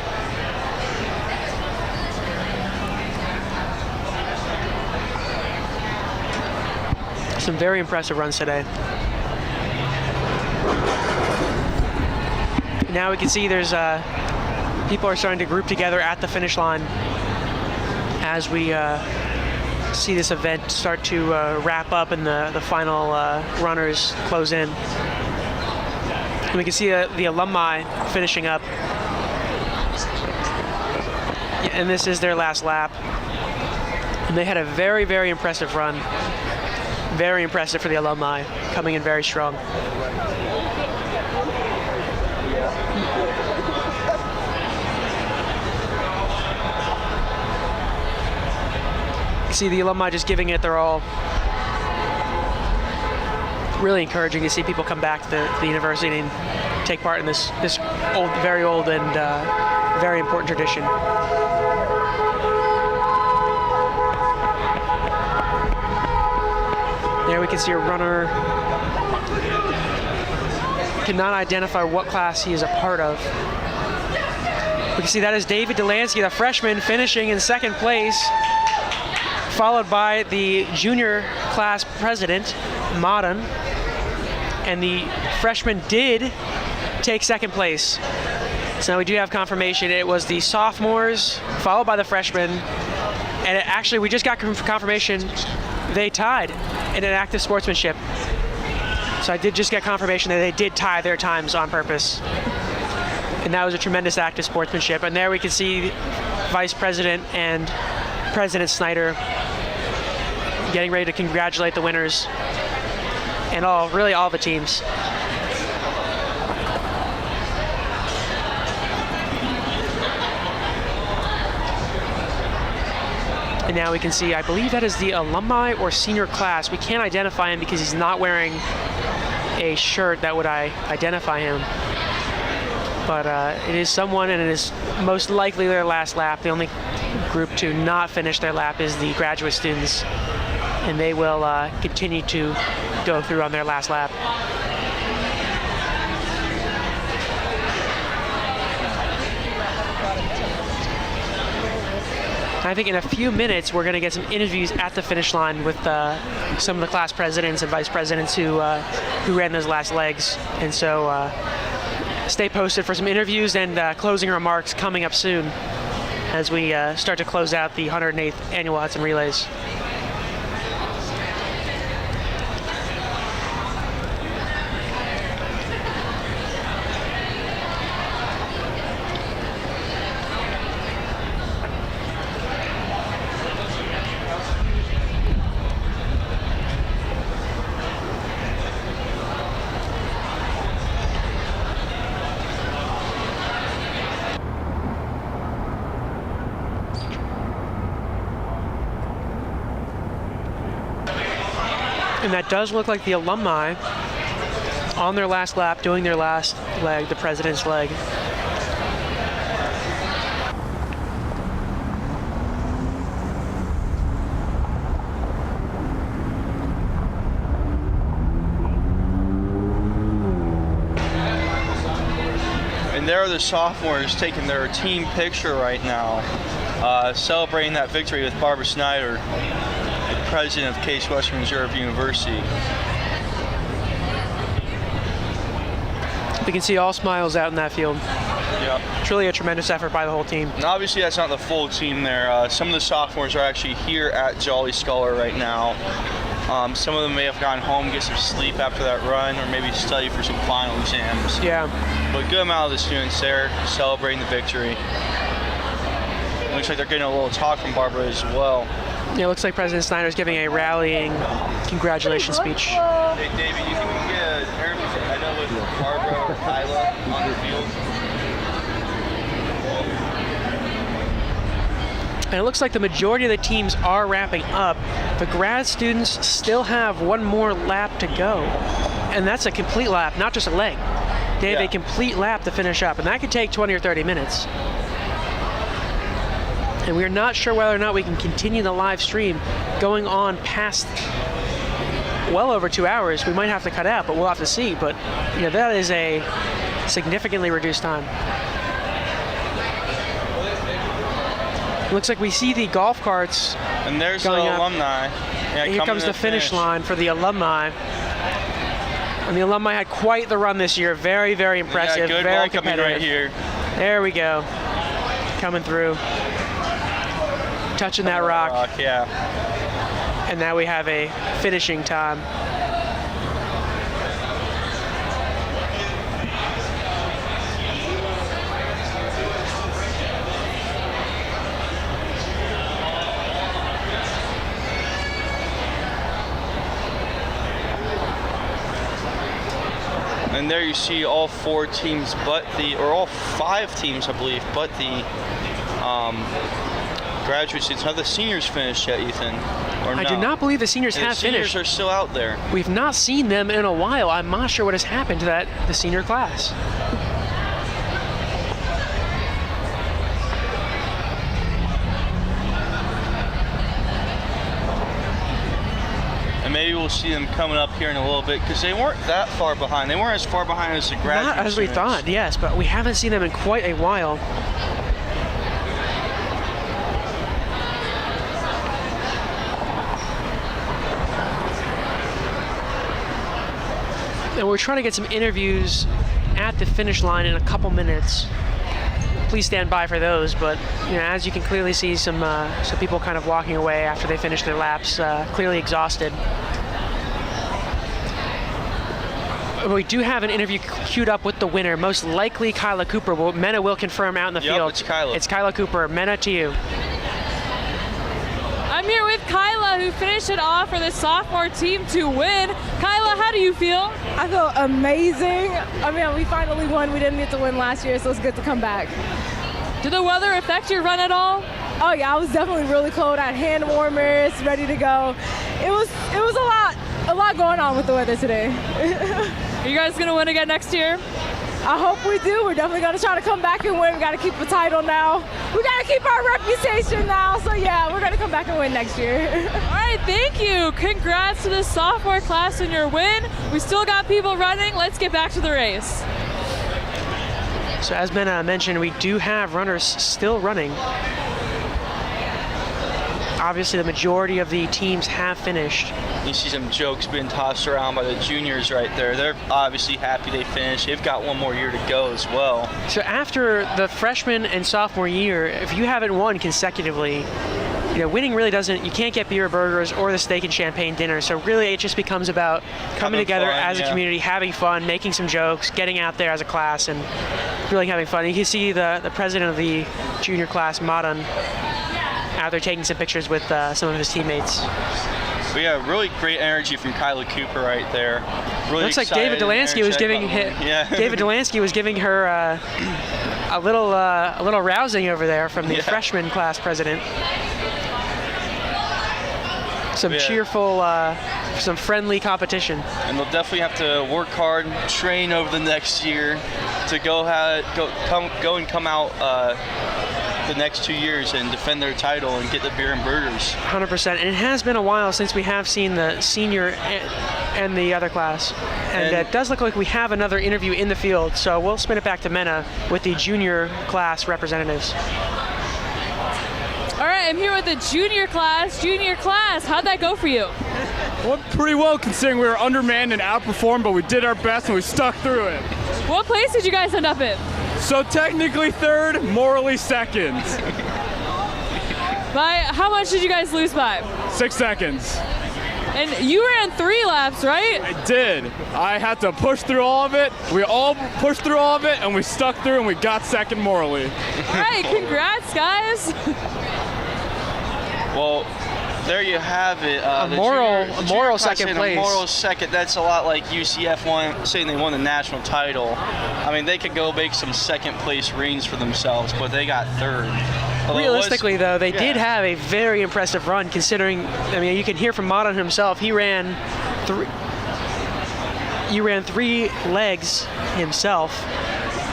Some very impressive runs today. Now we can see there's people are starting to group together at the finish line as we see this event start to wrap up and the final runners close in. And we can see the alumni finishing up. And this is their last lap. And they had a very, very impressive run. Very impressive for the alumni, coming in very strong. See the alumni just giving it their all. Really encouraging to see people come back to the university and take part in this very old and very important tradition. There we can see a runner. Cannot identify what class he is a part of. We can see that is David Dolansky, the freshman, finishing in 2nd place, followed by the junior class president, Madan, and the freshman did take 2nd place. So now we do have confirmation. It was the sophomores, followed by the freshmen, and we just got confirmation they tied in an active sportsmanship. So I did just get confirmation that they did tie their times on purpose. And that was a tremendous act of sportsmanship. And there we can see Vice President and President Snyder getting ready to congratulate the winners and really all the teams. And now we can see, I believe that is the alumni or senior class. We can't identify him because he's not wearing a shirt that would identify him. But it is someone, and it is most likely their last lap. The only group to not finish their lap is the graduate students, and they will continue to go through on their last lap. I think in a few minutes we're going to get some interviews at the finish line with some of the class presidents and vice presidents who ran those last legs. And so stay posted for some interviews and closing remarks coming up soon. as we start to close out the 108th Annual Hudson Relays. And that does look like the alumni on their last lap, doing their last leg, the president's leg. And there are the sophomores taking their team picture right now, celebrating that victory with Barbara Snyder, the president of Case Western Reserve University. We can see all smiles out in that field. Yep. Truly a tremendous effort by the whole team. And obviously that's not the full team there. Some of the sophomores are actually here at Jolly Scholar right now. Some of them may have gone home, get some sleep after that run, or maybe study for some final exams. Yeah. But a good amount of the students there celebrating the victory. Looks like they're getting a little talk from Barbara as well. Yeah, it looks like President Snyder is giving a rallying congratulations speech. Hey, David, you think we can get an interview? I know with Barbara or Kyla on the field. And it looks like the majority of the teams are wrapping up. The grad students still have one more lap to go. And that's a complete lap, not just a leg. They have a complete lap to finish up, and that could take 20 or 30 minutes. And we're not sure whether or not we can continue the live stream going on past well over 2 hours. We might have to cut out, but we'll have to see. But you know, that is a significantly reduced time. Looks like we see the golf carts. And there's the alumni. Yeah, here comes the finish line for the alumni. And the alumni had quite the run this year. Very, very impressive. Yeah, good very ball competitive. coming right here. There we go. Coming through. Touching that rock. Yeah. And now we have a finishing time. And there you see all 4 teams, but or all 5 teams, I believe, but the graduate students. Have the seniors finished yet, Ethan? Or I no? do not believe the seniors have finished. The seniors are still out there. We've not seen them in a while. I'm not sure what has happened to the senior class. And maybe we'll see them coming up here in a little bit because they weren't that far behind. They weren't as far behind as the graduate Not as we thought, yes, but we haven't seen them in quite a while. And we're trying to get some interviews at the finish line in a couple minutes. Please stand by for those, but you know, as you can clearly see, some people kind of walking away after they finish their laps, clearly exhausted. We do have an interview queued up with the winner, most likely Kyla Cooper. Mena will confirm out in the field. It's Kyla. It's Kyla Cooper. Mena, to you. I'm here with Kyla, who finished it off for the sophomore team to win. Kyla, how do you feel? I feel amazing. I mean, we finally won. We didn't get to win last year, so it's good to come back. Did the weather affect your run at all? Oh yeah, I was definitely really cold. I had hand warmers, ready to go. It was a lot going on with the weather today. Are you guys gonna win again next year? I hope we do. We're definitely gonna try to come back and win. We gotta keep the title now. We gotta keep our reputation now. So yeah, we're gonna come back and win next year. All right, thank you. Congrats to the sophomore class on your win. We still got people running. Let's get back to the race. So as Mena mentioned, we do have runners still running. obviously the majority of the teams have finished. You see some jokes being tossed around by the juniors right there. They're obviously happy they finished. They've got one more year to go as well. So after the freshman and sophomore year, if you haven't won consecutively, winning really doesn't, you can't get beer burgers or the steak and champagne dinner. So really it just becomes about coming together as a community, having fun, making some jokes, getting out there as a class, and really having fun. You can see the president of the junior class, Madan, out there taking some pictures with some of his teammates. But yeah, really great energy from Kyla Cooper right there. Really looks like David Dolansky was giving David Dolansky was giving her a little rousing over there from the freshman class president. Some cheerful, some friendly competition. And they'll definitely have to work hard, train over the next year to go and come out the next 2 years and defend their title and get the beer and burgers. 100%. And it has been a while since we have seen the senior and the other class. And it does look like we have another interview in the field. So we'll spin it back to Mena with the junior class representatives. All right, I'm here with the junior class. Junior class, how'd that go for you? Went pretty well considering we were undermanned and outperformed, but we did our best and we stuck through it. What place did you guys end up in? So technically third, morally second. By how much did you guys lose by? 6 seconds. And you ran 3 laps, right? I did. I had to push through all of it. We all pushed through all of it, and we stuck through, and we got second morally. All right, congrats, guys. Well, there you have it. A moral second place. A moral second. That's a lot like UCF saying they won the national title. I mean, they could go make some second place reigns for themselves, but they got third. Realistically, though, they did have a very impressive run considering, I mean, you can hear from Madan himself, he ran 3 legs himself.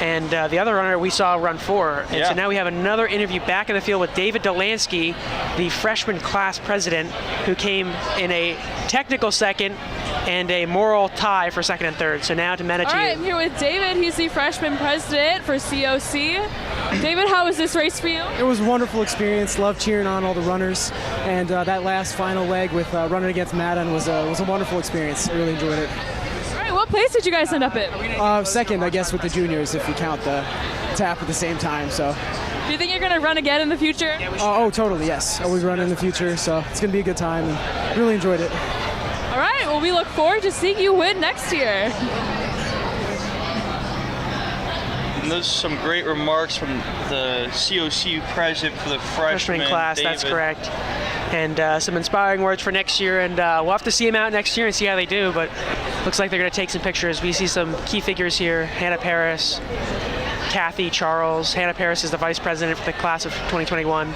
And the other runner we saw run 4. And so now we have another interview back in the field with David Dolansky, the freshman class president, who came in a technical second and a moral tie for second and third. So now to Mena. All right, I'm here with David. He's the freshman president for COC. David, how was this race for you? It was a wonderful experience. Loved cheering on all the runners. And that last final leg with running against Madden was a wonderful experience. I really enjoyed it. What place did you guys end up in? Second, I guess, with the juniors, if you count the tap at the same time. So. Do you think you're going to run again in the future? Oh, totally, yes. Always run in the future, so it's going to be a good time, and really enjoyed it. All right, well, we look forward to seeing you win next year. And those are some great remarks from the COC president for the freshman class, David. That's correct. And some inspiring words for next year, and we'll have to see them out next year and see how they do, but looks like they're going to take some pictures. We see some key figures here: Hannah Paris, Kathy Charles. Hannah Paris is the vice president for the class of 2021.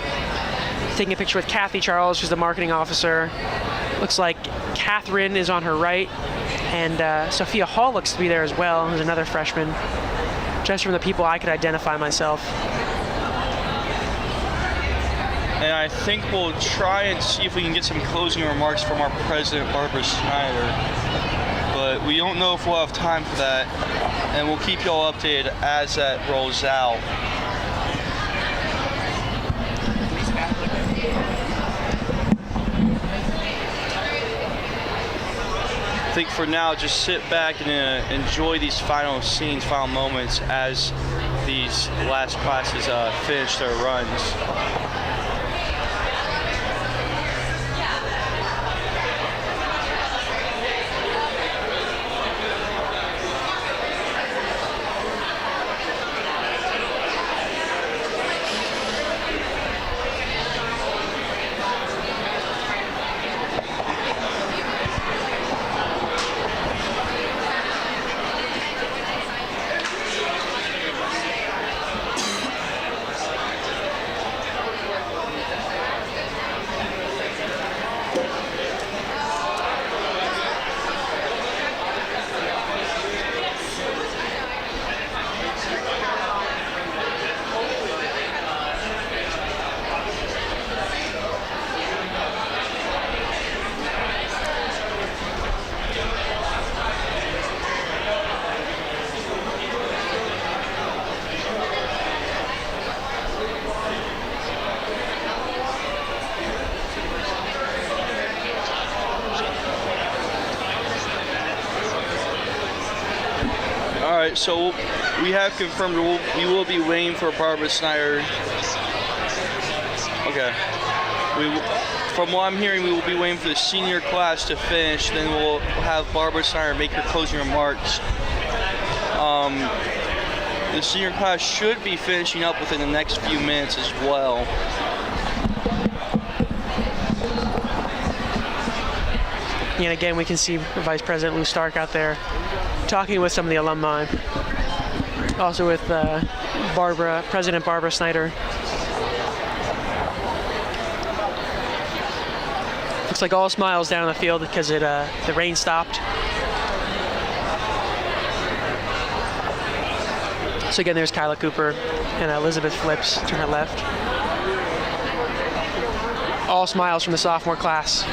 Taking a picture with Kathy Charles, who's the marketing officer. Looks like Catherine is on her right, and Sophia Hall looks to be there as well, who's another freshman. Just from the people I could identify myself. And I think we'll try and see if we can get some closing remarks from our president, Barbara Snyder. But we don't know if we'll have time for that. And we'll keep you all updated as that rolls out. I think for now, just sit back and enjoy these final scenes, final moments as these last classes finish their runs. right, so we have confirmed we will be waiting for Barbara Snyder. Okay. From what I'm hearing, we will be waiting for the senior class to finish. Then we'll have Barbara Snyder make her closing remarks. The senior class should be finishing up within the next few minutes as well. And again, we can see Vice President Lou Stark out there talking with some of the alumni. Also with President Barbara Snyder. Looks like all smiles down the field because the rain stopped. So again, there's Kyla Cooper and Elizabeth Flips to her left. All smiles from the sophomore class.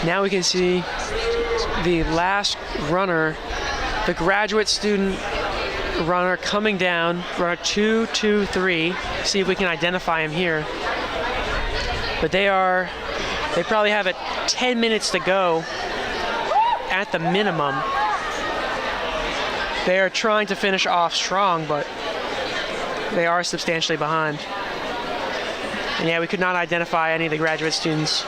Now we can see the last runner, the graduate student runner coming down, runner 223. See if we can identify him here. But they probably have 10 minutes to go at the minimum. They are trying to finish off strong, but they are substantially behind. And yeah, we could not identify any of the graduate students.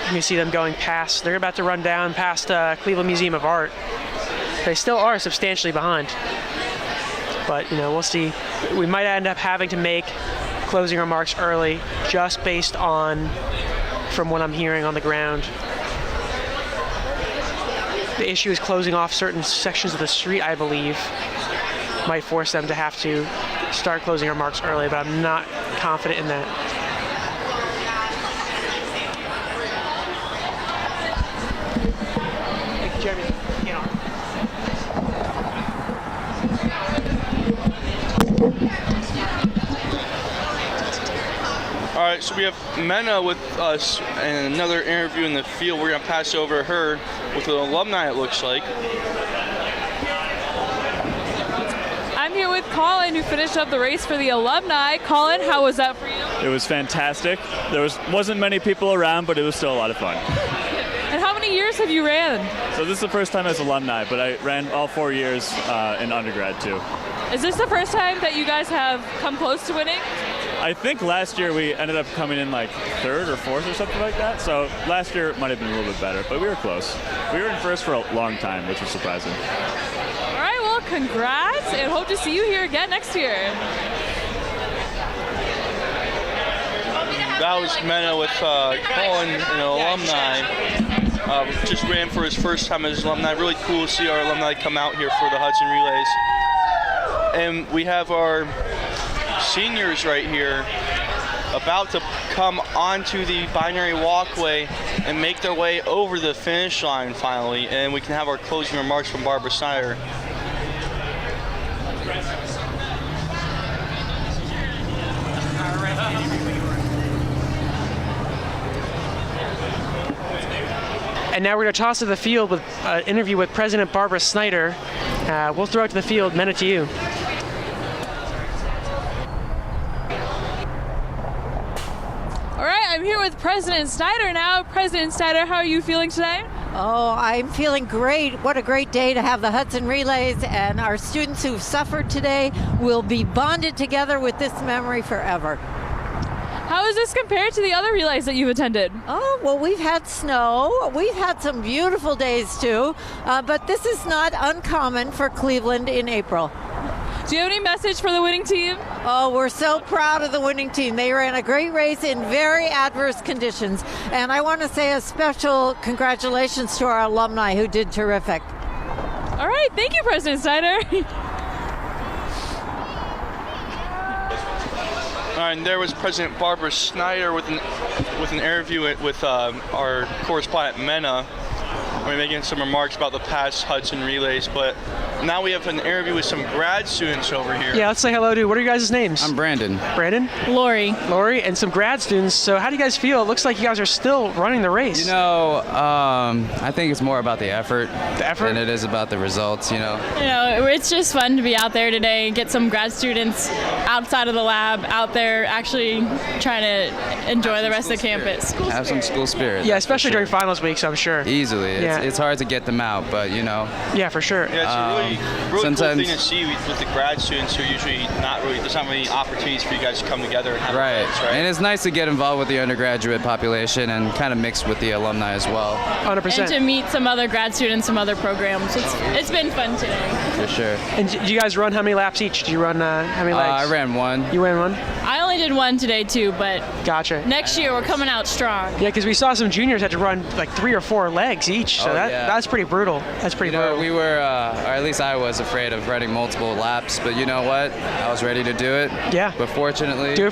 You can see them going past. They're about to run down past Cleveland Museum of Art. They still are substantially behind. But, we'll see. We might end up having to make closing remarks early just based on, from what I'm hearing on the ground. The issue is closing off certain sections of the street, I believe. Might force them to have to start closing remarks early, but I'm not confident in that. All right, so we have Mena with us and another interview in the field. We're going to pass over to her with an alumni, it looks like. I'm here with Colin, who finished up the race for the alumni. Colin, how was that for you? It was fantastic. There wasn't many people around, but it was still a lot of fun. And how many years have you ran? So this is the first time as alumni, but I ran all 4 years in undergrad too. Is this the first time that you guys have come close to winning? I think last year we ended up coming in like third or fourth or something like that. So last year it might have been a little bit better, but we were close. We were in first for a long time, which was surprising. All right, well, congrats, and hope to see you here again next year. That was Mena with Colin, an alumni. Just ran for his first time as alumni. Really cool to see our alumni come out here for the Hudson Relays. And we have our seniors right here about to come onto the binary walkway and make their way over the finish line finally, and we can have our closing remarks from Barbara Snyder. And now we're going to toss to the field with an interview with President Barbara Snyder. We'll throw it to the field. Mena, to you. All right, I'm here with President Snyder now. President Snyder, how are you feeling today? Oh, I'm feeling great. What a great day to have the Hudson Relays, and our students who've suffered today will be bonded together with this memory forever. How is this compared to the other relays that you've attended? Oh, well, we've had snow. We've had some beautiful days, too. But this is not uncommon for Cleveland in April. Do you have any message for the winning team? Oh, we're so proud of the winning team. They ran a great race in very adverse conditions. And I want to say a special congratulations to our alumni who did terrific. All right. Thank you, President Snyder. And there was President Barbara Snyder with an interview with our correspondent Mena. We're making some remarks about the past Hudson Relays, but now we have an interview with some grad students over here. Yeah, let's say hello to, what are you guys' names? I'm Brandon. Brandon? Lori. Lori, and some grad students. So how do you guys feel? It looks like you guys are still running the race. You know, I think it's more about the effort. The effort? Than it is about the results, you know. You know, it's just fun to be out there today and get some grad students outside of the lab, out there actually trying to enjoy the rest of campus. Have some school spirit. Yeah, especially during finals weeks, I'm sure. Easily. It's hard to get them out, but you know. Yeah, for sure. Yeah, it's a really cool thing to see with the grad students who are usually there's not many opportunities for you guys to come together and have events, right? And it's nice to get involved with the undergraduate population and kind of mix with the alumni as well. 100%. And to meet some other grad students, some other programs. It's been fun today. For sure. And do you guys run how many laps each? Do you run how many legs? I ran one. You ran one? I only did one today too, but gotcha. Next year we're coming out strong. Yeah, because we saw some juniors had to run like 3 or 4 legs each, so that's pretty brutal. That's pretty brutal. We were, or at least I was afraid of running multiple laps, but you know what? I was ready to do it. Yeah. But fortunately, you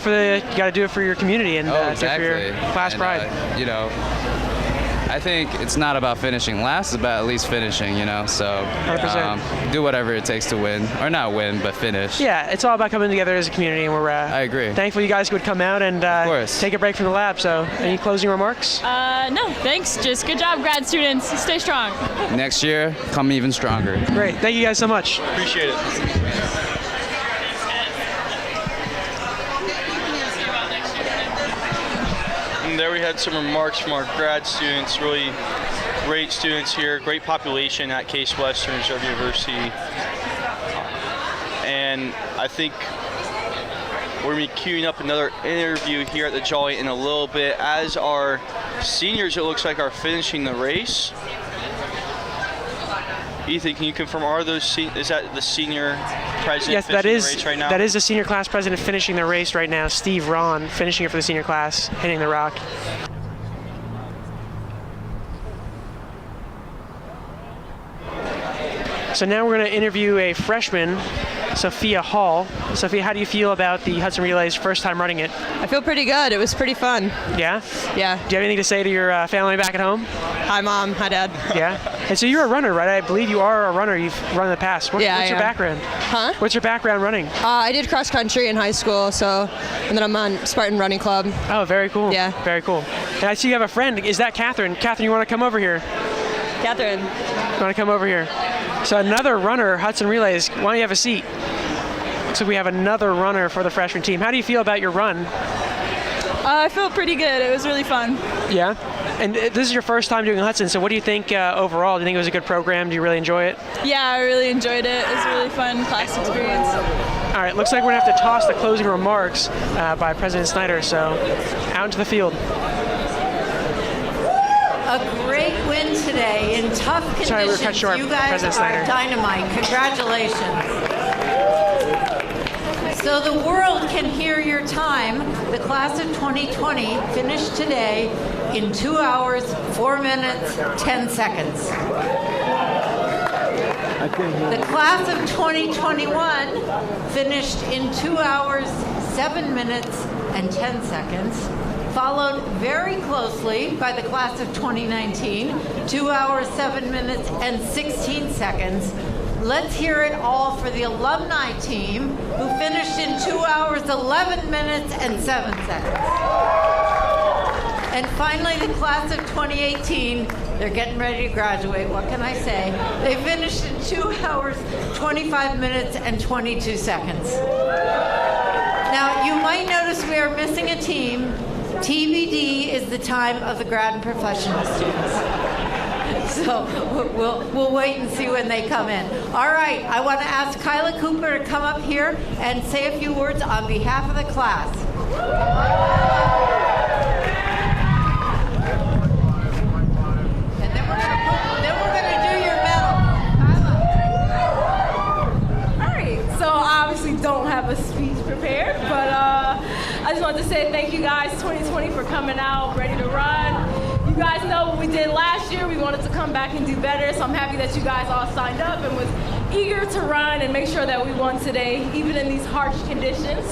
got to do it for your community and exactly. for your class pride. You know, I think it's not about finishing last, it's about at least finishing, you know, so 100%. Do whatever it takes to win, or not win, but finish. Yeah, it's all about coming together as a community, and we're I agree. thankful you guys would come out and take a break from the lab. So any closing remarks? No, thanks. Just good job, grad students. Stay strong. Next year, come even stronger. Great. Thank you guys so much. Appreciate it. And there we had some remarks from our grad students, really great students here, great population at Case Western Reserve University. And I think we're going to be queuing up another interview here at the Jolly in a little bit. As our seniors, it looks like, are finishing the race. Ethan, can you confirm, is that the senior president yes, finishing the race right now? That is the senior class president finishing the race right now, Steve Ron, finishing it for the senior class, hitting the rock. So now we're going to interview a freshman, Sophia Hall. Sophia, how do you feel about the Hudson Relays first time running it? I feel pretty good. It was pretty fun. Yeah? Yeah. Do you have anything to say to your family back at home? Hi, Mom. Hi, Dad. Yeah? And so you're a runner, right? I believe you are a runner. You've run in the past. What's your background? Huh? What's your background running? I did cross country in high school, and then I'm on Spartan Running Club. Oh, very cool. Yeah. Very cool. And I see you have a friend. Is that Catherine? Catherine, you want to come over here? Catherine. You want to come over here? So another runner, Hudson Relays. Why don't you have a seat? So we have another runner for the freshman team. How do you feel about your run? I feel pretty good. It was really fun. Yeah? And this is your first time doing Hudson, so what do you think overall? Do you think it was a good program? Do you really enjoy it? Yeah, I really enjoyed it. It was a really fun class experience. All right, looks like we're going to have to toss the closing remarks by President Snyder, so out into the field. A great win today in tough conditions. Sorry, we were cut short. You guys President are Snyder. dynamite. Congratulations. So the world can hear your time. The class of 2020 finished today in 2 hours, 4 minutes, 10 seconds. The class of 2021 finished in 2 hours, 7 minutes, and 10 seconds. Followed very closely by the class of 2019, 2 hours, 7 minutes, and 16 seconds. Let's hear it all for the alumni team, who finished in 2 hours, 11 minutes, and 7 seconds. And finally, the class of 2018, they're getting ready to graduate, what can I say? They finished in 2 hours, 25 minutes, and 22 seconds. Now, you might notice we are missing a team. TBD is the time of the grad and professional students. So we'll wait and see when they come in. All right, I want to ask Kyla Cooper to come up here and say a few words on behalf of the class. And then we're going to do your medal. All right, so I obviously don't have a speech prepared, but I just wanted to say thank you guys, 2020, for coming out, ready to run. You guys know what we did last year. We wanted to come back and do better, so I'm happy that you guys all signed up and was eager to run and make sure that we won today, even in these harsh conditions.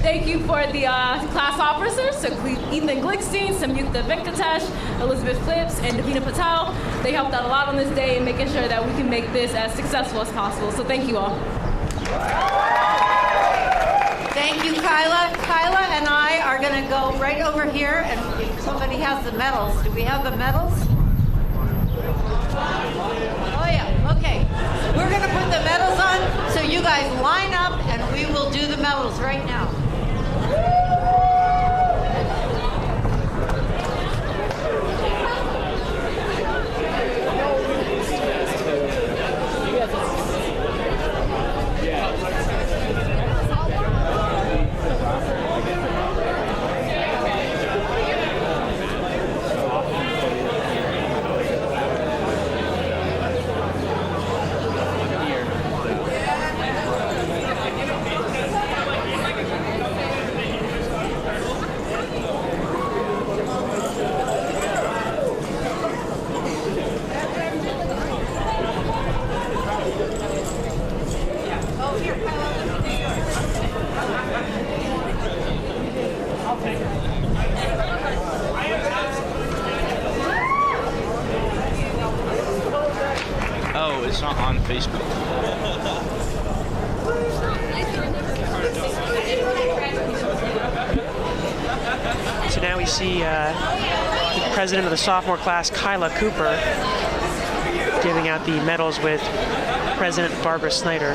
Thank you for the class officers, so Ethan Glickstein, Samyukta Venkatesh, Elizabeth Phipps, and Davina Patel. They helped out a lot on this day in making sure that we can make this as successful as possible. So thank you all. Thank you, Kyla. Kyla and I are going to go right over here, and if somebody has the medals. Do we have the medals? Oh, yeah. Okay. We're going to put the medals on, so you guys line up, and we will do the medals right now. Oh, it's not on Facebook. So now we see the president of the sophomore class, Kyla Cooper, giving out the medals with President Barbara Snyder.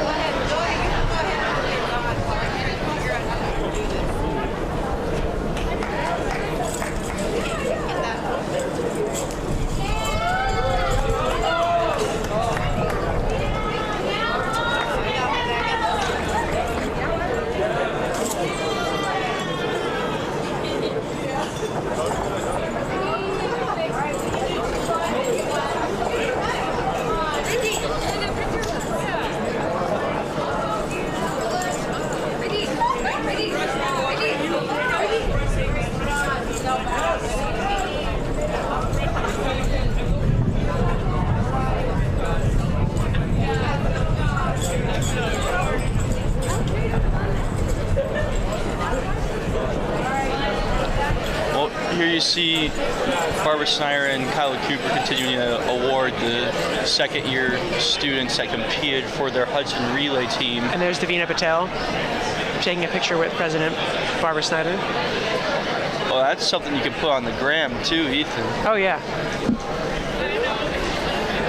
Here you see Barbara Snyder and Kyla Cooper continuing to award the second-year students that competed for their Hudson relay team. And there's Davina Patel taking a picture with President Barbara Snyder. Well, that's something you can put on the gram too, Ethan. Oh yeah.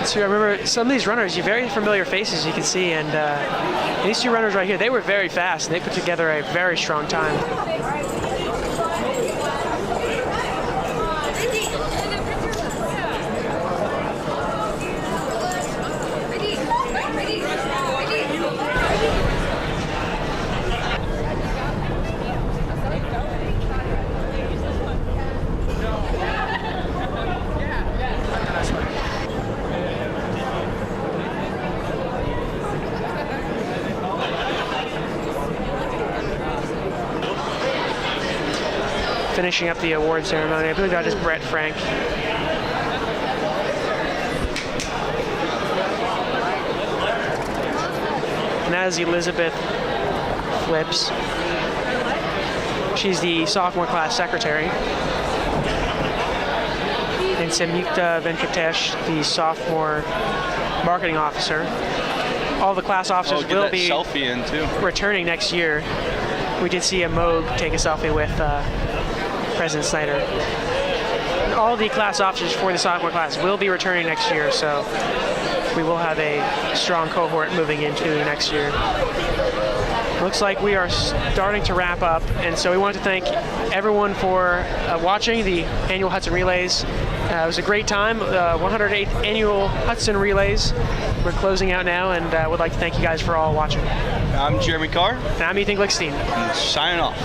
So I remember some of these runners, you very familiar faces you can see, and these two runners right here, they were very fast and they put together a very strong time. Finishing up the award ceremony, I believe that is Brett Frank. And that is Elizabeth Phipps. She's the sophomore class secretary. And Samyukta Venkatesh, the sophomore marketing officer. All the class officers will be selfie in too. Returning next year. We did see a Moog take a selfie with President Snyder. And all the class officers for the sophomore class will be returning next year, so we will have a strong cohort moving into next year. Looks like we are starting to wrap up, and so we want to thank everyone for watching the annual Hudson Relays. It was a great time, 108th annual Hudson Relays. We're closing out now, and would like to thank you guys for all watching. I'm Jeremy Carr. And I'm Ethan Glickstein. Signing off.